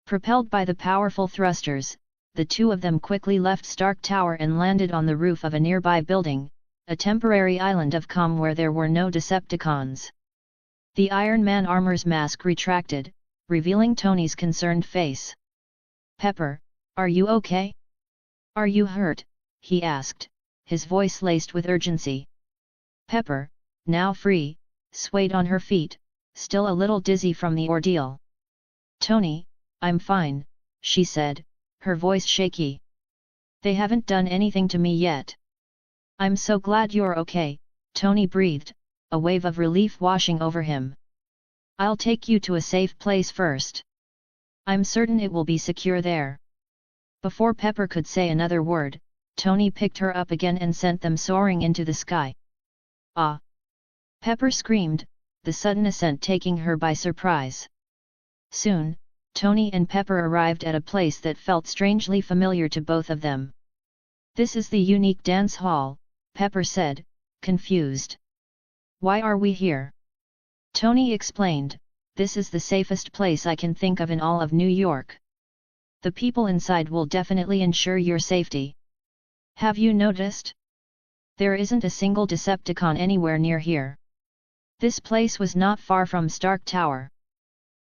Propelled by the powerful thrusters, the two of them quickly left Stark Tower and landed on the roof of a nearby building, a temporary island of calm where there were no Decepticons. The Iron Man armor's mask retracted, revealing Tony's concerned face. "Pepper, are you okay? Are you hurt?" he asked, his voice laced with urgency. Pepper, now free, swayed on her feet, still a little dizzy from the ordeal. "Tony, I'm fine," she said, her voice shaky. "They haven't done anything to me yet." "I'm so glad you're okay," Tony breathed, a wave of relief washing over him. "I'll take you to a safe place first. I'm certain it will be secure there." Before Pepper could say another word, Tony picked her up again and sent them soaring into the sky. "Ah!" Pepper screamed, the sudden ascent taking her by surprise. Soon, Tony and Pepper arrived at a place that felt strangely familiar to both of them. "This is the unique dance hall," Pepper said, confused. "Why are we here?" Tony explained, "This is the safest place I can think of in all of New York. The people inside will definitely ensure your safety. Have you noticed? There isn't a single Decepticon anywhere near here." This place was not far from Stark Tower.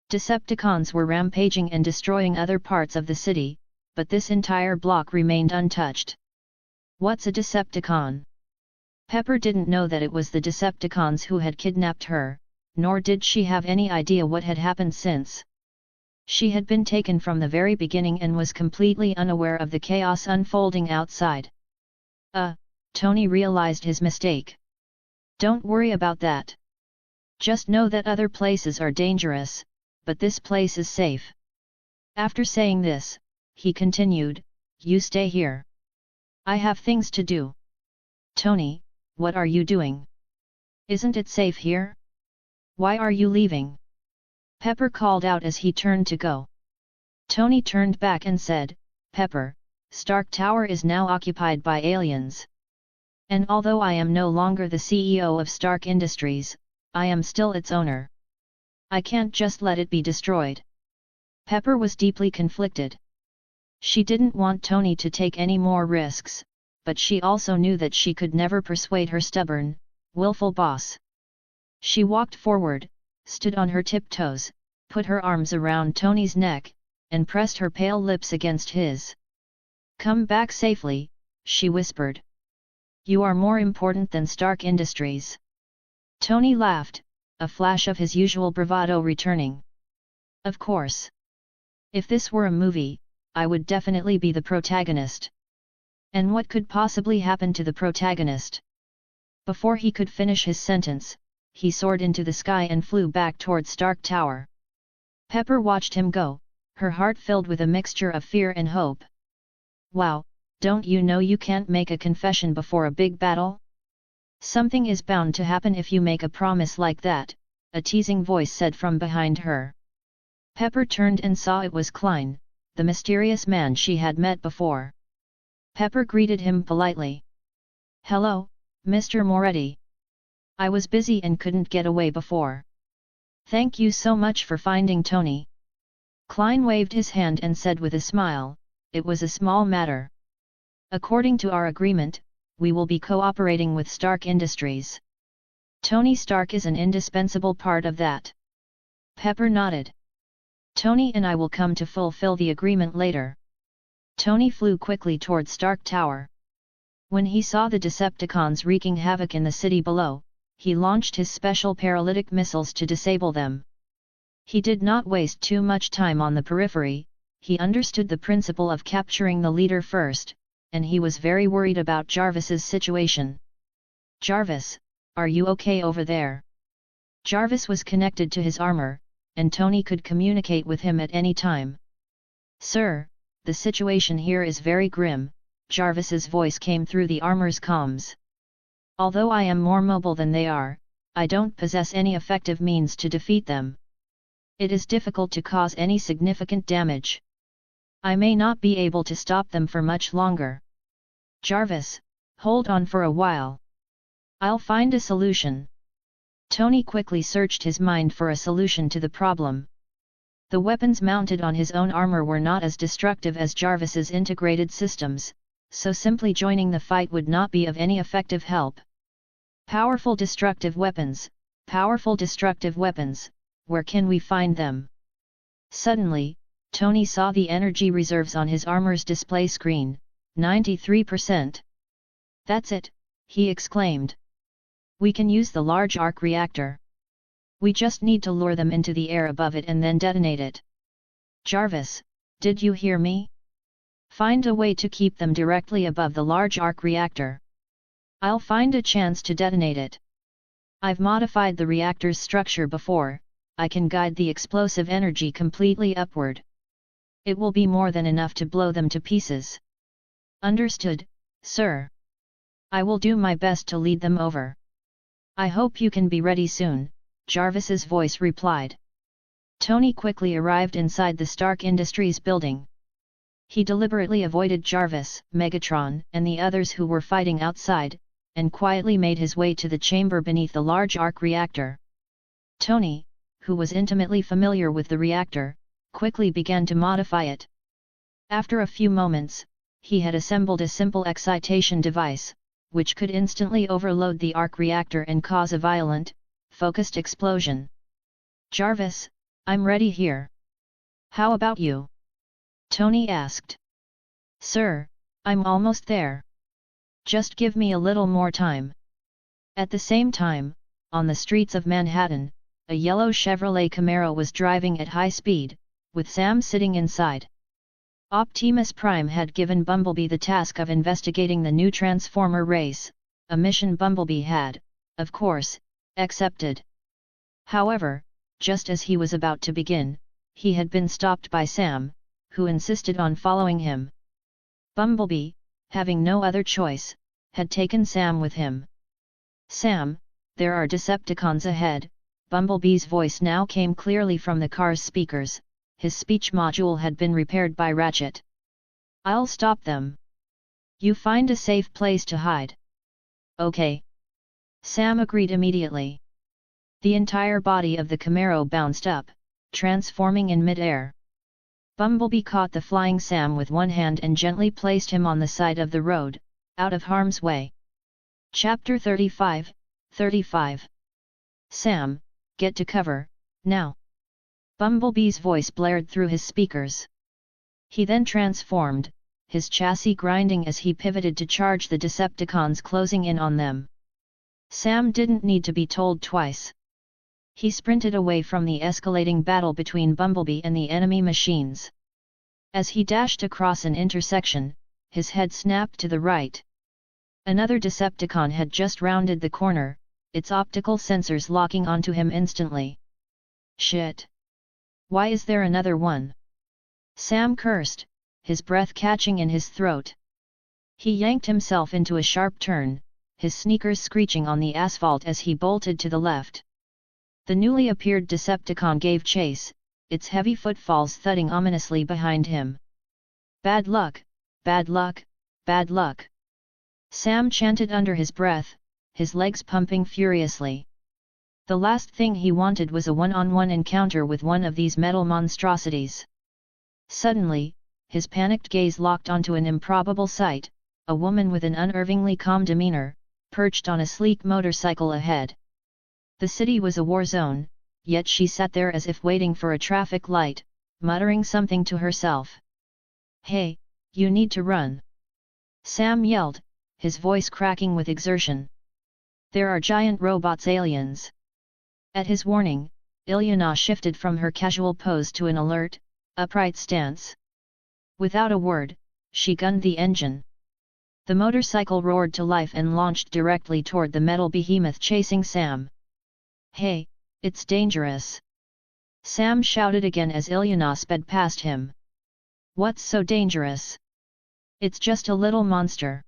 Decepticons were rampaging and destroying other parts of the city, but this entire block remained untouched. "What's a Decepticon?" Pepper didn't know that it was the Decepticons who had kidnapped her, nor did she have any idea what had happened since. She had been taken from the very beginning and was completely unaware of the chaos unfolding outside. Tony realized his mistake. "Don't worry about that. Just know that other places are dangerous, but this place is safe." After saying this, he continued, "You stay here. I have things to do." "Tony, what are you doing? Isn't it safe here? Why are you leaving?" Pepper called out as he turned to go. Tony turned back and said, "Pepper, Stark Tower is now occupied by aliens. And although I am no longer the CEO of Stark Industries, I am still its owner. I can't just let it be destroyed." Pepper was deeply conflicted. She didn't want Tony to take any more risks, but she also knew that she could never persuade her stubborn, willful boss. She walked forward, stood on her tiptoes, put her arms around Tony's neck, and pressed her pale lips against his. "Come back safely," she whispered. "You are more important than Stark Industries." Tony laughed, a flash of his usual bravado returning. "Of course. If this were a movie, I would definitely be the protagonist." "And what could possibly happen to the protagonist?" Before he could finish his sentence, he soared into the sky and flew back toward Stark Tower. Pepper watched him go, her heart filled with a mixture of fear and hope. "Wow, don't you know you can't make a confession before a big battle? Something is bound to happen if you make a promise like that," a teasing voice said from behind her. Pepper turned and saw it was Klein, the mysterious man she had met before. Pepper greeted him politely. "Hello, Mr. Moretti. I was busy and couldn't get away before. Thank you so much for finding Tony." Klein waved his hand and said with a smile, "It was a small matter. According to our agreement, we will be cooperating with Stark Industries. Tony Stark is an indispensable part of that." Pepper nodded. "Tony and I will come to fulfill the agreement later." Tony flew quickly toward Stark Tower. When he saw the Decepticons wreaking havoc in the city below, he launched his special paralytic missiles to disable them. He did not waste too much time on the periphery, he understood the principle of capturing the leader first, and he was very worried about Jarvis's situation. Jarvis, are you okay over there? Jarvis was connected to his armor, and Tony could communicate with him at any time. Sir, the situation here is very grim, Jarvis's voice came through the armor's comms. Although I am more mobile than they are, I don't possess any effective means to defeat them. It is difficult to cause any significant damage. I may not be able to stop them for much longer. Jarvis, hold on for a while. I'll find a solution. Tony quickly searched his mind for a solution to the problem. The weapons mounted on his own armor were not as destructive as Jarvis's integrated systems, so simply joining the fight would not be of any effective help. Powerful destructive weapons, where can we find them? Suddenly, Tony saw the energy reserves on his armor's display screen, 93%. That's it, he exclaimed. We can use the large arc reactor. We just need to lure them into the air above it and then detonate it. Jarvis, did you hear me? Find a way to keep them directly above the large arc reactor. I'll find a chance to detonate it. I've modified the reactor's structure before, I can guide the explosive energy completely upward. It will be more than enough to blow them to pieces. Understood, sir. I will do my best to lead them over. I hope you can be ready soon, Jarvis's voice replied. Tony quickly arrived inside the Stark Industries building. He deliberately avoided Jarvis, Megatron, and the others who were fighting outside, and quietly made his way to the chamber beneath the large arc reactor. Tony, who was intimately familiar with the reactor, quickly began to modify it. After a few moments, he had assembled a simple excitation device, which could instantly overload the arc reactor and cause a violent, focused explosion. Jarvis, I'm ready here. How about you? Tony asked. Sir, I'm almost there. Just give me a little more time. At the same time, on the streets of Manhattan, a yellow Chevrolet Camaro was driving at high speed, with Sam sitting inside. Optimus Prime had given Bumblebee the task of investigating the new Transformer race, a mission Bumblebee had, of course, accepted. However, just as he was about to begin, he had been stopped by Sam, who insisted on following him. Bumblebee, having no other choice, had taken Sam with him. Sam, there are Decepticons ahead, Bumblebee's voice now came clearly from the car's speakers. His speech module had been repaired by Ratchet. I'll stop them. You find a safe place to hide. Okay. Sam agreed immediately. The entire body of the Camaro bounced up, transforming in mid-air. Bumblebee caught the flying Sam with one hand and gently placed him on the side of the road, out of harm's way. Chapter 35, 35. Sam, get to cover, now. Bumblebee's voice blared through his speakers. He then transformed, his chassis grinding as he pivoted to charge the Decepticons closing in on them. Sam didn't need to be told twice. He sprinted away from the escalating battle between Bumblebee and the enemy machines. As he dashed across an intersection, his head snapped to the right. Another Decepticon had just rounded the corner, its optical sensors locking onto him instantly. Shit! Why is there another one? Sam cursed, his breath catching in his throat. He yanked himself into a sharp turn, his sneakers screeching on the asphalt as he bolted to the left. The newly appeared Decepticon gave chase, its heavy footfalls thudding ominously behind him. Bad luck, bad luck, bad luck. Sam chanted under his breath, his legs pumping furiously. The last thing he wanted was a one-on-one encounter with one of these metal monstrosities. Suddenly, his panicked gaze locked onto an improbable sight, a woman with an unnervingly calm demeanor, perched on a sleek motorcycle ahead. The city was a war zone, yet she sat there as if waiting for a traffic light, muttering something to herself. Hey, you need to run! Sam yelled, his voice cracking with exertion. There are giant robots aliens. At his warning, Ilyana shifted from her casual pose to an alert, upright stance. Without a word, she gunned the engine. The motorcycle roared to life and launched directly toward the metal behemoth chasing Sam. "Hey, it's dangerous!" Sam shouted again as Ilyana sped past him. "What's so dangerous? It's just a little monster."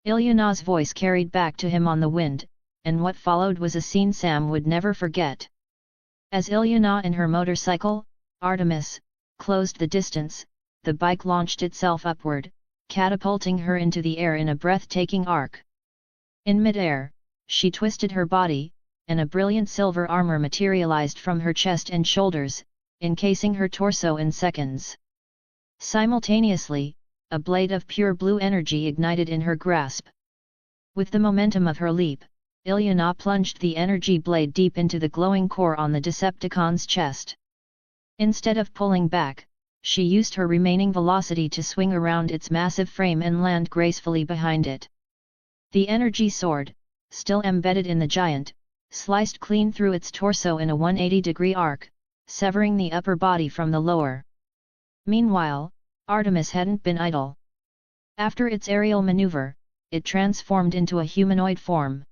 Ilyana's voice carried back to him on the wind, and what followed was a scene Sam would never forget. As Ilyana and her motorcycle, Artemis, closed the distance, the bike launched itself upward, catapulting her into the air in a breathtaking arc. In mid-air, she twisted her body, and a brilliant silver armor materialized from her chest and shoulders, encasing her torso in seconds. Simultaneously, a blade of pure blue energy ignited in her grasp. With the momentum of her leap, Ilyana plunged the energy blade deep into the glowing core on the Decepticon's chest. Instead of pulling back, she used her remaining velocity to swing around its massive frame and land gracefully behind it. The energy sword, still embedded in the giant, sliced clean through its torso in a 180-degree arc, severing the upper body from the lower. Meanwhile, Artemis hadn't been idle. After its aerial maneuver, it transformed into a humanoid form.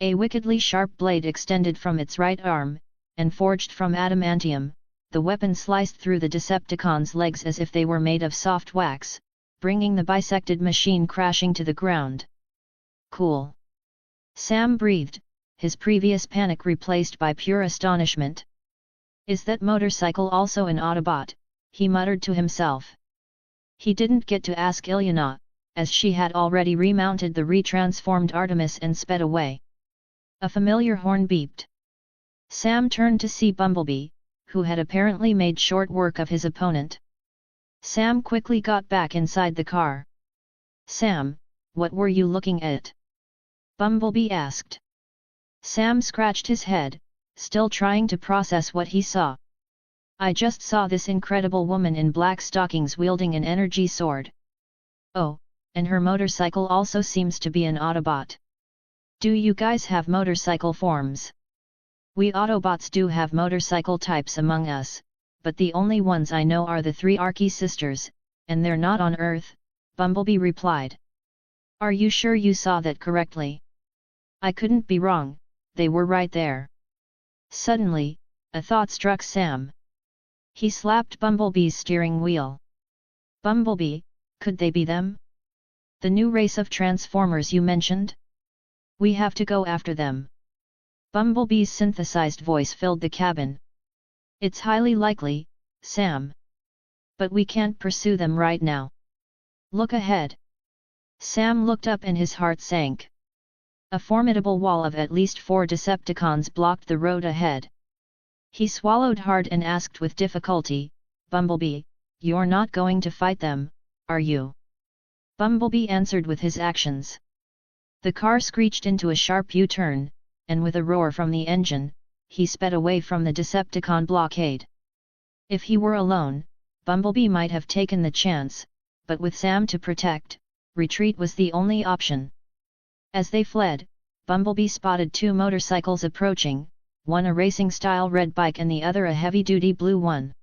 A wickedly sharp blade extended from its right arm, and forged from adamantium, the weapon sliced through the Decepticon's legs as if they were made of soft wax, bringing the bisected machine crashing to the ground. "Cool." Sam breathed, his previous panic replaced by pure astonishment. "Is that motorcycle also an Autobot?" he muttered to himself. He didn't get to ask Ilyana, as she had already remounted the retransformed Artemis and sped away. A familiar horn beeped. Sam turned to see Bumblebee, who had apparently made short work of his opponent. Sam quickly got back inside the car. "Sam, what were you looking at?" Bumblebee asked. Sam scratched his head, still trying to process what he saw. "I just saw this incredible woman in black stockings wielding an energy sword." "Oh, and her motorcycle also seems to be an Autobot. Do you guys have motorcycle forms?" "We Autobots do have motorcycle types among us, but the only ones I know are the 3 Archie sisters, and they're not on Earth," Bumblebee replied. "Are you sure you saw that correctly?" "I couldn't be wrong, they were right there." Suddenly, a thought struck Sam. He slapped Bumblebee's steering wheel. "Bumblebee, could they be them? The new race of Transformers you mentioned? We have to go after them." Bumblebee's synthesized voice filled the cabin. "It's highly likely, Sam. But we can't pursue them right now. Look ahead." Sam looked up and his heart sank. A formidable wall of at least 4 Decepticons blocked the road ahead. He swallowed hard and asked with difficulty, "Bumblebee, you're not going to fight them, are you?" Bumblebee answered with his actions. The car screeched into a sharp U-turn, and with a roar from the engine, he sped away from the Decepticon blockade. If he were alone, Bumblebee might have taken the chance, but with Sam to protect, retreat was the only option. As they fled, Bumblebee spotted 2 motorcycles approaching, one a racing-style red bike and the other a heavy-duty blue one.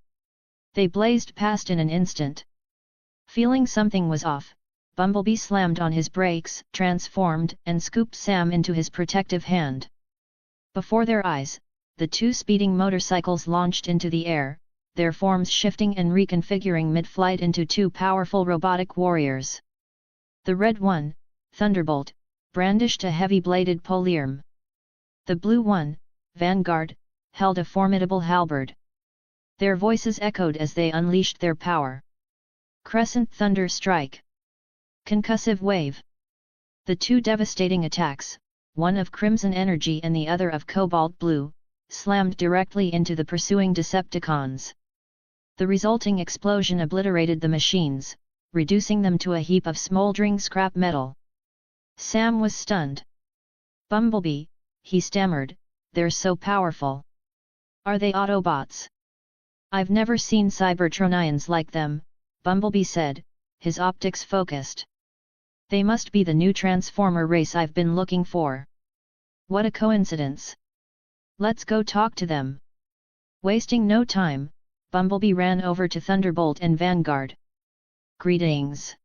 They blazed past in an instant. Feeling something was off, Bumblebee slammed on his brakes, transformed, and scooped Sam into his protective hand. Before their eyes, the 2 speeding motorcycles launched into the air, their forms shifting and reconfiguring mid-flight into 2 powerful robotic warriors. The red one, Thunderbolt, brandished a heavy-bladed polearm. The blue one, Vanguard, held a formidable halberd. Their voices echoed as they unleashed their power. Crescent Thunder Strike. Concussive Wave. The 2 devastating attacks, one of crimson energy and the other of cobalt blue, slammed directly into the pursuing Decepticons. The resulting explosion obliterated the machines, reducing them to a heap of smoldering scrap metal. Sam was stunned. "Bumblebee," he stammered, "they're so powerful. Are they Autobots?" "I've never seen Cybertronians like them," Bumblebee said, his optics focused. "They must be the new Transformer race I've been looking for. What a coincidence. Let's go talk to them." Wasting no time, Bumblebee ran over to Thunderbolt and Vanguard. "Greetings.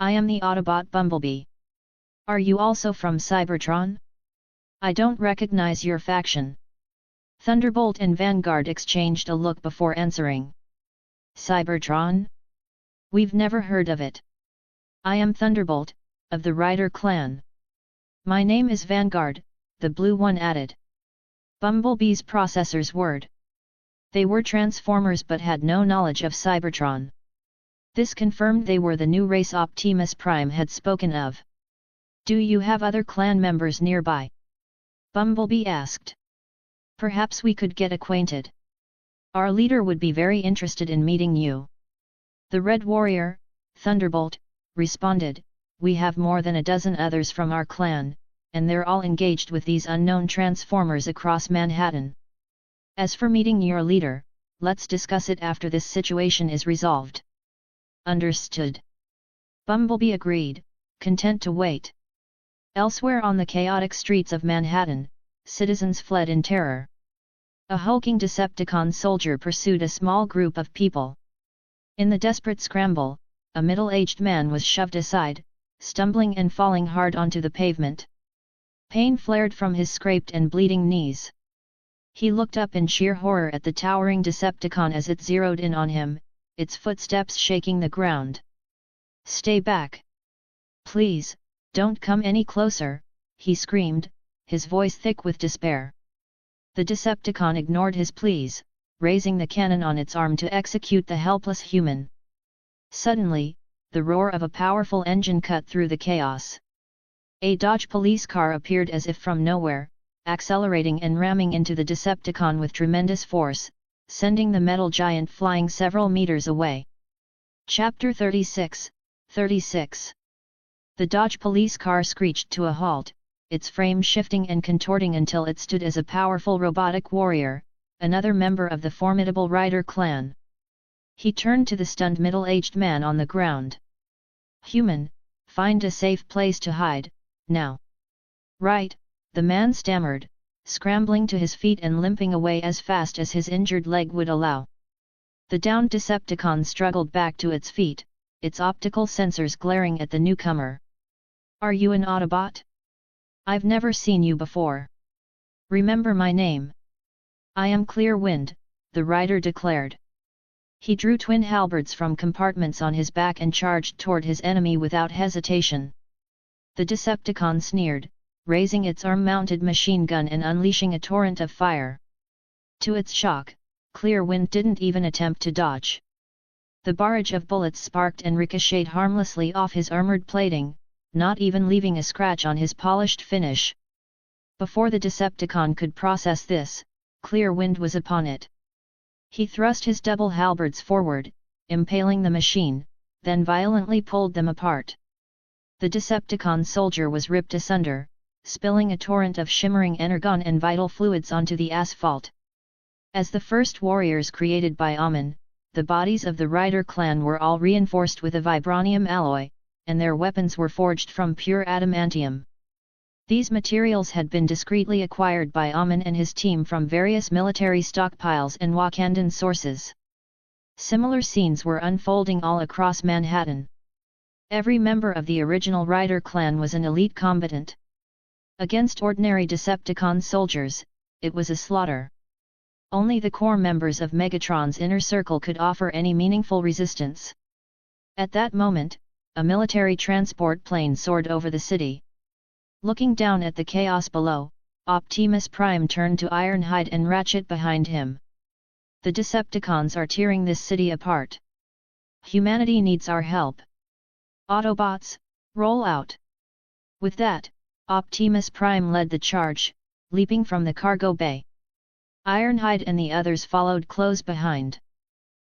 I am the Autobot Bumblebee. Are you also from Cybertron? I don't recognize your faction. Thunderbolt and Vanguard exchanged a look before answering. Cybertron? We've never heard of it. I am Thunderbolt, of the Rider clan. My name is Vanguard, the blue one added. Bumblebee's processor's word. They were Transformers but had no knowledge of Cybertron. This confirmed they were the new race Optimus Prime had spoken of. Do you have other clan members nearby? Bumblebee asked. Perhaps we could get acquainted. Our leader would be very interested in meeting you. The Red Warrior, Thunderbolt, responded, we have more than a dozen others from our clan, and they're all engaged with these unknown Transformers across Manhattan. As for meeting your leader, let's discuss it after this situation is resolved. Understood. Bumblebee agreed, content to wait. Elsewhere on the chaotic streets of Manhattan, citizens fled in terror. A hulking Decepticon soldier pursued a small group of people. In the desperate scramble, a middle-aged man was shoved aside, stumbling and falling hard onto the pavement. Pain flared from his scraped and bleeding knees. He looked up in sheer horror at the towering Decepticon as it zeroed in on him, its footsteps shaking the ground. Stay back! Please, don't come any closer, he screamed, his voice thick with despair. The Decepticon ignored his pleas, raising the cannon on its arm to execute the helpless human. Suddenly, the roar of a powerful engine cut through the chaos. A Dodge police car appeared as if from nowhere, accelerating and ramming into the Decepticon with tremendous force, sending the metal giant flying several meters away. Chapter 36, 36. The Dodge police car screeched to a halt, its frame shifting and contorting until it stood as a powerful robotic warrior, another member of the formidable Rider clan. He turned to the stunned middle-aged man on the ground. Human, find a safe place to hide, now. Right, the man stammered, scrambling to his feet and limping away as fast as his injured leg would allow. The downed Decepticon struggled back to its feet, its optical sensors glaring at the newcomer. Are you an Autobot? I've never seen you before. Remember my name. I am Clear Wind, the Rider declared. He drew twin halberds from compartments on his back and charged toward his enemy without hesitation. The Decepticon sneered, raising its arm-mounted machine gun and unleashing a torrent of fire. To its shock, Clear Wind didn't even attempt to dodge. The barrage of bullets sparked and ricocheted harmlessly off his armored plating, not even leaving a scratch on his polished finish. Before the Decepticon could process this, Clear Wind was upon it. He thrust his double halberds forward, impaling the machine, then violently pulled them apart. The Decepticon soldier was ripped asunder, spilling a torrent of shimmering energon and vital fluids onto the asphalt. As the first warriors created by Amon, the bodies of the Rider clan were all reinforced with a vibranium alloy, and their weapons were forged from pure adamantium. These materials had been discreetly acquired by Amon and his team from various military stockpiles and Wakandan sources. Similar scenes were unfolding all across Manhattan. Every member of the original Rider clan was an elite combatant. Against ordinary Decepticon soldiers, it was a slaughter. Only the core members of Megatron's inner circle could offer any meaningful resistance. At that moment, a military transport plane soared over the city. Looking down at the chaos below, Optimus Prime turned to Ironhide and Ratchet behind him. The Decepticons are tearing this city apart. Humanity needs our help. Autobots, roll out! With that, Optimus Prime led the charge, leaping from the cargo bay. Ironhide and the others followed close behind.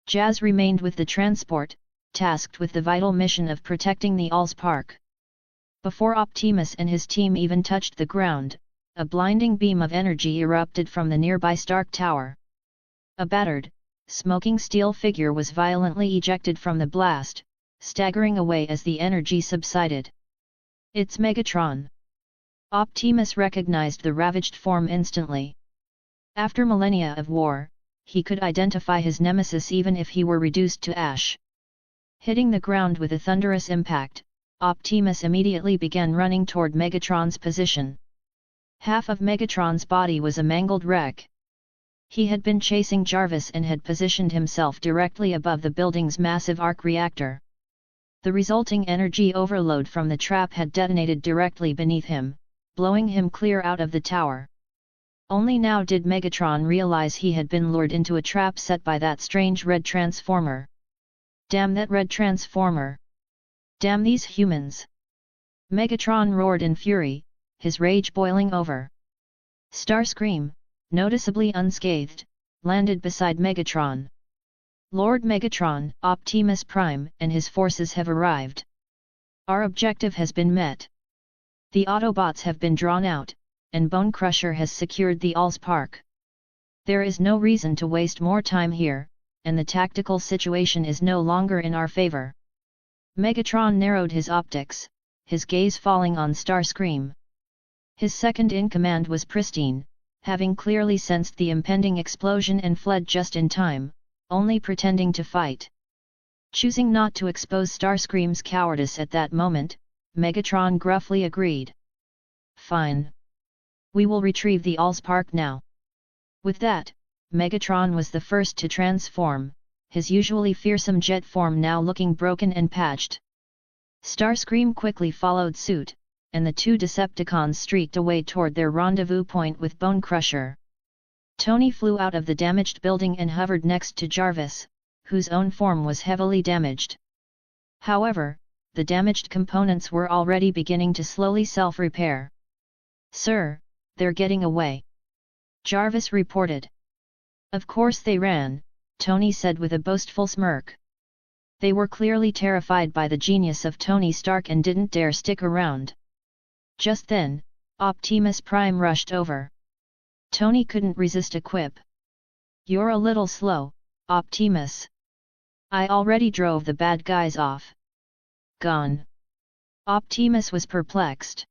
Jazz remained with the transport, tasked with the vital mission of protecting the Allspark. Before Optimus and his team even touched the ground, a blinding beam of energy erupted from the nearby Stark Tower. A battered, smoking steel figure was violently ejected from the blast, staggering away as the energy subsided. It's Megatron! Optimus recognized the ravaged form instantly. After millennia of war, he could identify his nemesis even if he were reduced to ash. Hitting the ground with a thunderous impact, Optimus immediately began running toward Megatron's position. Half of Megatron's body was a mangled wreck. He had been chasing Jarvis and had positioned himself directly above the building's massive arc reactor. The resulting energy overload from the trap had detonated directly beneath him, blowing him clear out of the tower. Only now did Megatron realize he had been lured into a trap set by that strange red transformer. Damn that red transformer! Damn these humans! Megatron roared in fury, his rage boiling over. Starscream, noticeably unscathed, landed beside Megatron. Lord Megatron, Optimus Prime and his forces have arrived. Our objective has been met. The Autobots have been drawn out, and Bone Crusher has secured the Allspark. There is no reason to waste more time here, and the tactical situation is no longer in our favor. Megatron narrowed his optics, his gaze falling on Starscream. His second-in-command was pristine, having clearly sensed the impending explosion and fled just in time, only pretending to fight. Choosing not to expose Starscream's cowardice at that moment, Megatron gruffly agreed. Fine. We will retrieve the Allspark now. With that, Megatron was the first to transform, his usually fearsome jet form now looking broken and patched. Starscream quickly followed suit, and the two Decepticons streaked away toward their rendezvous point with Bone Crusher. Tony flew out of the damaged building and hovered next to Jarvis, whose own form was heavily damaged. However, the damaged components were already beginning to slowly self-repair. "Sir, they're getting away," Jarvis reported. "Of course they ran," Tony said with a boastful smirk. They were clearly terrified by the genius of Tony Stark and didn't dare stick around. Just then, Optimus Prime rushed over. Tony couldn't resist a quip. "You're a little slow, Optimus. I already drove the bad guys off." "Gone." Optimus was perplexed.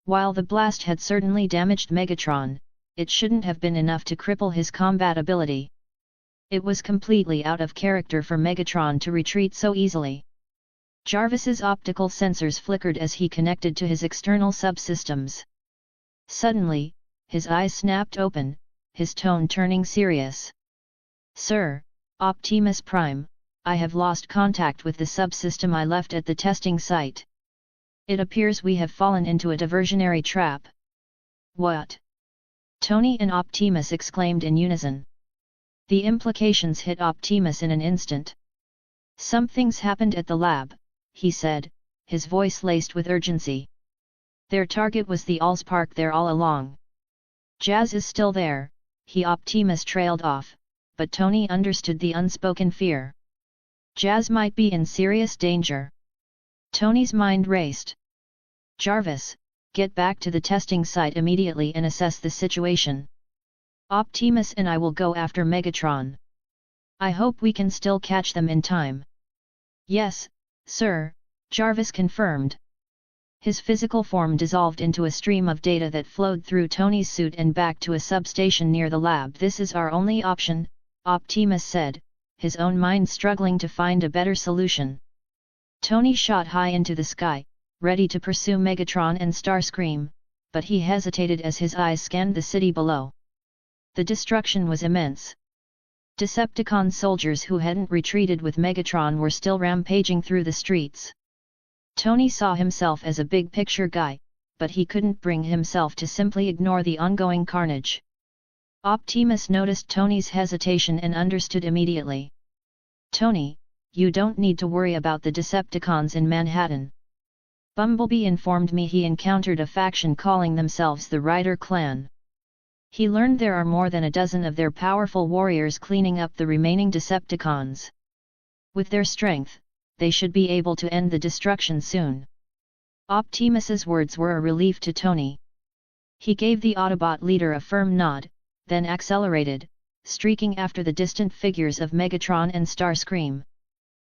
While the blast had certainly damaged Megatron, it shouldn't have been enough to cripple his combat ability. It was completely out of character for Megatron to retreat so easily. Jarvis's optical sensors flickered as he connected to his external subsystems. Suddenly, his eyes snapped open, his tone turning serious. "Sir, Optimus Prime, I have lost contact with the subsystem I left at the testing site. It appears we have fallen into a diversionary trap." "What?" Tony and Optimus exclaimed in unison. The implications hit Optimus in an instant. "Something's happened at the lab," he said, his voice laced with urgency. "Their target was the Allspark there all along." "Jazz is still there," Optimus trailed off, but Tony understood the unspoken fear. Jazz might be in serious danger. Tony's mind raced. "Jarvis, get back to the testing site immediately and assess the situation. Optimus and I will go after Megatron. I hope we can still catch them in time." "Yes, sir," Jarvis confirmed. His physical form dissolved into a stream of data that flowed through Tony's suit and back to a substation near the lab. "This is our only option," Optimus said, his own mind struggling to find a better solution. Tony shot high into the sky, ready to pursue Megatron and Starscream, but he hesitated as his eyes scanned the city below. The destruction was immense. Decepticon soldiers who hadn't retreated with Megatron were still rampaging through the streets. Tony saw himself as a big-picture guy, but he couldn't bring himself to simply ignore the ongoing carnage. Optimus noticed Tony's hesitation and understood immediately. "Tony, you don't need to worry about the Decepticons in Manhattan. Bumblebee informed me he encountered a faction calling themselves the Rider Clan. He learned there are more than a dozen of their powerful warriors cleaning up the remaining Decepticons. With their strength, they should be able to end the destruction soon." Optimus's words were a relief to Tony. He gave the Autobot leader a firm nod, then accelerated, streaking after the distant figures of Megatron and Starscream.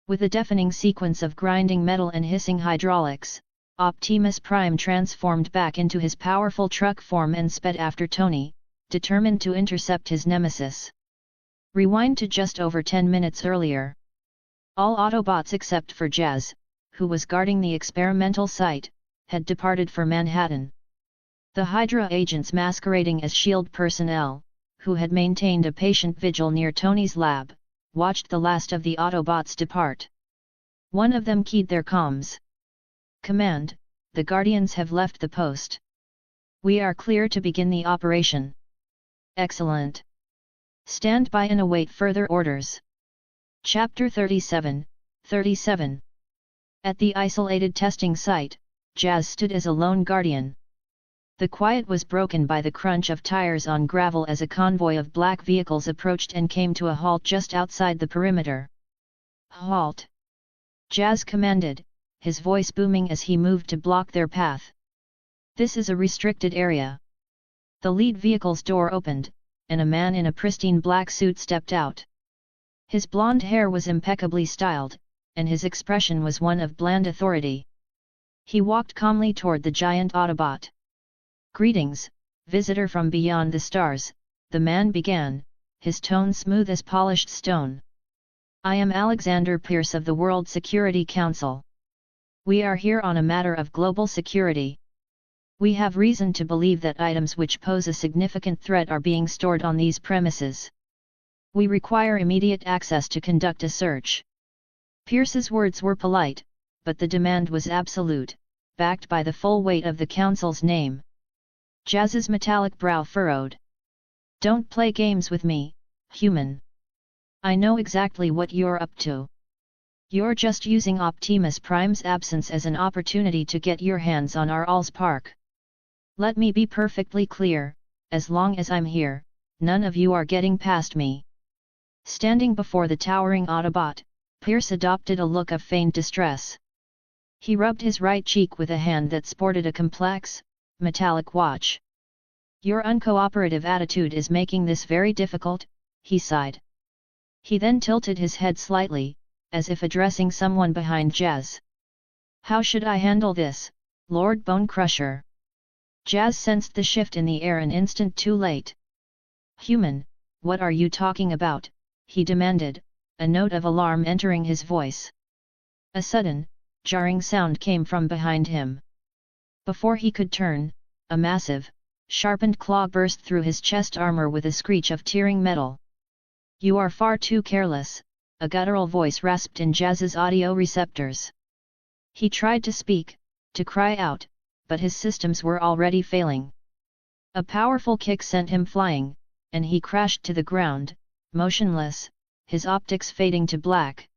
With a deafening sequence of grinding metal and hissing hydraulics, Optimus Prime transformed back into his powerful truck form and sped after Tony, determined to intercept his nemesis. Rewind to just over 10 minutes earlier. All Autobots except for Jazz, who was guarding the experimental site, had departed for Manhattan. The Hydra agents masquerading as SHIELD personnel, who had maintained a patient vigil near Tony's lab, watched the last of the Autobots depart. One of them keyed their comms. "Command, the Guardians have left the post. We are clear to begin the operation." "Excellent. Stand by and await further orders." Chapter 37, 37. At the isolated testing site, Jazz stood as a lone guardian. The quiet was broken by the crunch of tires on gravel as a convoy of black vehicles approached and came to a halt just outside the perimeter. "Halt!" Jazz commanded, his voice booming as he moved to block their path. "This is a restricted area." The lead vehicle's door opened, and a man in a pristine black suit stepped out. His blonde hair was impeccably styled, and his expression was one of bland authority. He walked calmly toward the giant Autobot. "Greetings, visitor from beyond the stars," the man began, his tone smooth as polished stone. "I am Alexander Pierce of the World Security Council. We are here on a matter of global security. We have reason to believe that items which pose a significant threat are being stored on these premises. We require immediate access to conduct a search." Pierce's words were polite, but the demand was absolute, backed by the full weight of the Council's name. Jazz's metallic brow furrowed. "Don't play games with me, human. I know exactly what you're up to. You're just using Optimus Prime's absence as an opportunity to get your hands on our Allspark. Let me be perfectly clear, as long as I'm here, none of you are getting past me." Standing before the towering Autobot, Pierce adopted a look of feigned distress. He rubbed his right cheek with a hand that sported a complex, metallic watch. "Your uncooperative attitude is making this very difficult," he sighed. He then tilted his head slightly, as if addressing someone behind Jazz. "How should I handle this, Lord Bone Crusher?" Jazz sensed the shift in the air an instant too late. "Human, what are you talking about?" he demanded, a note of alarm entering his voice. A sudden, jarring sound came from behind him. Before he could turn, a massive, sharpened claw burst through his chest armor with a screech of tearing metal. "You are far too careless," a guttural voice rasped in Jazz's audio receptors. He tried to speak, to cry out, but his systems were already failing. A powerful kick sent him flying, and he crashed to the ground, motionless, his optics fading to black.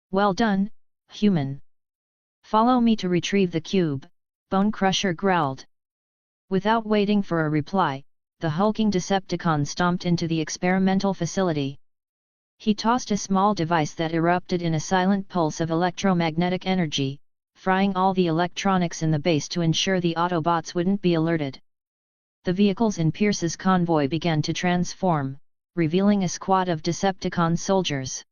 "Well done, human. Follow me to retrieve the cube," Bone Crusher growled. Without waiting for a reply, the hulking Decepticon stomped into the experimental facility. He tossed a small device that erupted in a silent pulse of electromagnetic energy, frying all the electronics in the base to ensure the Autobots wouldn't be alerted. The vehicles in Pierce's convoy began to transform, revealing a squad of Decepticon soldiers.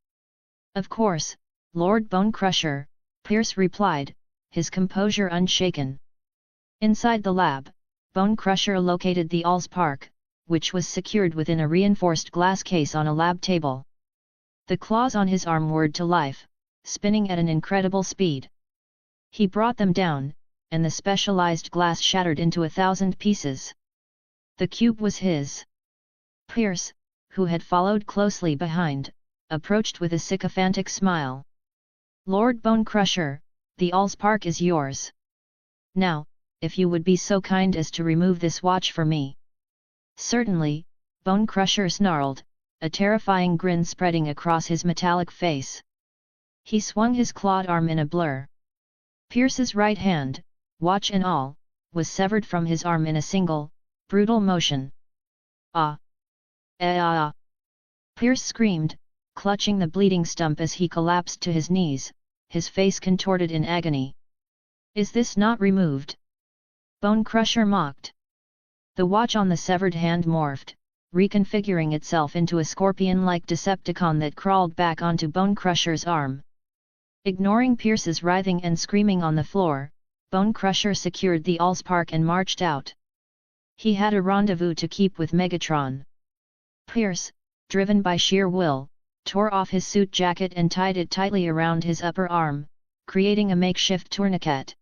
"Of course, Lord Bone Crusher," Pierce replied, his composure unshaken. Inside the lab, Bone Crusher located the Allspark, which was secured within a reinforced glass case on a lab table. The claws on his arm whirred to life, spinning at an incredible speed. He brought them down, and the specialized glass shattered into 1,000 pieces. The cube was his. Pierce, who had followed closely behind, approached with a sycophantic smile. "Lord Bone Crusher, the Allspark is yours. Now, if you would be so kind as to remove this watch for me." "Certainly," Bone Crusher snarled, a terrifying grin spreading across his metallic face. He swung his clawed arm in a blur. Pierce's right hand, watch and all, was severed from his arm in a single, brutal motion. "Ah! Ah!" Pierce screamed, clutching the bleeding stump as he collapsed to his knees, his face contorted in agony. "Is this not removed?" Bone Crusher mocked. The watch on the severed hand morphed, reconfiguring itself into a scorpion-like Decepticon that crawled back onto Bone Crusher's arm. Ignoring Pierce's writhing and screaming on the floor, Bone Crusher secured the Allspark and marched out. He had a rendezvous to keep with Megatron. Pierce, driven by sheer will, tore off his suit jacket and tied it tightly around his upper arm, creating a makeshift tourniquet.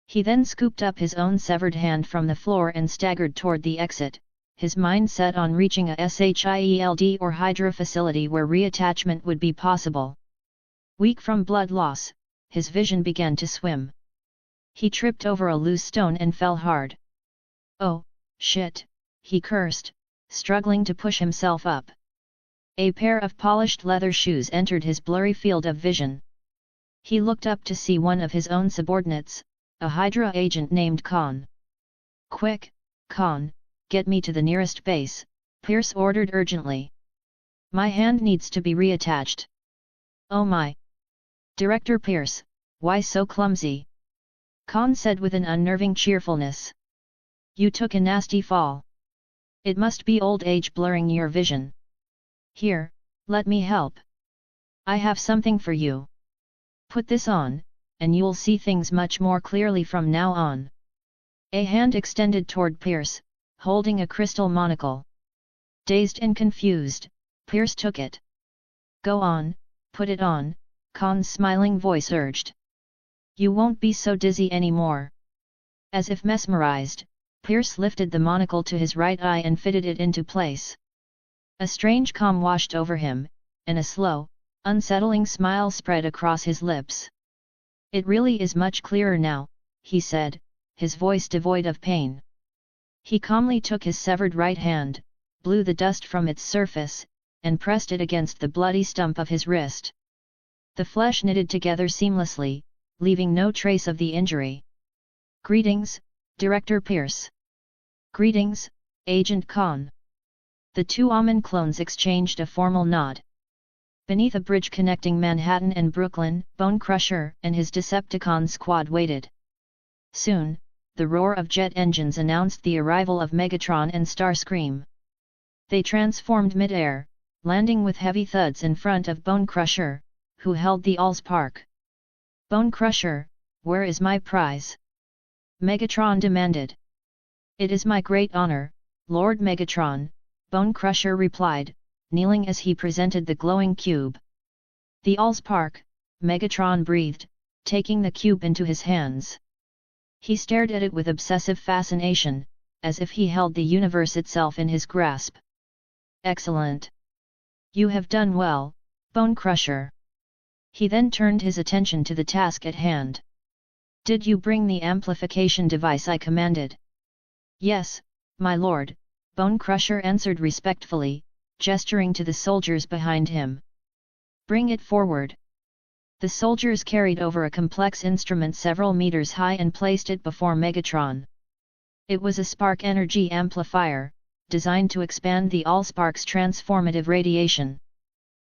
He then scooped up his own severed hand from the floor and staggered toward the exit, his mind set on reaching a SHIELD or Hydra facility where reattachment would be possible. Weak from blood loss, his vision began to swim. He tripped over a loose stone and fell hard. "Oh, shit," he cursed, struggling to push himself up. A pair of polished leather shoes entered his blurry field of vision. He looked up to see one of his own subordinates, a Hydra agent named Khan. "Quick, Khan, get me to the nearest base," Pierce ordered urgently. "My hand needs to be reattached." "Oh my! Director Pierce, why so clumsy?" Khan said with an unnerving cheerfulness. "You took a nasty fall. It must be old age blurring your vision. Here, let me help. I have something for you. Put this on, and you'll see things much more clearly from now on." A hand extended toward Pierce, holding a crystal monocle. Dazed and confused, Pierce took it. "Go on, put it on," Khan's smiling voice urged. "You won't be so dizzy anymore." As if mesmerized, Pierce lifted the monocle to his right eye and fitted it into place. A strange calm washed over him, and a slow, unsettling smile spread across his lips. "It really is much clearer now," he said, his voice devoid of pain. He calmly took his severed right hand, blew the dust from its surface, and pressed it against the bloody stump of his wrist. The flesh knitted together seamlessly, leaving no trace of the injury. "Greetings, Director Pierce." "Greetings, Agent Khan." The two Amon clones exchanged a formal nod. Beneath a bridge connecting Manhattan and Brooklyn, Bone Crusher and his Decepticon squad waited. Soon, the roar of jet engines announced the arrival of Megatron and Starscream. They transformed mid-air, landing with heavy thuds in front of Bone Crusher, who held the Allspark. "Bone Crusher, where is my prize?" Megatron demanded. "It is my great honor, Lord Megatron," Bone Crusher replied, kneeling as he presented the glowing cube. "The Allspark," Megatron breathed, taking the cube into his hands. He stared at it with obsessive fascination, as if he held the universe itself in his grasp. "Excellent! You have done well, Bone Crusher." He then turned his attention to the task at hand. "Did you bring the amplification device I commanded?" "Yes, my lord," Bone Crusher answered respectfully, gesturing to the soldiers behind him. "Bring it forward." The soldiers carried over a complex instrument several meters high and placed it before Megatron. It was a spark energy amplifier, designed to expand the Allspark's transformative radiation.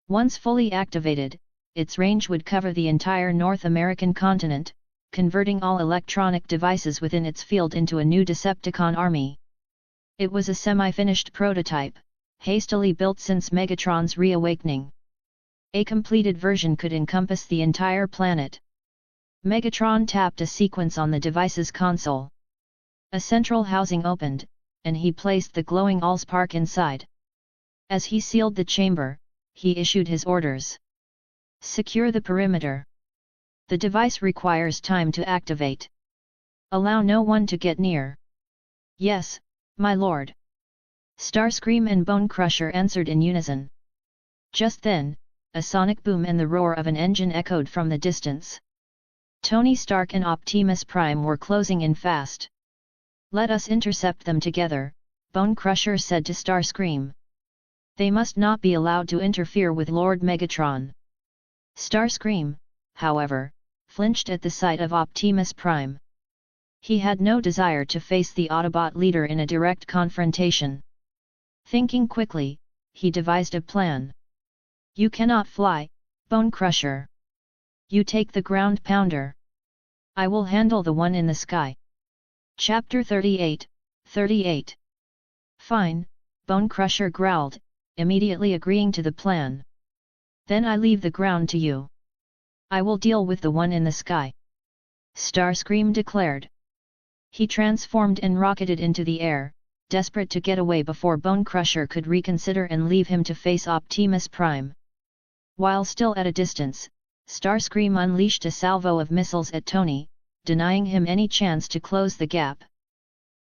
Once fully activated, its range would cover the entire North American continent, converting all electronic devices within its field into a new Decepticon army. It was a semi-finished prototype, hastily built since Megatron's reawakening. A completed version could encompass the entire planet. Megatron tapped a sequence on the device's console. A central housing opened, and he placed the glowing Allspark inside. As he sealed the chamber, he issued his orders. "Secure the perimeter. The device requires time to activate. Allow no one to get near." "Yes, my lord." Starscream and Bone Crusher answered in unison. Just then, a sonic boom and the roar of an engine echoed from the distance. Tony Stark and Optimus Prime were closing in fast. "Let us intercept them together," Bone Crusher said to Starscream. "They must not be allowed to interfere with Lord Megatron." Starscream, however, flinched at the sight of Optimus Prime. He had no desire to face the Autobot leader in a direct confrontation. Thinking quickly, he devised a plan. "You cannot fly, Bone Crusher. You take the ground pounder. I will handle the one in the sky." Chapter 38, 38. "Fine," Bone Crusher growled, immediately agreeing to the plan. "Then I leave the ground to you. I will deal with the one in the sky," Starscream declared. He transformed and rocketed into the air, desperate to get away before Bone Crusher could reconsider and leave him to face Optimus Prime. While still at a distance, Starscream unleashed a salvo of missiles at Tony, denying him any chance to close the gap.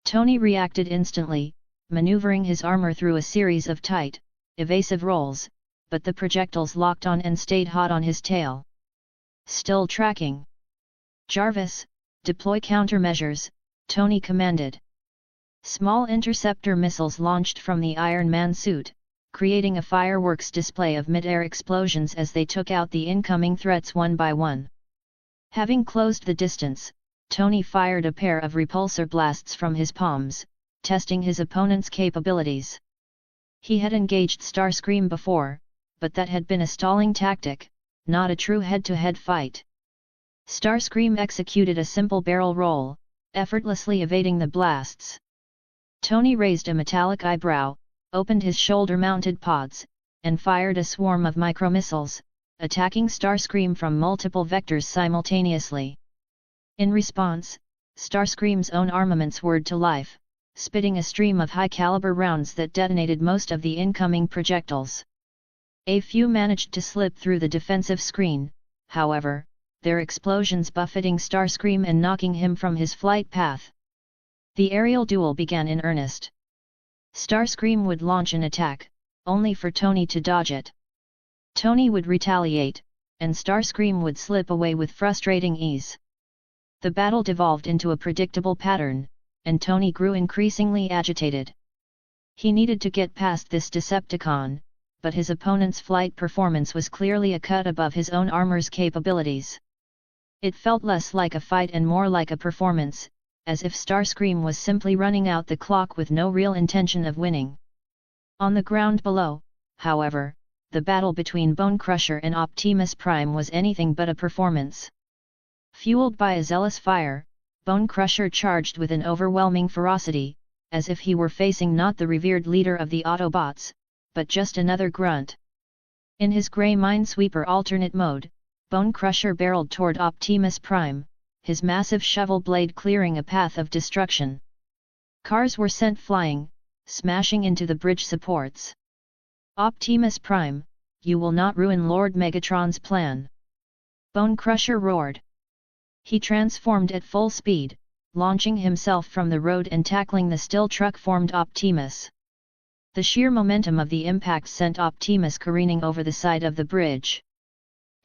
Tony reacted instantly, maneuvering his armor through a series of tight, evasive rolls, but the projectiles locked on and stayed hot on his tail. Still tracking. Jarvis, deploy countermeasures, Tony commanded. Small interceptor missiles launched from the Iron Man suit, creating a fireworks display of mid-air explosions as they took out the incoming threats one by one. Having closed the distance, Tony fired a pair of repulsor blasts from his palms, testing his opponent's capabilities. He had engaged Starscream before, but that had been a stalling tactic, not a true head-to-head fight. Starscream executed a simple barrel roll, effortlessly evading the blasts. Tony raised a metallic eyebrow, opened his shoulder-mounted pods, and fired a swarm of micromissiles, attacking Starscream from multiple vectors simultaneously. In response, Starscream's own armaments whirred to life, spitting a stream of high-caliber rounds that detonated most of the incoming projectiles. A few managed to slip through the defensive screen, however, their explosions buffeting Starscream and knocking him from his flight path. The aerial duel began in earnest. Starscream would launch an attack, only for Tony to dodge it. Tony would retaliate, and Starscream would slip away with frustrating ease. The battle devolved into a predictable pattern, and Tony grew increasingly agitated. He needed to get past this Decepticon, but his opponent's flight performance was clearly a cut above his own armor's capabilities. It felt less like a fight and more like a performance, as if Starscream was simply running out the clock with no real intention of winning. On the ground below, however, the battle between Bonecrusher and Optimus Prime was anything but a performance. Fueled by a zealous fire, Bonecrusher charged with an overwhelming ferocity, as if he were facing not the revered leader of the Autobots, but just another grunt. In his Grey Minesweeper alternate mode, Bonecrusher barreled toward Optimus Prime, his massive shovel blade clearing a path of destruction. Cars were sent flying, smashing into the bridge supports. Optimus Prime, you will not ruin Lord Megatron's plan! Bonecrusher roared. He transformed at full speed, launching himself from the road and tackling the still truck-formed Optimus. The sheer momentum of the impact sent Optimus careening over the side of the bridge.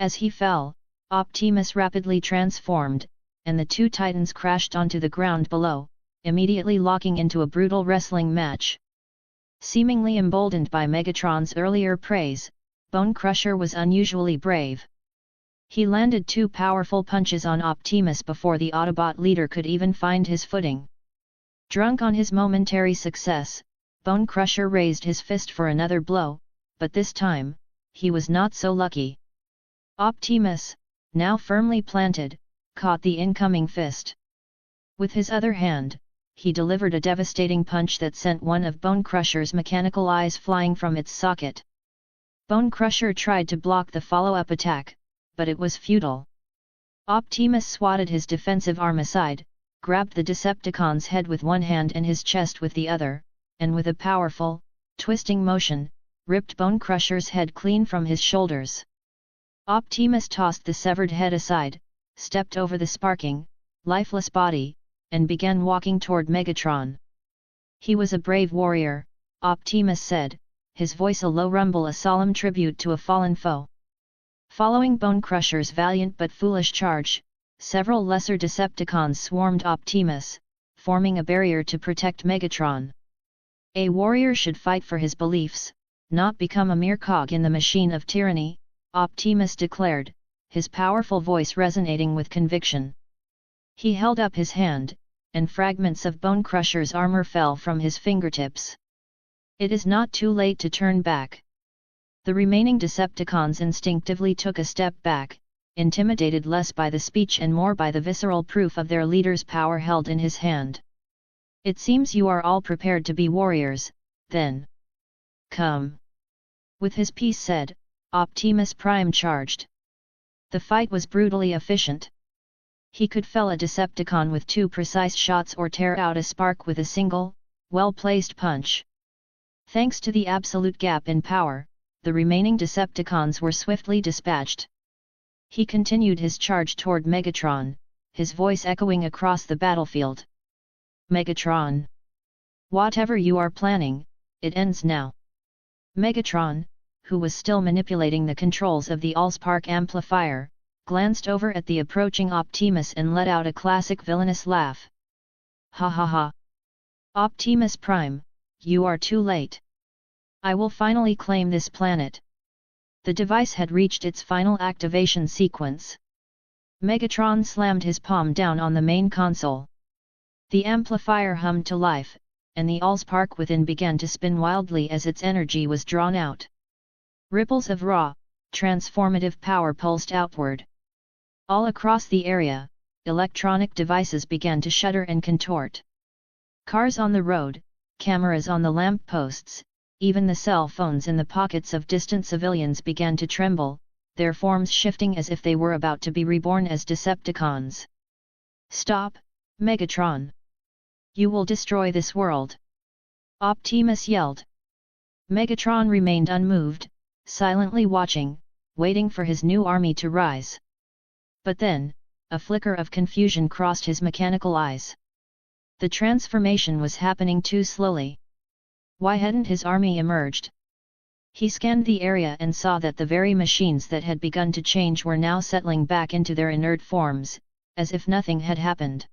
As he fell, Optimus rapidly transformed, and the two titans crashed onto the ground below, immediately locking into a brutal wrestling match. Seemingly emboldened by Megatron's earlier praise, Bonecrusher was unusually brave. He landed two powerful punches on Optimus before the Autobot leader could even find his footing. Drunk on his momentary success, Bonecrusher raised his fist for another blow, but this time, he was not so lucky. Optimus, now firmly planted, caught the incoming fist. With his other hand, he delivered a devastating punch that sent one of Bonecrusher's mechanical eyes flying from its socket. Bonecrusher tried to block the follow-up attack, but it was futile. Optimus swatted his defensive arm aside, grabbed the Decepticon's head with one hand and his chest with the other, and with a powerful, twisting motion, ripped Bonecrusher's head clean from his shoulders. Optimus tossed the severed head aside, stepped over the sparking, lifeless body, and began walking toward Megatron. He was a brave warrior, Optimus said, his voice a low rumble, a solemn tribute to a fallen foe. Following Bonecrusher's valiant but foolish charge, several lesser Decepticons swarmed Optimus, forming a barrier to protect Megatron. A warrior should fight for his beliefs, not become a mere cog in the machine of tyranny, Optimus declared, his powerful voice resonating with conviction. He held up his hand, and fragments of Bonecrusher's armor fell from his fingertips. It is not too late to turn back. The remaining Decepticons instinctively took a step back, intimidated less by the speech and more by the visceral proof of their leader's power held in his hand. It seems you are all prepared to be warriors, then. Come. With his piece said, Optimus Prime charged. The fight was brutally efficient. He could fell a Decepticon with two precise shots or tear out a spark with a single, well-placed punch. Thanks to the absolute gap in power, the remaining Decepticons were swiftly dispatched. He continued his charge toward Megatron, his voice echoing across the battlefield. Megatron! Whatever you are planning, it ends now. Megatron, who was still manipulating the controls of the Allspark amplifier, glanced over at the approaching Optimus and let out a classic villainous laugh. Ha ha ha! Optimus Prime, you are too late. I will finally claim this planet. The device had reached its final activation sequence. Megatron slammed his palm down on the main console. The amplifier hummed to life, and the Allspark within began to spin wildly as its energy was drawn out. Ripples of raw, transformative power pulsed outward. All across the area, electronic devices began to shudder and contort. Cars on the road, cameras on the lamp posts, even the cell phones in the pockets of distant civilians began to tremble, their forms shifting as if they were about to be reborn as Decepticons. Stop, Megatron! You will destroy this world! Optimus yelled. Megatron remained unmoved, silently watching, waiting for his new army to rise. But then, a flicker of confusion crossed his mechanical eyes. The transformation was happening too slowly. Why hadn't his army emerged? He scanned the area and saw that the very machines that had begun to change were now settling back into their inert forms, as if nothing had happened.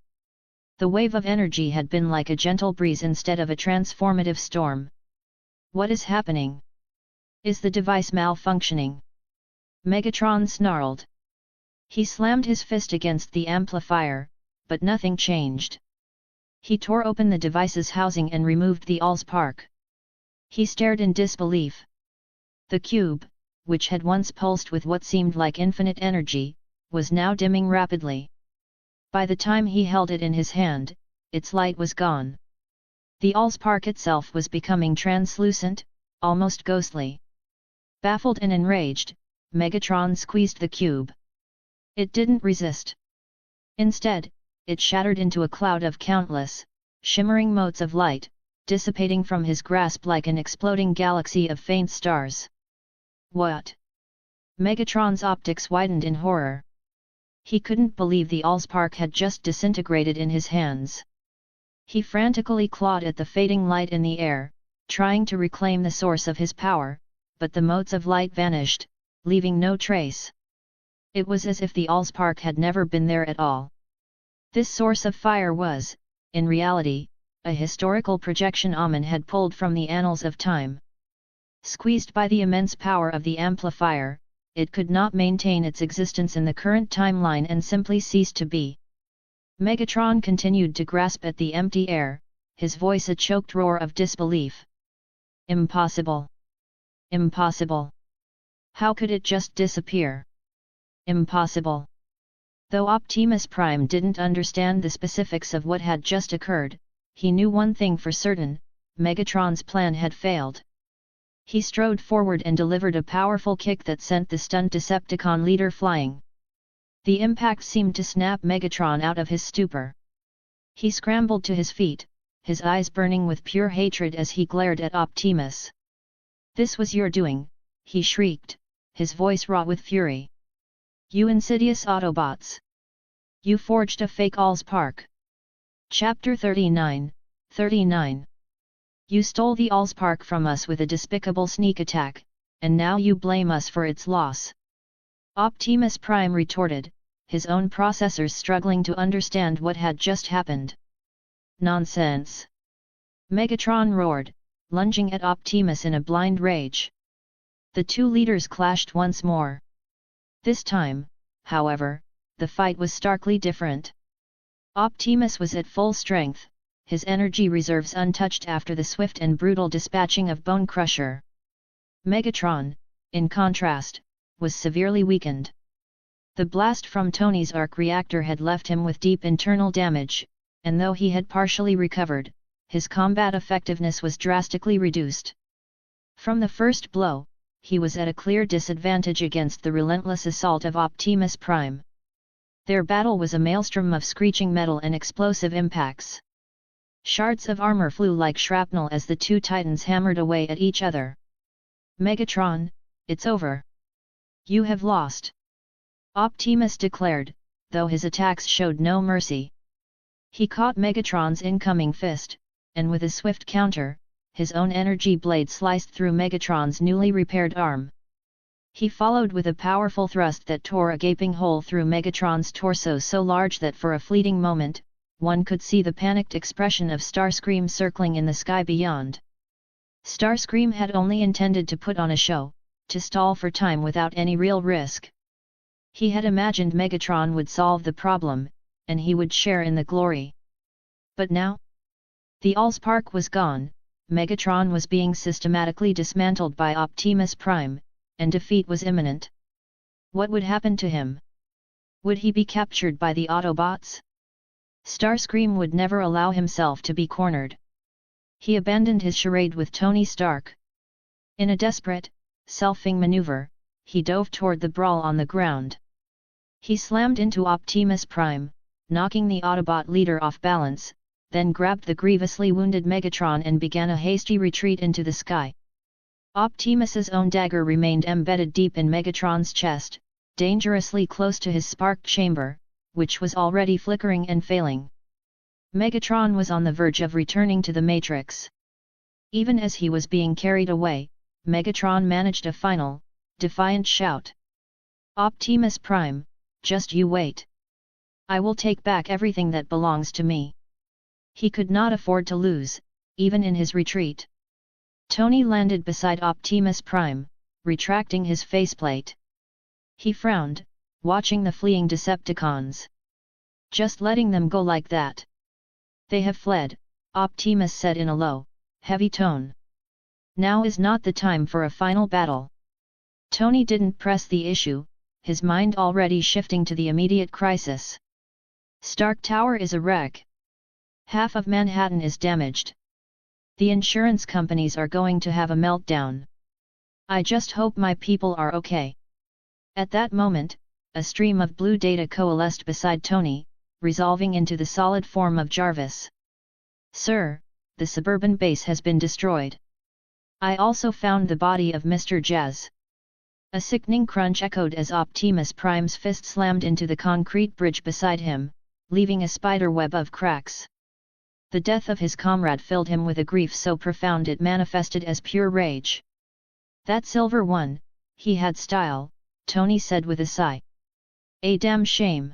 The wave of energy had been like a gentle breeze instead of a transformative storm. What is happening? Is the device malfunctioning? Megatron snarled. He slammed his fist against the amplifier, but nothing changed. He tore open the device's housing and removed the Allspark. He stared in disbelief. The cube, which had once pulsed with what seemed like infinite energy, was now dimming rapidly. By the time he held it in his hand, its light was gone. The Allspark itself was becoming translucent, almost ghostly. Baffled and enraged, Megatron squeezed the cube. It didn't resist. Instead, it shattered into a cloud of countless, shimmering motes of light, dissipating from his grasp like an exploding galaxy of faint stars. What? Megatron's optics widened in horror. He couldn't believe the Allspark had just disintegrated in his hands. He frantically clawed at the fading light in the air, trying to reclaim the source of his power, but the motes of light vanished, leaving no trace. It was as if the Allspark had never been there at all. This source of fire was, in reality, a historical projection Amon had pulled from the annals of time. Squeezed by the immense power of the amplifier, it could not maintain its existence in the current timeline and simply ceased to be. Megatron continued to grasp at the empty air, his voice a choked roar of disbelief. Impossible! Impossible! How could it just disappear? Impossible! Though Optimus Prime didn't understand the specifics of what had just occurred, he knew one thing for certain: Megatron's plan had failed. He strode forward and delivered a powerful kick that sent the stunned Decepticon leader flying. The impact seemed to snap Megatron out of his stupor. He scrambled to his feet, his eyes burning with pure hatred as he glared at Optimus. "This was your doing," he shrieked, his voice raw with fury. "You insidious Autobots! You forged a fake Allspark!" Chapter 39, 39. You stole the Allspark from us with a despicable sneak attack, and now you blame us for its loss. Optimus Prime retorted, his own processors struggling to understand what had just happened. Nonsense! Megatron roared, lunging at Optimus in a blind rage. The two leaders clashed once more. This time, however, the fight was starkly different. Optimus was at full strength, his energy reserves untouched after the swift and brutal dispatching of Bone Crusher. Megatron, in contrast, was severely weakened. The blast from Tony's arc reactor had left him with deep internal damage, and though he had partially recovered, his combat effectiveness was drastically reduced. From the first blow, he was at a clear disadvantage against the relentless assault of Optimus Prime. Their battle was a maelstrom of screeching metal and explosive impacts. Shards of armor flew like shrapnel as the two titans hammered away at each other. "Megatron, it's over. You have lost." Optimus declared, though his attacks showed no mercy. He caught Megatron's incoming fist, and with a swift counter, his own energy blade sliced through Megatron's newly repaired arm. He followed with a powerful thrust that tore a gaping hole through Megatron's torso so large that for a fleeting moment, one could see the panicked expression of Starscream circling in the sky beyond. Starscream had only intended to put on a show, to stall for time without any real risk. He had imagined Megatron would solve the problem, and he would share in the glory. But now? The Allspark was gone, Megatron was being systematically dismantled by Optimus Prime, and defeat was imminent. What would happen to him? Would he be captured by the Autobots? Starscream would never allow himself to be cornered. He abandoned his charade with Tony Stark. In a desperate, selfing maneuver, he dove toward the brawl on the ground. He slammed into Optimus Prime, knocking the Autobot leader off balance, then grabbed the grievously wounded Megatron and began a hasty retreat into the sky. Optimus's own dagger remained embedded deep in Megatron's chest, dangerously close to his spark chamber, which was already flickering and failing. Megatron was on the verge of returning to the Matrix. Even as he was being carried away, Megatron managed a final, defiant shout. "Optimus Prime, just you wait. I will take back everything that belongs to me." He could not afford to lose, even in his retreat. Tony landed beside Optimus Prime, retracting his faceplate. He frowned, watching the fleeing Decepticons. "Just letting them go like that? They have fled," Optimus said in a low, heavy tone. "Now is not the time for a final battle." Tony didn't press the issue, his mind already shifting to the immediate crisis. Stark Tower is a wreck. Half of Manhattan is damaged. The insurance companies are going to have a meltdown. I just hope my people are okay. At that moment, a stream of blue data coalesced beside Tony, resolving into the solid form of Jarvis. "Sir, the suburban base has been destroyed. I also found the body of Mr. Jazz." A sickening crunch echoed as Optimus Prime's fist slammed into the concrete bridge beside him, leaving a spiderweb of cracks. The death of his comrade filled him with a grief so profound it manifested as pure rage. "That silver one, he had style," Tony said with a sigh. "A damn shame."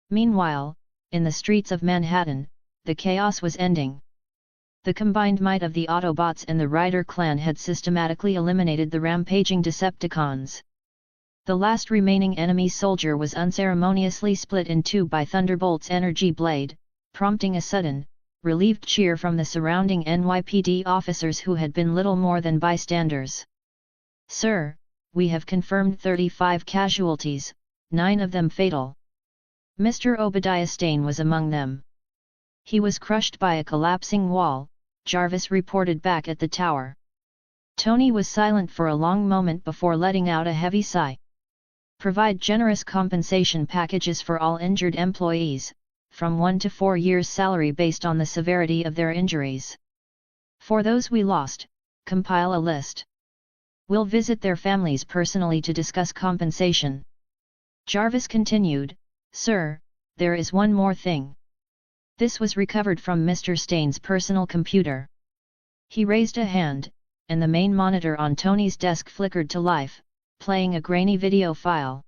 Meanwhile, in the streets of Manhattan, the chaos was ending. The combined might of the Autobots and the Rider clan had systematically eliminated the rampaging Decepticons. The last remaining enemy soldier was unceremoniously split in two by Thunderbolt's energy blade, prompting a sudden, relieved cheer from the surrounding NYPD officers who had been little more than bystanders. "Sir, we have confirmed 35 casualties, 9 of them fatal. Mr. Obadiah Stane was among them. He was crushed by a collapsing wall," Jarvis reported back at the tower. Tony was silent for a long moment before letting out a heavy sigh. "Provide generous compensation packages for all injured employees, from 1 to 4 years' salary based on the severity of their injuries. For those we lost, compile a list. We'll visit their families personally to discuss compensation." Jarvis continued, "Sir, there is one more thing. This was recovered from Mr. Stane's personal computer." He raised a hand, and the main monitor on Tony's desk flickered to life, playing a grainy video file.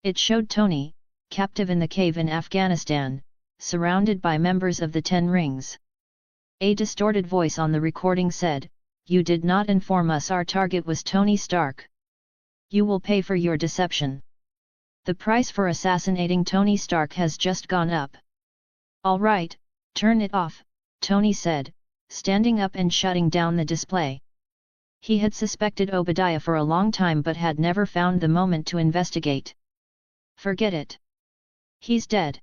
It showed Tony, captive in the cave in Afghanistan, surrounded by members of the Ten Rings. A distorted voice on the recording said, "You did not inform us our target was Tony Stark. You will pay for your deception. The price for assassinating Tony Stark has just gone up." "All right, turn it off," Tony said, standing up and shutting down the display. He had suspected Obadiah for a long time but had never found the moment to investigate. "Forget it. He's dead.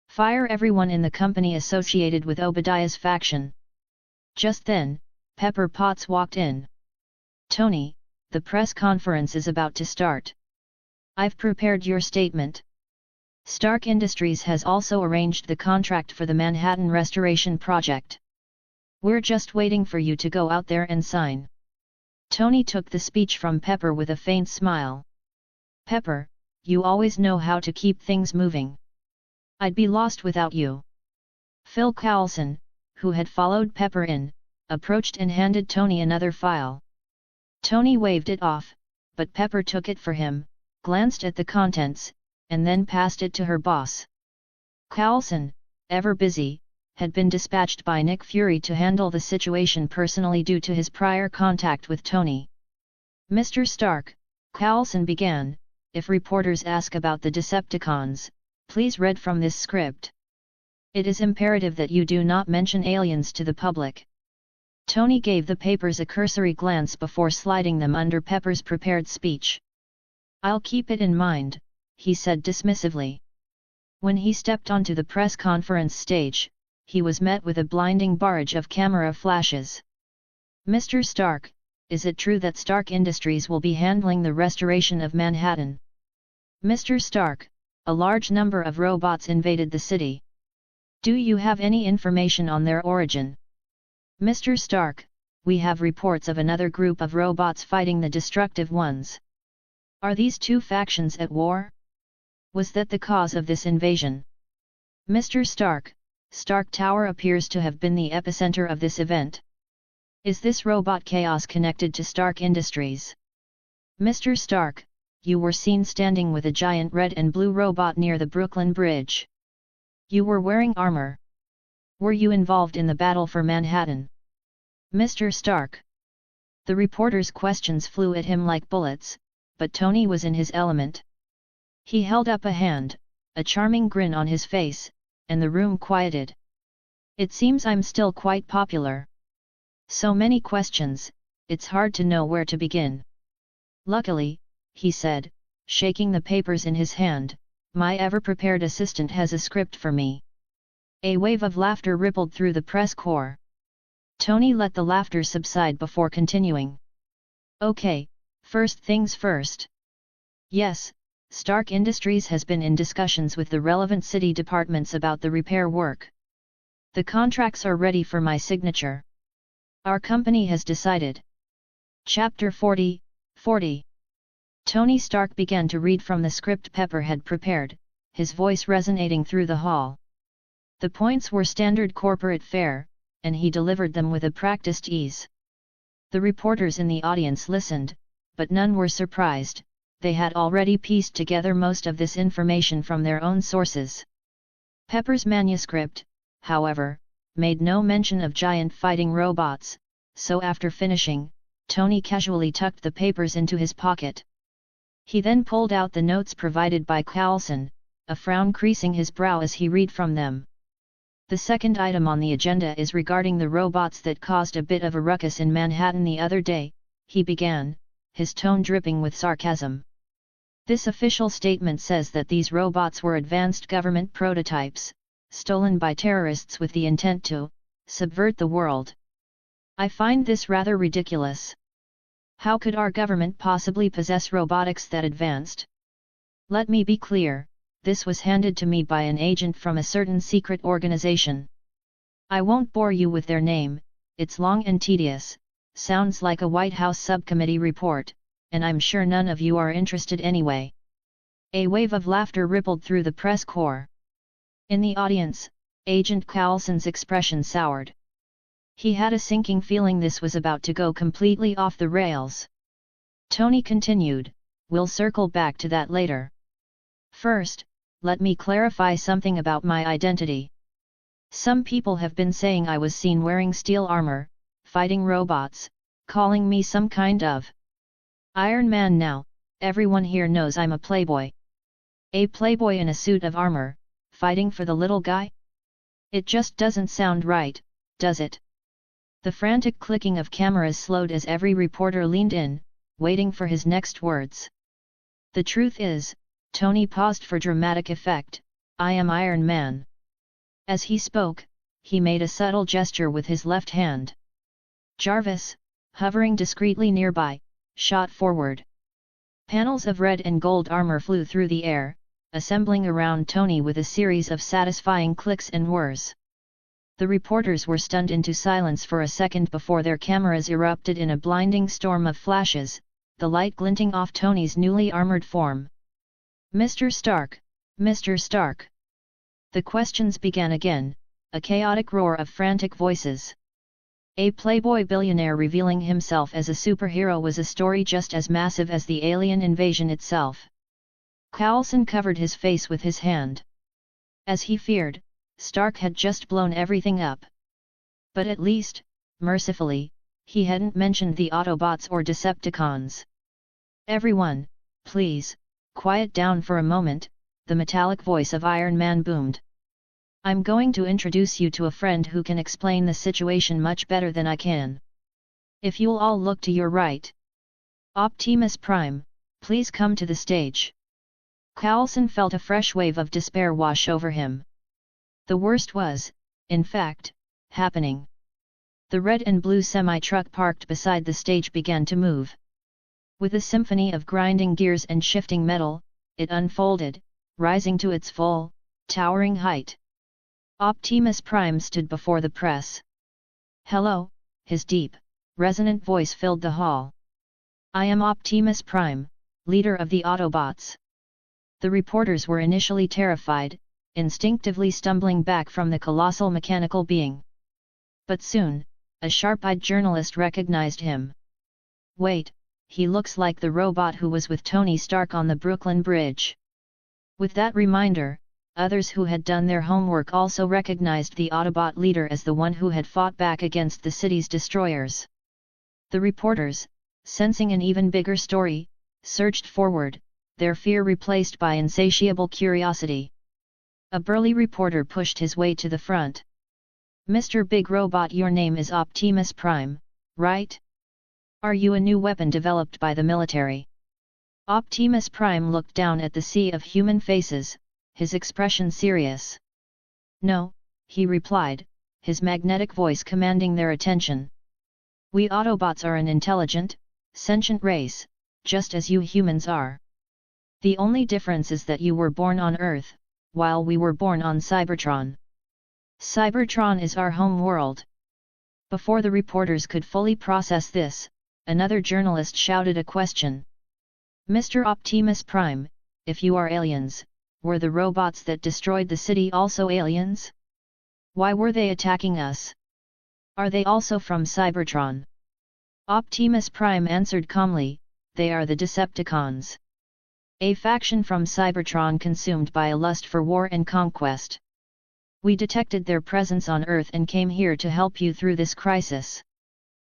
Fire everyone in the company associated with Obadiah's faction." Just then, Pepper Potts walked in. "Tony, the press conference is about to start. I've prepared your statement. Stark Industries has also arranged the contract for the Manhattan Restoration Project. We're just waiting for you to go out there and sign." Tony took the speech from Pepper with a faint smile. "Pepper, you always know how to keep things moving. I'd be lost without you." Phil Coulson, who had followed Pepper in, approached and handed Tony another file. Tony waved it off, but Pepper took it for him, glanced at the contents, and then passed it to her boss. Coulson, ever busy, had been dispatched by Nick Fury to handle the situation personally due to his prior contact with Tony. "Mr. Stark," Coulson began, "if reporters ask about the Decepticons, please read from this script. It is imperative that you do not mention aliens to the public." Tony gave the papers a cursory glance before sliding them under Pepper's prepared speech. "I'll keep it in mind," he said dismissively. When he stepped onto the press conference stage, he was met with a blinding barrage of camera flashes. "Mr. Stark, is it true that Stark Industries will be handling the restoration of Manhattan?" "Mr. Stark, a large number of robots invaded the city. Do you have any information on their origin?" "Mr. Stark, we have reports of another group of robots fighting the destructive ones. Are these two factions at war? Was that the cause of this invasion?" "Mr. Stark, Stark Tower appears to have been the epicenter of this event. Is this robot chaos connected to Stark Industries?" "Mr. Stark, you were seen standing with a giant red and blue robot near the Brooklyn Bridge. You were wearing armor. Were you involved in the battle for Manhattan?" "Mr. Stark." The reporter's questions flew at him like bullets, but Tony was in his element. He held up a hand, a charming grin on his face, and the room quieted. "It seems I'm still quite popular. So many questions, it's hard to know where to begin. Luckily," he said, shaking the papers in his hand, "my ever-prepared assistant has a script for me." A wave of laughter rippled through the press corps. Tony let the laughter subside before continuing. "Okay, first things first. Yes, Stark Industries has been in discussions with the relevant city departments about the repair work. The contracts are ready for my signature. Our company has decided." Chapter 40, 40. Tony Stark began to read from the script Pepper had prepared, his voice resonating through the hall. The points were standard corporate fare, and he delivered them with a practiced ease. The reporters in the audience listened, but none were surprised. They had already pieced together most of this information from their own sources. Pepper's manuscript, however, made no mention of giant fighting robots, so after finishing, Tony casually tucked the papers into his pocket. He then pulled out the notes provided by Coulson, a frown creasing his brow as he read from them. "The second item on the agenda is regarding the robots that caused a bit of a ruckus in Manhattan the other day," he began, his tone dripping with sarcasm. "This official statement says that these robots were advanced government prototypes, stolen by terrorists with the intent to subvert the world. I find this rather ridiculous. How could our government possibly possess robotics that advanced? Let me be clear, this was handed to me by an agent from a certain secret organization. I won't bore you with their name, it's long and tedious, sounds like a White House subcommittee report, and I'm sure none of you are interested anyway." A wave of laughter rippled through the press corps. In the audience, Agent Coulson's expression soured. He had a sinking feeling this was about to go completely off the rails. Tony continued, "We'll circle back to that later. First, let me clarify something about my identity. Some people have been saying I was seen wearing steel armor, fighting robots, calling me some kind of Iron Man. Now, everyone here knows I'm a playboy. A playboy in a suit of armor, fighting for the little guy? It just doesn't sound right, does it?" The frantic clicking of cameras slowed as every reporter leaned in, waiting for his next words. "The truth is," Tony paused for dramatic effect, "I am Iron Man." As he spoke, he made a subtle gesture with his left hand. Jarvis, hovering discreetly nearby, shot forward. Panels of red and gold armor flew through the air, assembling around Tony with a series of satisfying clicks and whirs. The reporters were stunned into silence for a second before their cameras erupted in a blinding storm of flashes, the light glinting off Tony's newly armored form. Mr. Stark, Mr. Stark. The questions began again, a chaotic roar of frantic voices. A playboy billionaire revealing himself as a superhero was a story just as massive as the alien invasion itself. Coulson covered his face with his hand. As he feared, Stark had just blown everything up. But at least, mercifully, he hadn't mentioned the Autobots or Decepticons. Everyone, please, quiet down for a moment, the metallic voice of Iron Man boomed. I'm going to introduce you to a friend who can explain the situation much better than I can. If you'll all look to your right. Optimus Prime, please come to the stage. Coulson felt a fresh wave of despair wash over him. The worst was, in fact, happening. The red and blue semi-truck parked beside the stage began to move. With a symphony of grinding gears and shifting metal, it unfolded, rising to its full, towering height. Optimus Prime stood before the press. Hello, his deep, resonant voice filled the hall. I am Optimus Prime, leader of the Autobots. The reporters were initially terrified, instinctively stumbling back from the colossal mechanical being. But soon, a sharp-eyed journalist recognized him. Wait, he looks like the robot who was with Tony Stark on the Brooklyn Bridge. With that reminder, others who had done their homework also recognized the Autobot leader as the one who had fought back against the city's destroyers. The reporters, sensing an even bigger story, surged forward, their fear replaced by insatiable curiosity. A burly reporter pushed his way to the front. Mr. Big Robot, your name is Optimus Prime, right? Are you a new weapon developed by the military? Optimus Prime looked down at the sea of human faces, his expression serious. No, he replied, his magnetic voice commanding their attention. We Autobots are an intelligent, sentient race, just as you humans are. The only difference is that you were born on Earth, while we were born on Cybertron. Cybertron is our home world. Before the reporters could fully process this, another journalist shouted a question. Mr. Optimus Prime, if you are aliens, were the robots that destroyed the city also aliens? Why were they attacking us? Are they also from Cybertron? Optimus Prime answered calmly, they are the Decepticons. A faction from Cybertron consumed by a lust for war and conquest. We detected their presence on Earth and came here to help you through this crisis.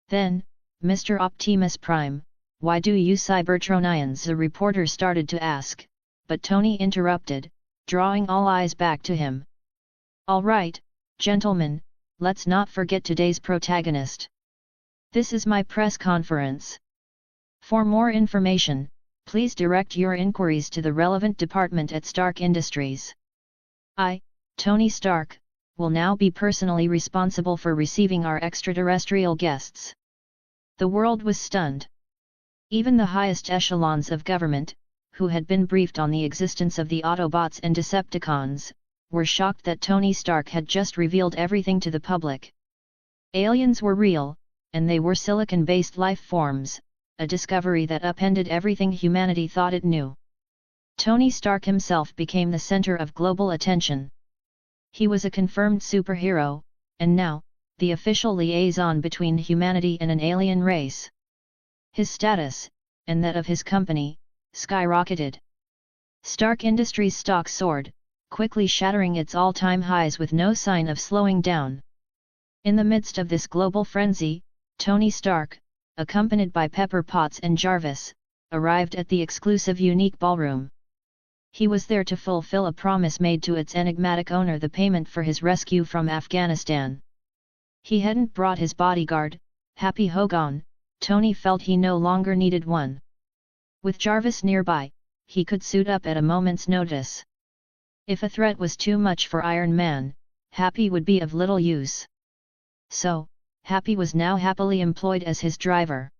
Then, Mr. Optimus Prime, why do you Cybertronians? The reporter started to ask, but Tony interrupted, drawing all eyes back to him. All right, gentlemen, let's not forget today's protagonist. This is my press conference. For more information, please direct your inquiries to the relevant department at Stark Industries. I, Tony Stark, will now be personally responsible for receiving our extraterrestrial guests. The world was stunned. Even the highest echelons of government, who had been briefed on the existence of the Autobots and Decepticons, were shocked that Tony Stark had just revealed everything to the public. Aliens were real, and they were silicon-based life forms, a discovery that upended everything humanity thought it knew. Tony Stark himself became the center of global attention. He was a confirmed superhero, and now, the official liaison between humanity and an alien race. His status, and that of his company, skyrocketed. Stark Industries' stock soared, quickly shattering its all-time highs with no sign of slowing down. In the midst of this global frenzy, Tony Stark, accompanied by Pepper Potts and Jarvis, arrived at the exclusive unique ballroom. He was there to fulfill a promise made to its enigmatic owner, the payment for his rescue from Afghanistan. He hadn't brought his bodyguard, Happy Hogan. Tony felt he no longer needed one. With Jarvis nearby, he could suit up at a moment's notice. If a threat was too much for Iron Man, Happy would be of little use. So, Happy was now happily employed as his driver.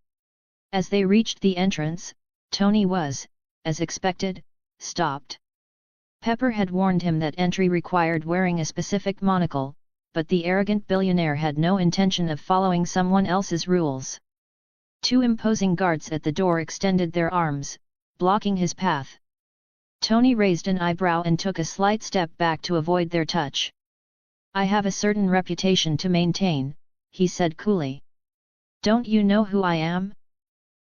As they reached the entrance, Tony was, as expected, stopped. Pepper had warned him that entry required wearing a specific monocle, but the arrogant billionaire had no intention of following someone else's rules. Two imposing guards at the door extended their arms, blocking his path. Tony raised an eyebrow and took a slight step back to avoid their touch. I have a certain reputation to maintain, he said coolly. Don't you know who I am?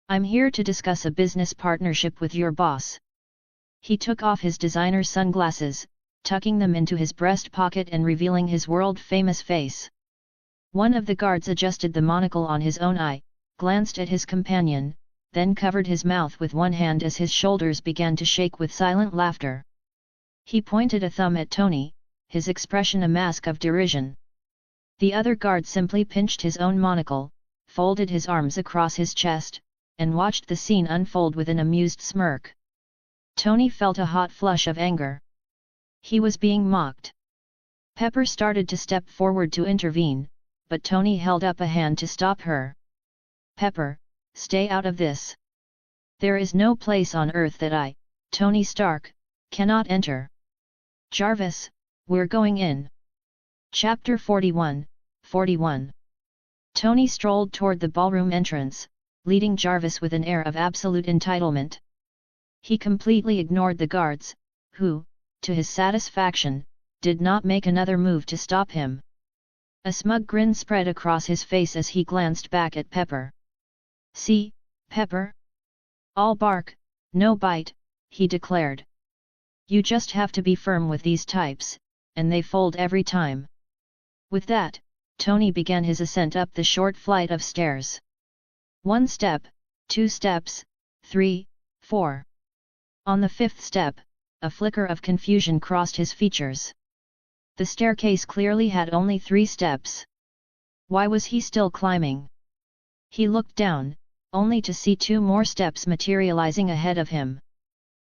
I'm here to discuss a business partnership with your boss. He took off his designer sunglasses, tucking them into his breast pocket and revealing his world-famous face. One of the guards adjusted the monocle on his own eye, glanced at his companion, then covered his mouth with one hand as his shoulders began to shake with silent laughter. He pointed a thumb at Tony, his expression a mask of derision. The other guard simply pinched his own monocle, folded his arms across his chest, and watched the scene unfold with an amused smirk. Tony felt a hot flush of anger. He was being mocked. Pepper started to step forward to intervene, but Tony held up a hand to stop her. Pepper, stay out of this. There is no place on Earth that I, Tony Stark, cannot enter. Jarvis, we're going in. Chapter 41, 41. Tony strolled toward the ballroom entrance, leading Jarvis with an air of absolute entitlement. He completely ignored the guards, who, to his satisfaction, did not make another move to stop him. A smug grin spread across his face as he glanced back at Pepper. See, Pepper? All bark, no bite, he declared. You just have to be firm with these types, and they fold every time. With that, Tony began his ascent up the short flight of stairs. 1 step, 2 steps, 3, 4. On the 5th step, a flicker of confusion crossed his features. The staircase clearly had only 3 steps. Why was he still climbing? He looked down, only to see 2 more steps materializing ahead of him.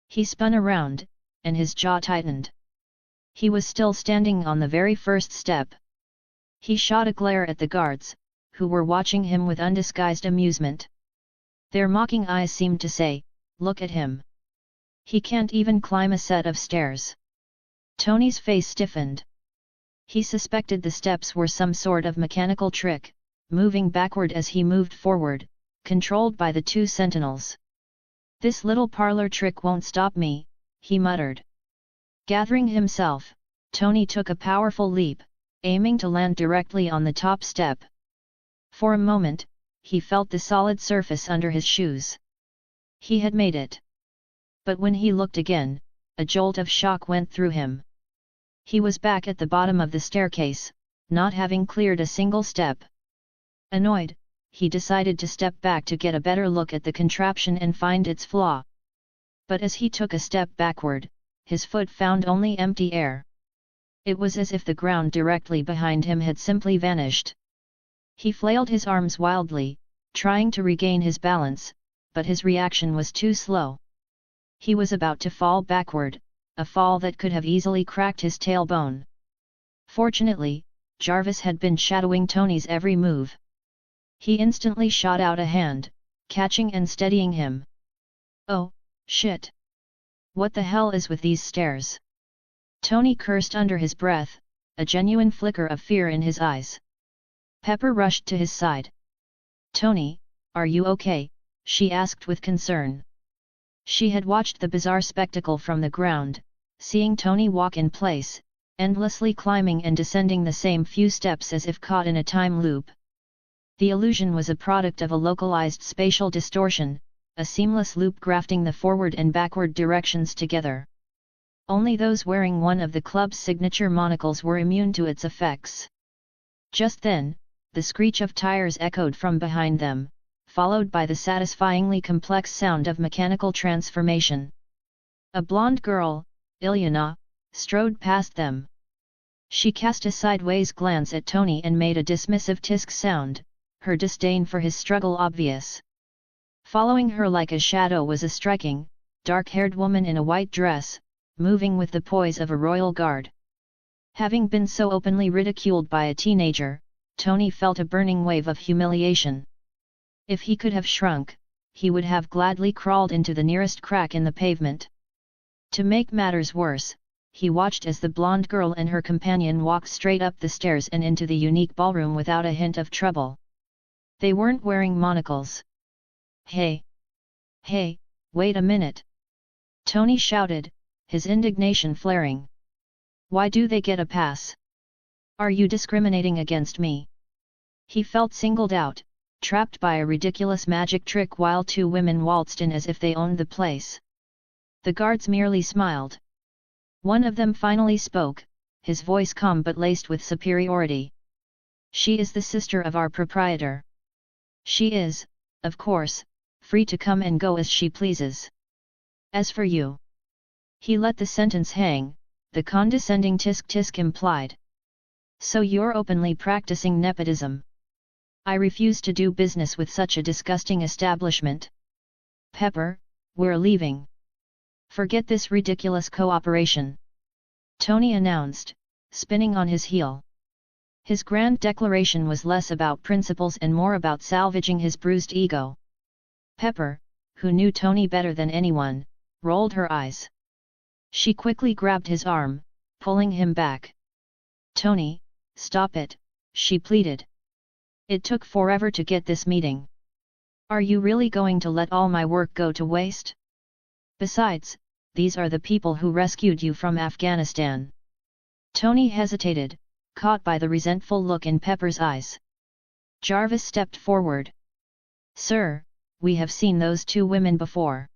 He spun around, and his jaw tightened. He was still standing on the very first step. He shot a glare at the guards, who were watching him with undisguised amusement. Their mocking eyes seemed to say, "Look at him. He can't even climb a set of stairs." Tony's face stiffened. He suspected the steps were some sort of mechanical trick, moving backward as he moved forward, controlled by the 2 sentinels. "This little parlor trick won't stop me," he muttered. Gathering himself, Tony took a powerful leap, aiming to land directly on the top step. For a moment, he felt the solid surface under his shoes. He had made it. But when he looked again, a jolt of shock went through him. He was back at the bottom of the staircase, not having cleared a single step. Annoyed, he decided to step back to get a better look at the contraption and find its flaw. But as he took a step backward, his foot found only empty air. It was as if the ground directly behind him had simply vanished. He flailed his arms wildly, trying to regain his balance, but his reaction was too slow. He was about to fall backward, a fall that could have easily cracked his tailbone. Fortunately, Jarvis had been shadowing Tony's every move. He instantly shot out a hand, catching and steadying him. "Oh, shit! What the hell is with these stairs?" Tony cursed under his breath, a genuine flicker of fear in his eyes. Pepper rushed to his side. "Tony, are you okay?" she asked with concern. She had watched the bizarre spectacle from the ground, seeing Tony walk in place, endlessly climbing and descending the same few steps as if caught in a time loop. The illusion was a product of a localized spatial distortion, a seamless loop grafting the forward and backward directions together. Only those wearing one of the club's signature monocles were immune to its effects. Just then, the screech of tires echoed from behind them, followed by the satisfyingly complex sound of mechanical transformation. A blonde girl, Ilyana, strode past them. She cast a sideways glance at Tony and made a dismissive tisk sound, her disdain for his struggle obvious. Following her like a shadow was a striking, dark-haired woman in a white dress, moving with the poise of a royal guard. Having been so openly ridiculed by a teenager, Tony felt a burning wave of humiliation. If he could have shrunk, he would have gladly crawled into the nearest crack in the pavement. To make matters worse, he watched as the blonde girl and her companion walked straight up the stairs and into the unique ballroom without a hint of trouble. They weren't wearing monocles. "Hey! Hey, wait a minute!" Tony shouted, his indignation flaring. Why do they get a pass? Are you discriminating against me? He felt singled out, trapped by a ridiculous magic trick while two women waltzed in as if they owned the place. The guards merely smiled. One of them finally spoke, his voice calm but laced with superiority. She is the sister of our proprietor. She is, of course, free to come and go as she pleases. As for you. He let the sentence hang, the condescending tisk-tisk implied. So you're openly practicing nepotism. I refuse to do business with such a disgusting establishment. Pepper, we're leaving. Forget this ridiculous cooperation. Tony announced, spinning on his heel. His grand declaration was less about principles and more about salvaging his bruised ego. Pepper, who knew Tony better than anyone, rolled her eyes. She quickly grabbed his arm, pulling him back. Tony, stop it, she pleaded. It took forever to get this meeting. Are you really going to let all my work go to waste? Besides, these are the people who rescued you from Afghanistan. Tony hesitated, caught by the resentful look in Pepper's eyes. Jarvis stepped forward. Sir, we have seen those two women before.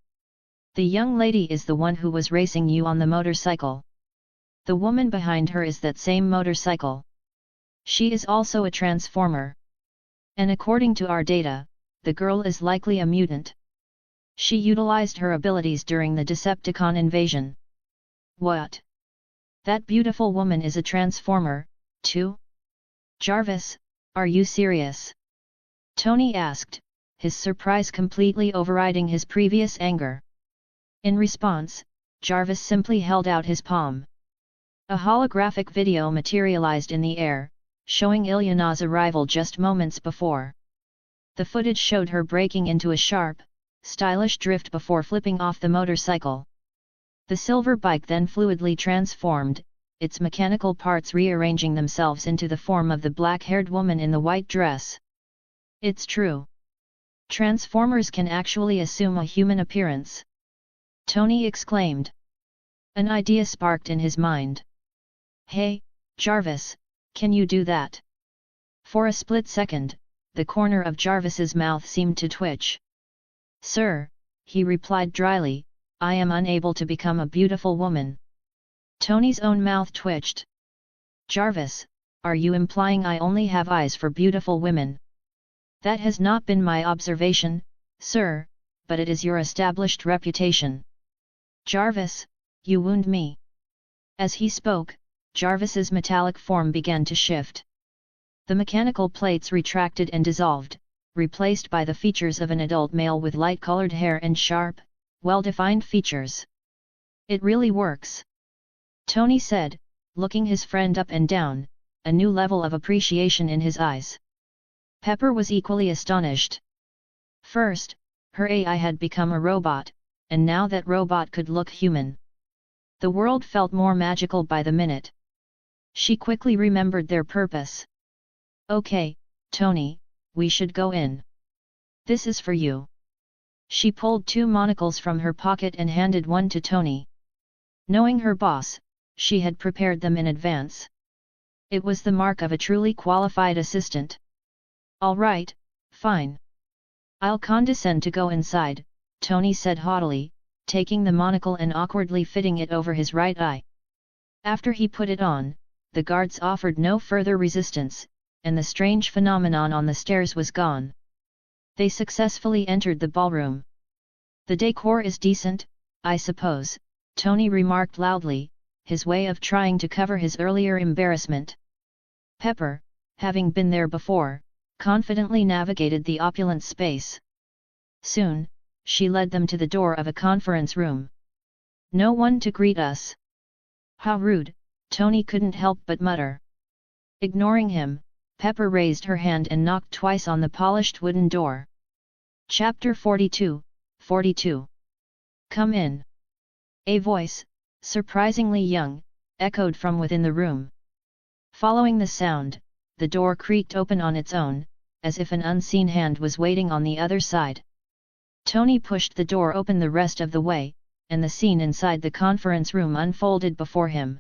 The young lady is the one who was racing you on the motorcycle. The woman behind her is that same motorcycle. She is also a transformer. And according to our data, the girl is likely a mutant. She utilized her abilities during the Decepticon invasion. What? That beautiful woman is a transformer, too? Jarvis, are you serious? Tony asked, his surprise completely overriding his previous anger. In response, Jarvis simply held out his palm. A holographic video materialized in the air, showing Ilyana's arrival just moments before. The footage showed her braking into a sharp, stylish drift before flipping off the motorcycle. The silver bike then fluidly transformed, its mechanical parts rearranging themselves into the form of the black-haired woman in the white dress. It's true. Transformers can actually assume a human appearance. Tony exclaimed. An idea sparked in his mind. Hey, Jarvis, can you do that? For a split second, the corner of Jarvis's mouth seemed to twitch. Sir, he replied dryly, I am unable to become a beautiful woman. Tony's own mouth twitched. Jarvis, are you implying I only have eyes for beautiful women? That has not been my observation, sir, but it is your established reputation. Jarvis, you wound me. As he spoke, Jarvis's metallic form began to shift. The mechanical plates retracted and dissolved, replaced by the features of an adult male with light-colored hair and sharp, well-defined features. It really works. Tony said, looking his friend up and down, a new level of appreciation in his eyes. Pepper was equally astonished. First, her AI had become a robot, and now that robot could look human. The world felt more magical by the minute. She quickly remembered their purpose. Okay, Tony, we should go in. This is for you. She pulled two monocles from her pocket and handed one to Tony. Knowing her boss, she had prepared them in advance. It was the mark of a truly qualified assistant. All right, fine. I'll condescend to go inside, Tony said haughtily, taking the monocle and awkwardly fitting it over his right eye. After he put it on, the guards offered no further resistance, and the strange phenomenon on the stairs was gone. They successfully entered the ballroom. The decor is decent, I suppose, Tony remarked loudly, his way of trying to cover his earlier embarrassment. Pepper, having been there before, confidently navigated the opulent space. Soon, she led them to the door of a conference room. No one to greet us. How rude, Tony couldn't help but mutter. Ignoring him, Pepper raised her hand and knocked twice on the polished wooden door. Chapter 42, 42. Come in. A voice, surprisingly young, echoed from within the room. Following the sound, the door creaked open on its own, as if an unseen hand was waiting on the other side. Tony pushed the door open the rest of the way, and the scene inside the conference room unfolded before him.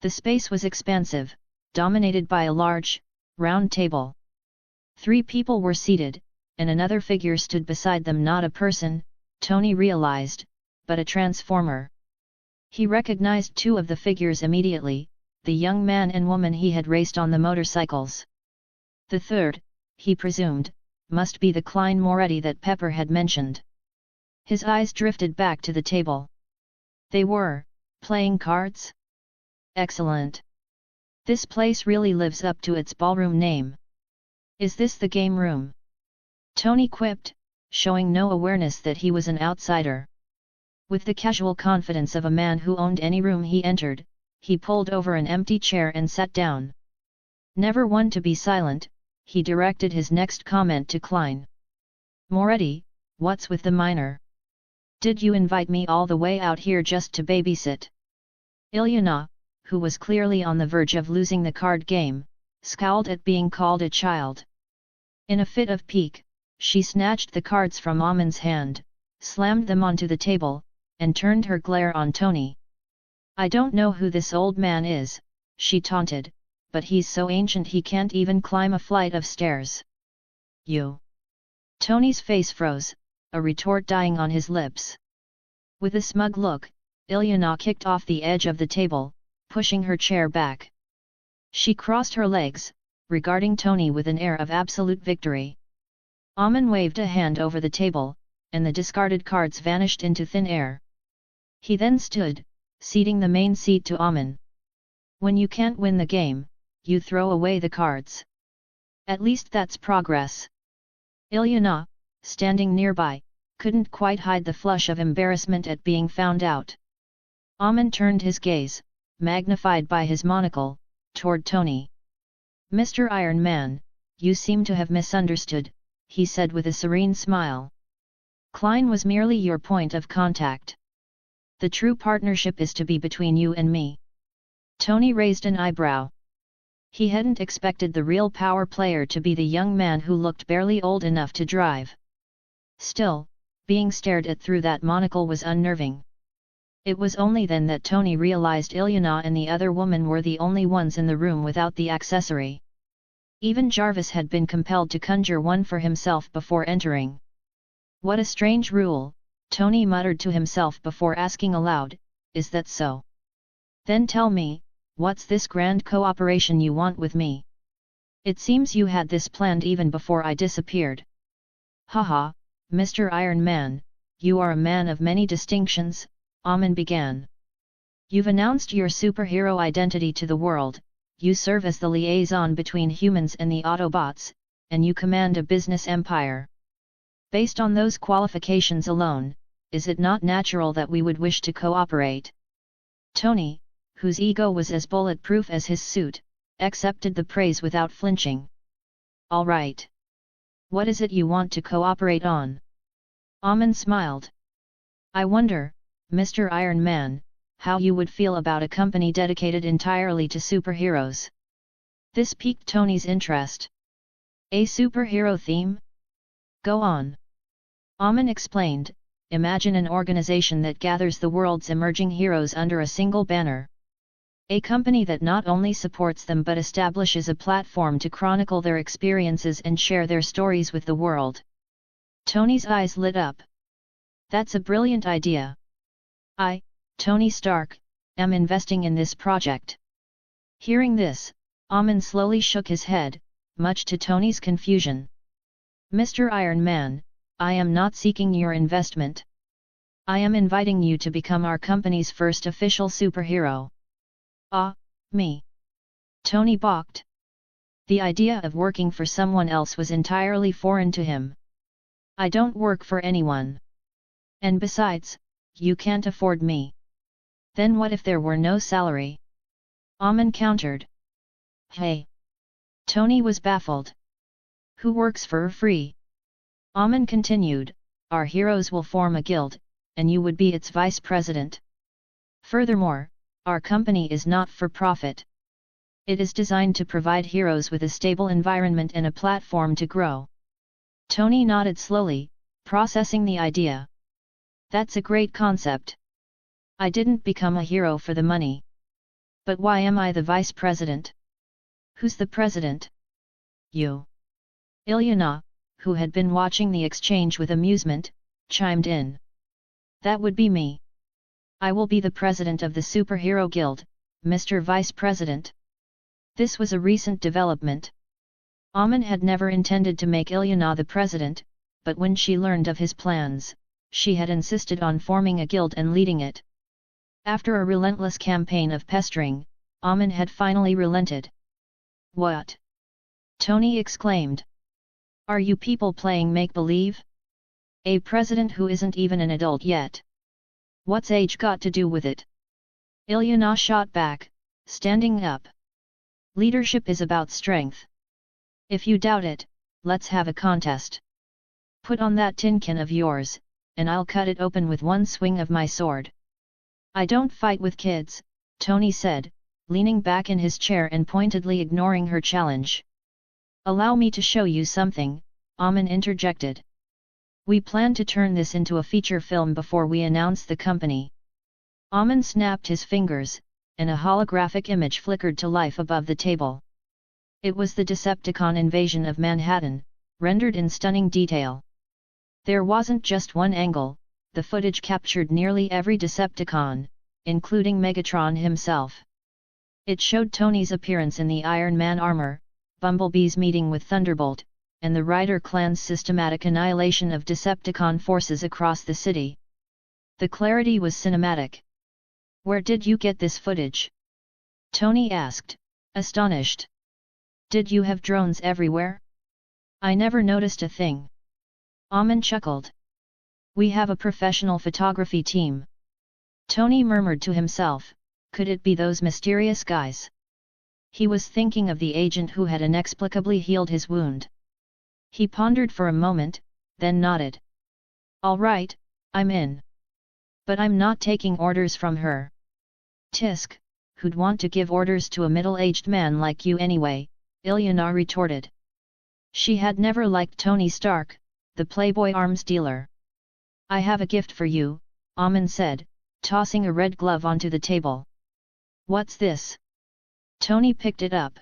The space was expansive, dominated by a large, round table. 3 people were seated, and another figure stood beside them, not a person, Tony realized, but a transformer. He recognized 2 of the figures immediately, the young man and woman he had raced on the motorcycles. The third, he presumed, must be the Klein Moretti that Pepper had mentioned. His eyes drifted back to the table. They were playing cards? Excellent. This place really lives up to its ballroom name. Is this the game room? Tony quipped, showing no awareness that he was an outsider. With the casual confidence of a man who owned any room he entered, he pulled over an empty chair and sat down. Never one to be silent, he directed his next comment to Klein. Moretti, what's with the minor? Did you invite me all the way out here just to babysit? Ilyana, who was clearly on the verge of losing the card game, scowled at being called a child. In a fit of pique, she snatched the cards from Amon's hand, slammed them onto the table, and turned her glare on Tony. I don't know who this old man is, she taunted, but he's so ancient he can't even climb a flight of stairs. You? Tony's face froze, a retort dying on his lips. With a smug look, Ilyana kicked off the edge of the table, pushing her chair back. She crossed her legs, regarding Tony with an air of absolute victory. Amon waved a hand over the table, and the discarded cards vanished into thin air. He then stood, ceding the main seat to Amon. When you can't win the game, you throw away the cards. At least that's progress. Ilyana, standing nearby, couldn't quite hide the flush of embarrassment at being found out. Amon turned his gaze, magnified by his monocle, toward Tony. Mr. Iron Man, you seem to have misunderstood, he said with a serene smile. Klein was merely your point of contact. The true partnership is to be between you and me. Tony raised an eyebrow. He hadn't expected the real power player to be the young man who looked barely old enough to drive. Still, being stared at through that monocle was unnerving. It was only then that Tony realized Ilyana and the other woman were the only ones in the room without the accessory. Even Jarvis had been compelled to conjure one for himself before entering. What a strange rule, Tony muttered to himself before asking aloud, is that so? Then tell me, what's this grand cooperation you want with me? It seems you had this planned even before I disappeared. Haha, Mr. Iron Man, you are a man of many distinctions, Amon began. You've announced your superhero identity to the world, you serve as the liaison between humans and the Autobots, and you command a business empire. Based on those qualifications alone, is it not natural that we would wish to cooperate? Tony, whose ego was as bulletproof as his suit, accepted the praise without flinching. All right. What is it you want to cooperate on? Amon smiled. I wonder, Mr. Iron Man, how you would feel about a company dedicated entirely to superheroes. This piqued Tony's interest. A superhero theme? Go on. Amon explained, imagine an organization that gathers the world's emerging heroes under a single banner. A company that not only supports them but establishes a platform to chronicle their experiences and share their stories with the world. Tony's eyes lit up. That's a brilliant idea. I, Tony Stark, am investing in this project. Hearing this, Amon slowly shook his head, much to Tony's confusion. Mr. Iron Man, I am not seeking your investment. I am inviting you to become our company's first official superhero. Ah, me. Tony balked. The idea of working for someone else was entirely foreign to him. I don't work for anyone. And besides, you can't afford me. Then what if there were no salary? Amon countered. Hey! Tony was baffled. Who works for free? Amon continued, our heroes will form a guild, and you would be its vice president. Furthermore, our company is not for profit. It is designed to provide heroes with a stable environment and a platform to grow. Tony nodded slowly, processing the idea. That's a great concept. I didn't become a hero for the money. But why am I the vice president? Who's the president? You. Ilyana, who had been watching the exchange with amusement, chimed in. That would be me. I will be the president of the Superhero Guild, Mr. Vice President. This was a recent development. Amon had never intended to make Ilyana the president, but when she learned of his plans, she had insisted on forming a guild and leading it. After a relentless campaign of pestering, Amon had finally relented. What? Tony exclaimed. Are you people playing make-believe? A president who isn't even an adult yet. What's age got to do with it? Ilyana shot back, standing up. Leadership is about strength. If you doubt it, let's have a contest. Put on that tin can of yours, and I'll cut it open with one swing of my sword. I don't fight with kids, Tony said, leaning back in his chair and pointedly ignoring her challenge. Allow me to show you something, Amon interjected. We plan to turn this into a feature film before we announce the company. Amon snapped his fingers, and a holographic image flickered to life above the table. It was the Decepticon invasion of Manhattan, rendered in stunning detail. There wasn't just one angle, the footage captured nearly every Decepticon, including Megatron himself. It showed Tony's appearance in the Iron Man armor, Bumblebee's meeting with Thunderbolt, and the Rider clan's systematic annihilation of Decepticon forces across the city. The clarity was cinematic. Where did you get this footage? Tony asked, astonished. Did you have drones everywhere? I never noticed a thing. Amon chuckled. We have a professional photography team. Tony murmured to himself, could it be those mysterious guys? He was thinking of the agent who had inexplicably healed his wound. He pondered for a moment, then nodded. All right, I'm in. But I'm not taking orders from her. Tisk, who'd want to give orders to a middle-aged man like you anyway, Ilyana retorted. She had never liked Tony Stark, the Playboy arms dealer. I have a gift for you, Amon said, tossing a red glove onto the table. What's this? Tony picked it up.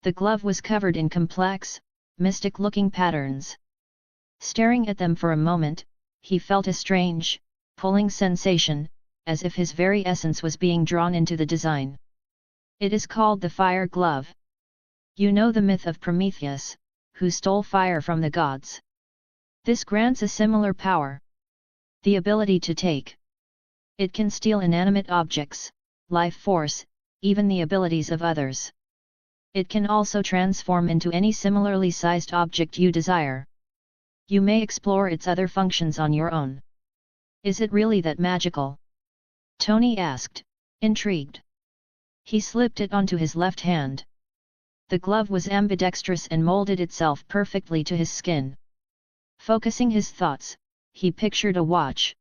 The glove was covered in complex, mystic-looking patterns. Staring at them for a moment, he felt a strange, pulling sensation, as if his very essence was being drawn into the design. It is called the Fire Glove. You know the myth of Prometheus, who stole fire from the gods. This grants a similar power. The ability to take. It can steal inanimate objects, life force, even the abilities of others. It can also transform into any similarly sized object you desire. You may explore its other functions on your own. Is it really that magical? Tony asked, intrigued. He slipped it onto his left hand. The glove was ambidextrous and molded itself perfectly to his skin. Focusing his thoughts, he pictured a watch.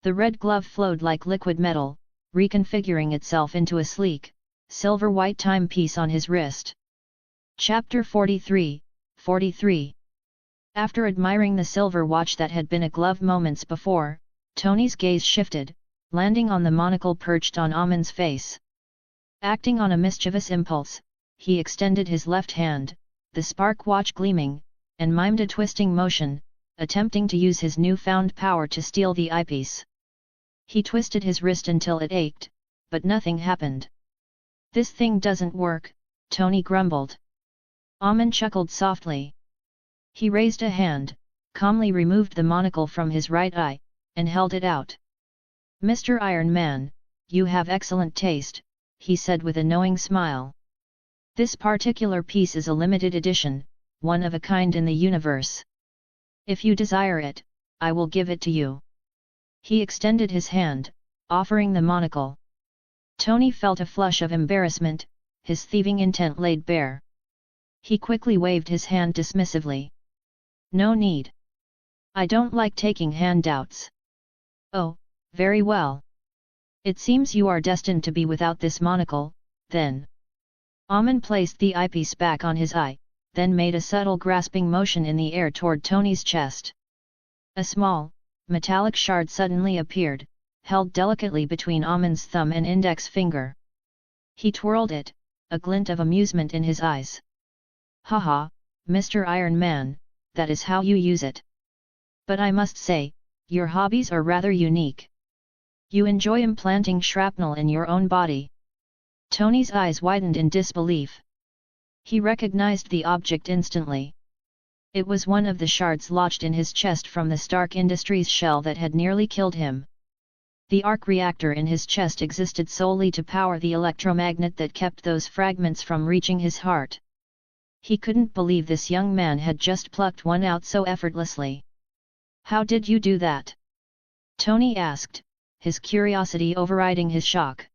The red glove flowed like liquid metal, reconfiguring itself into a sleek, silver-white timepiece on his wrist. Chapter 43, 43. After admiring the silver watch that had been a glove moments before, Tony's gaze shifted, landing on the monocle perched on Amon's face. Acting on a mischievous impulse, he extended his left hand, the spark watch gleaming, and mimed a twisting motion, attempting to use his newfound power to steal the eyepiece. He twisted his wrist until it ached, but nothing happened. This thing doesn't work, Tony grumbled. Amon chuckled softly. He raised a hand, calmly removed the monocle from his right eye, and held it out. Mr. Iron Man, you have excellent taste, he said with a knowing smile. This particular piece is a limited edition, one of a kind in the universe. If you desire it, I will give it to you. He extended his hand, offering the monocle. Tony felt a flush of embarrassment, his thieving intent laid bare. He quickly waved his hand dismissively. No need. I don't like taking handouts. Oh, very well. It seems you are destined to be without this monocle, then. Amon placed the eyepiece back on his eye, then made a subtle grasping motion in the air toward Tony's chest. A small, metallic shard suddenly appeared, held delicately between Amon's thumb and index finger. He twirled it, a glint of amusement in his eyes. Haha, Mr. Iron Man, that is how you use it. But I must say, your hobbies are rather unique. You enjoy implanting shrapnel in your own body. Tony's eyes widened in disbelief. He recognized the object instantly. It was one of the shards lodged in his chest from the Stark Industries shell that had nearly killed him. The arc reactor in his chest existed solely to power the electromagnet that kept those fragments from reaching his heart. He couldn't believe this young man had just plucked one out so effortlessly. How did you do that? Tony asked, his curiosity overriding his shock.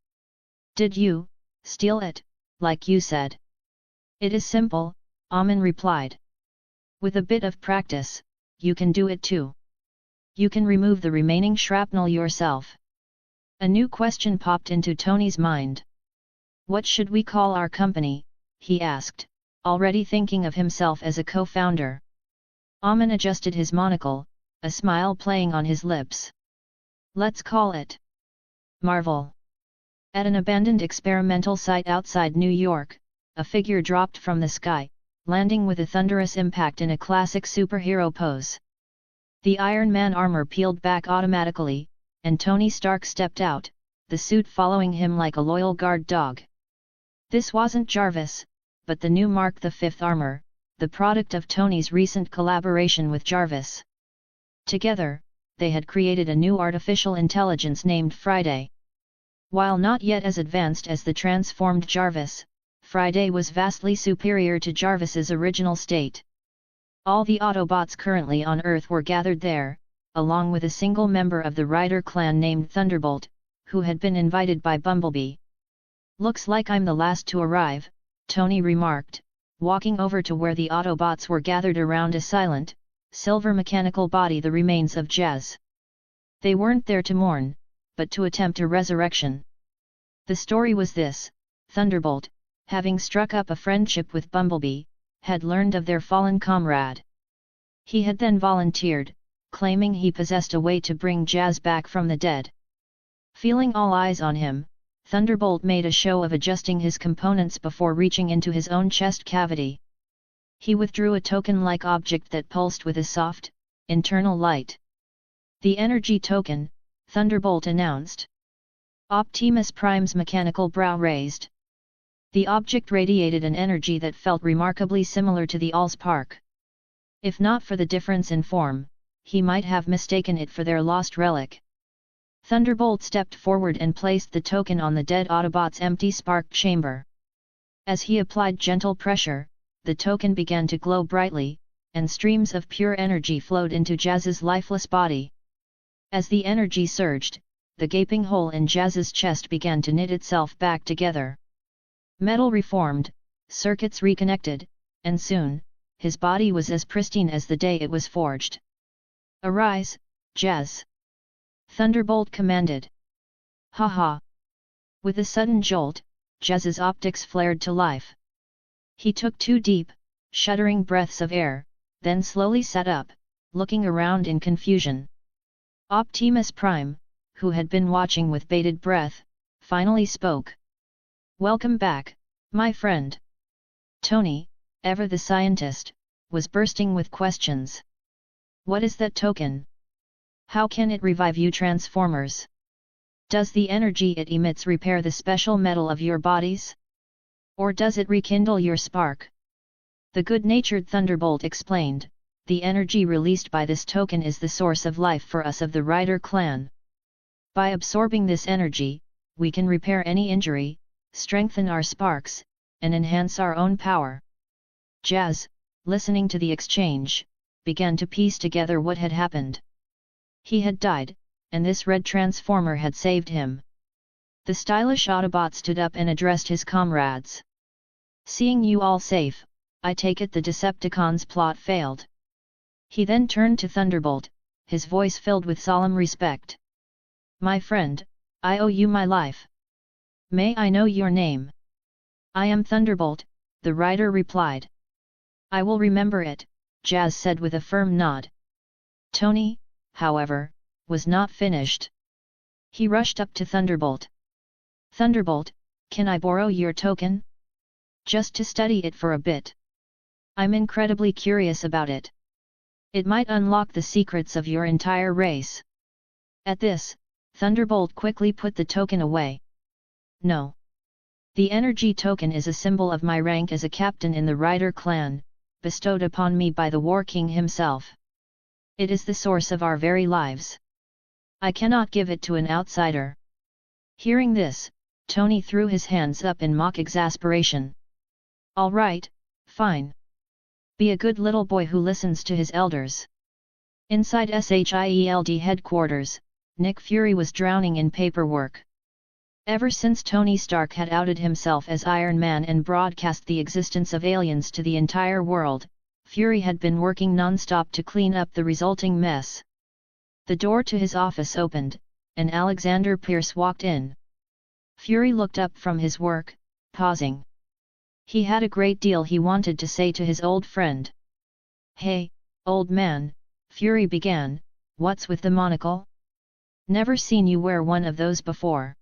Did you steal it, like you said? It is simple, Amon replied. With a bit of practice, you can do it too. You can remove the remaining shrapnel yourself. A new question popped into Tony's mind. What should we call our company? He asked, already thinking of himself as a co-founder. Amon adjusted his monocle, a smile playing on his lips. Let's call it Marvel. At an abandoned experimental site outside New York, a figure dropped from the sky, landing with a thunderous impact in a classic superhero pose. The Iron Man armor peeled back automatically, and Tony Stark stepped out, the suit following him like a loyal guard dog. This wasn't Jarvis, but the new Mark V armor, the product of Tony's recent collaboration with Jarvis. Together, they had created a new artificial intelligence named Friday. While not yet as advanced as the transformed Jarvis, Friday was vastly superior to Jarvis's original state. All the Autobots currently on Earth were gathered there, along with a single member of the Rider clan named Thunderbolt, who had been invited by Bumblebee. Looks like I'm the last to arrive, Tony remarked, walking over to where the Autobots were gathered around a silent, silver mechanical body, the remains of Jazz. They weren't there to mourn, but to attempt a resurrection. The story was this: Thunderbolt, having struck up a friendship with Bumblebee, had learned of their fallen comrade. He had then volunteered, claiming he possessed a way to bring Jazz back from the dead. Feeling all eyes on him, Thunderbolt made a show of adjusting his components before reaching into his own chest cavity. He withdrew a token-like object that pulsed with a soft, internal light. The energy token, Thunderbolt announced. Optimus Prime's mechanical brow raised. The object radiated an energy that felt remarkably similar to the Allspark. If not for the difference in form, he might have mistaken it for their lost relic. Thunderbolt stepped forward and placed the token on the dead Autobot's empty spark chamber. As he applied gentle pressure, the token began to glow brightly, and streams of pure energy flowed into Jazz's lifeless body. As the energy surged, the gaping hole in Jazz's chest began to knit itself back together. Metal reformed, circuits reconnected, and soon, his body was as pristine as the day it was forged. Arise, Jazz! Thunderbolt commanded. Ha! With a sudden jolt, Jazz's optics flared to life. He took 2 deep, shuddering breaths of air, then slowly sat up, looking around in confusion. Optimus Prime, who had been watching with bated breath, finally spoke. Welcome back, my friend. Tony, ever the scientist, was bursting with questions. What is that token? How can it revive you Transformers? Does the energy it emits repair the special metal of your bodies? Or does it rekindle your spark? The good-natured Thunderbolt explained, the energy released by this token is the source of life for us of the Rider clan. By absorbing this energy, we can repair any injury, strengthen our sparks, and enhance our own power. Jazz, listening to the exchange, began to piece together what had happened. He had died, and this red transformer had saved him. The stylish Autobot stood up and addressed his comrades. Seeing you all safe, I take it the Decepticons' plot failed. He then turned to Thunderbolt, his voice filled with solemn respect. My friend, I owe you my life. May I know your name? I am Thunderbolt, the Rider replied. I will remember it, Jazz said with a firm nod. Tony, however, was not finished. He rushed up to Thunderbolt. Thunderbolt, can I borrow your token? Just to study it for a bit. I'm incredibly curious about it. It might unlock the secrets of your entire race. At this, Thunderbolt quickly put the token away. No. The energy token is a symbol of my rank as a captain in the Rider clan, bestowed upon me by the War King himself. It is the source of our very lives. I cannot give it to an outsider. Hearing this, Tony threw his hands up in mock exasperation. All right, fine. Be a good little boy who listens to his elders. Inside SHIELD headquarters, Nick Fury was drowning in paperwork. Ever since Tony Stark had outed himself as Iron Man and broadcast the existence of aliens to the entire world, Fury had been working non-stop to clean up the resulting mess. The door to his office opened, and Alexander Pierce walked in. Fury looked up from his work, pausing. He had a great deal he wanted to say to his old friend. Hey, old man, Fury began, what's with the monocle? Never seen you wear one of those before.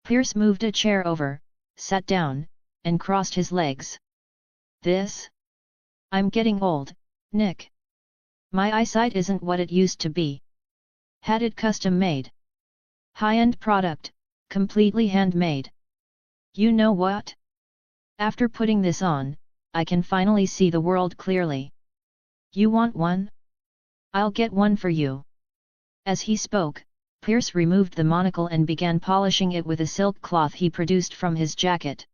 Pierce moved a chair over, sat down, and crossed his legs. This? I'm getting old, Nick. My eyesight isn't what it used to be. Had it custom made. High-end product, completely handmade. You know what? After putting this on, I can finally see the world clearly. You want one? I'll get one for you. As he spoke, Pierce removed the monocle and began polishing it with a silk cloth he produced from his jacket.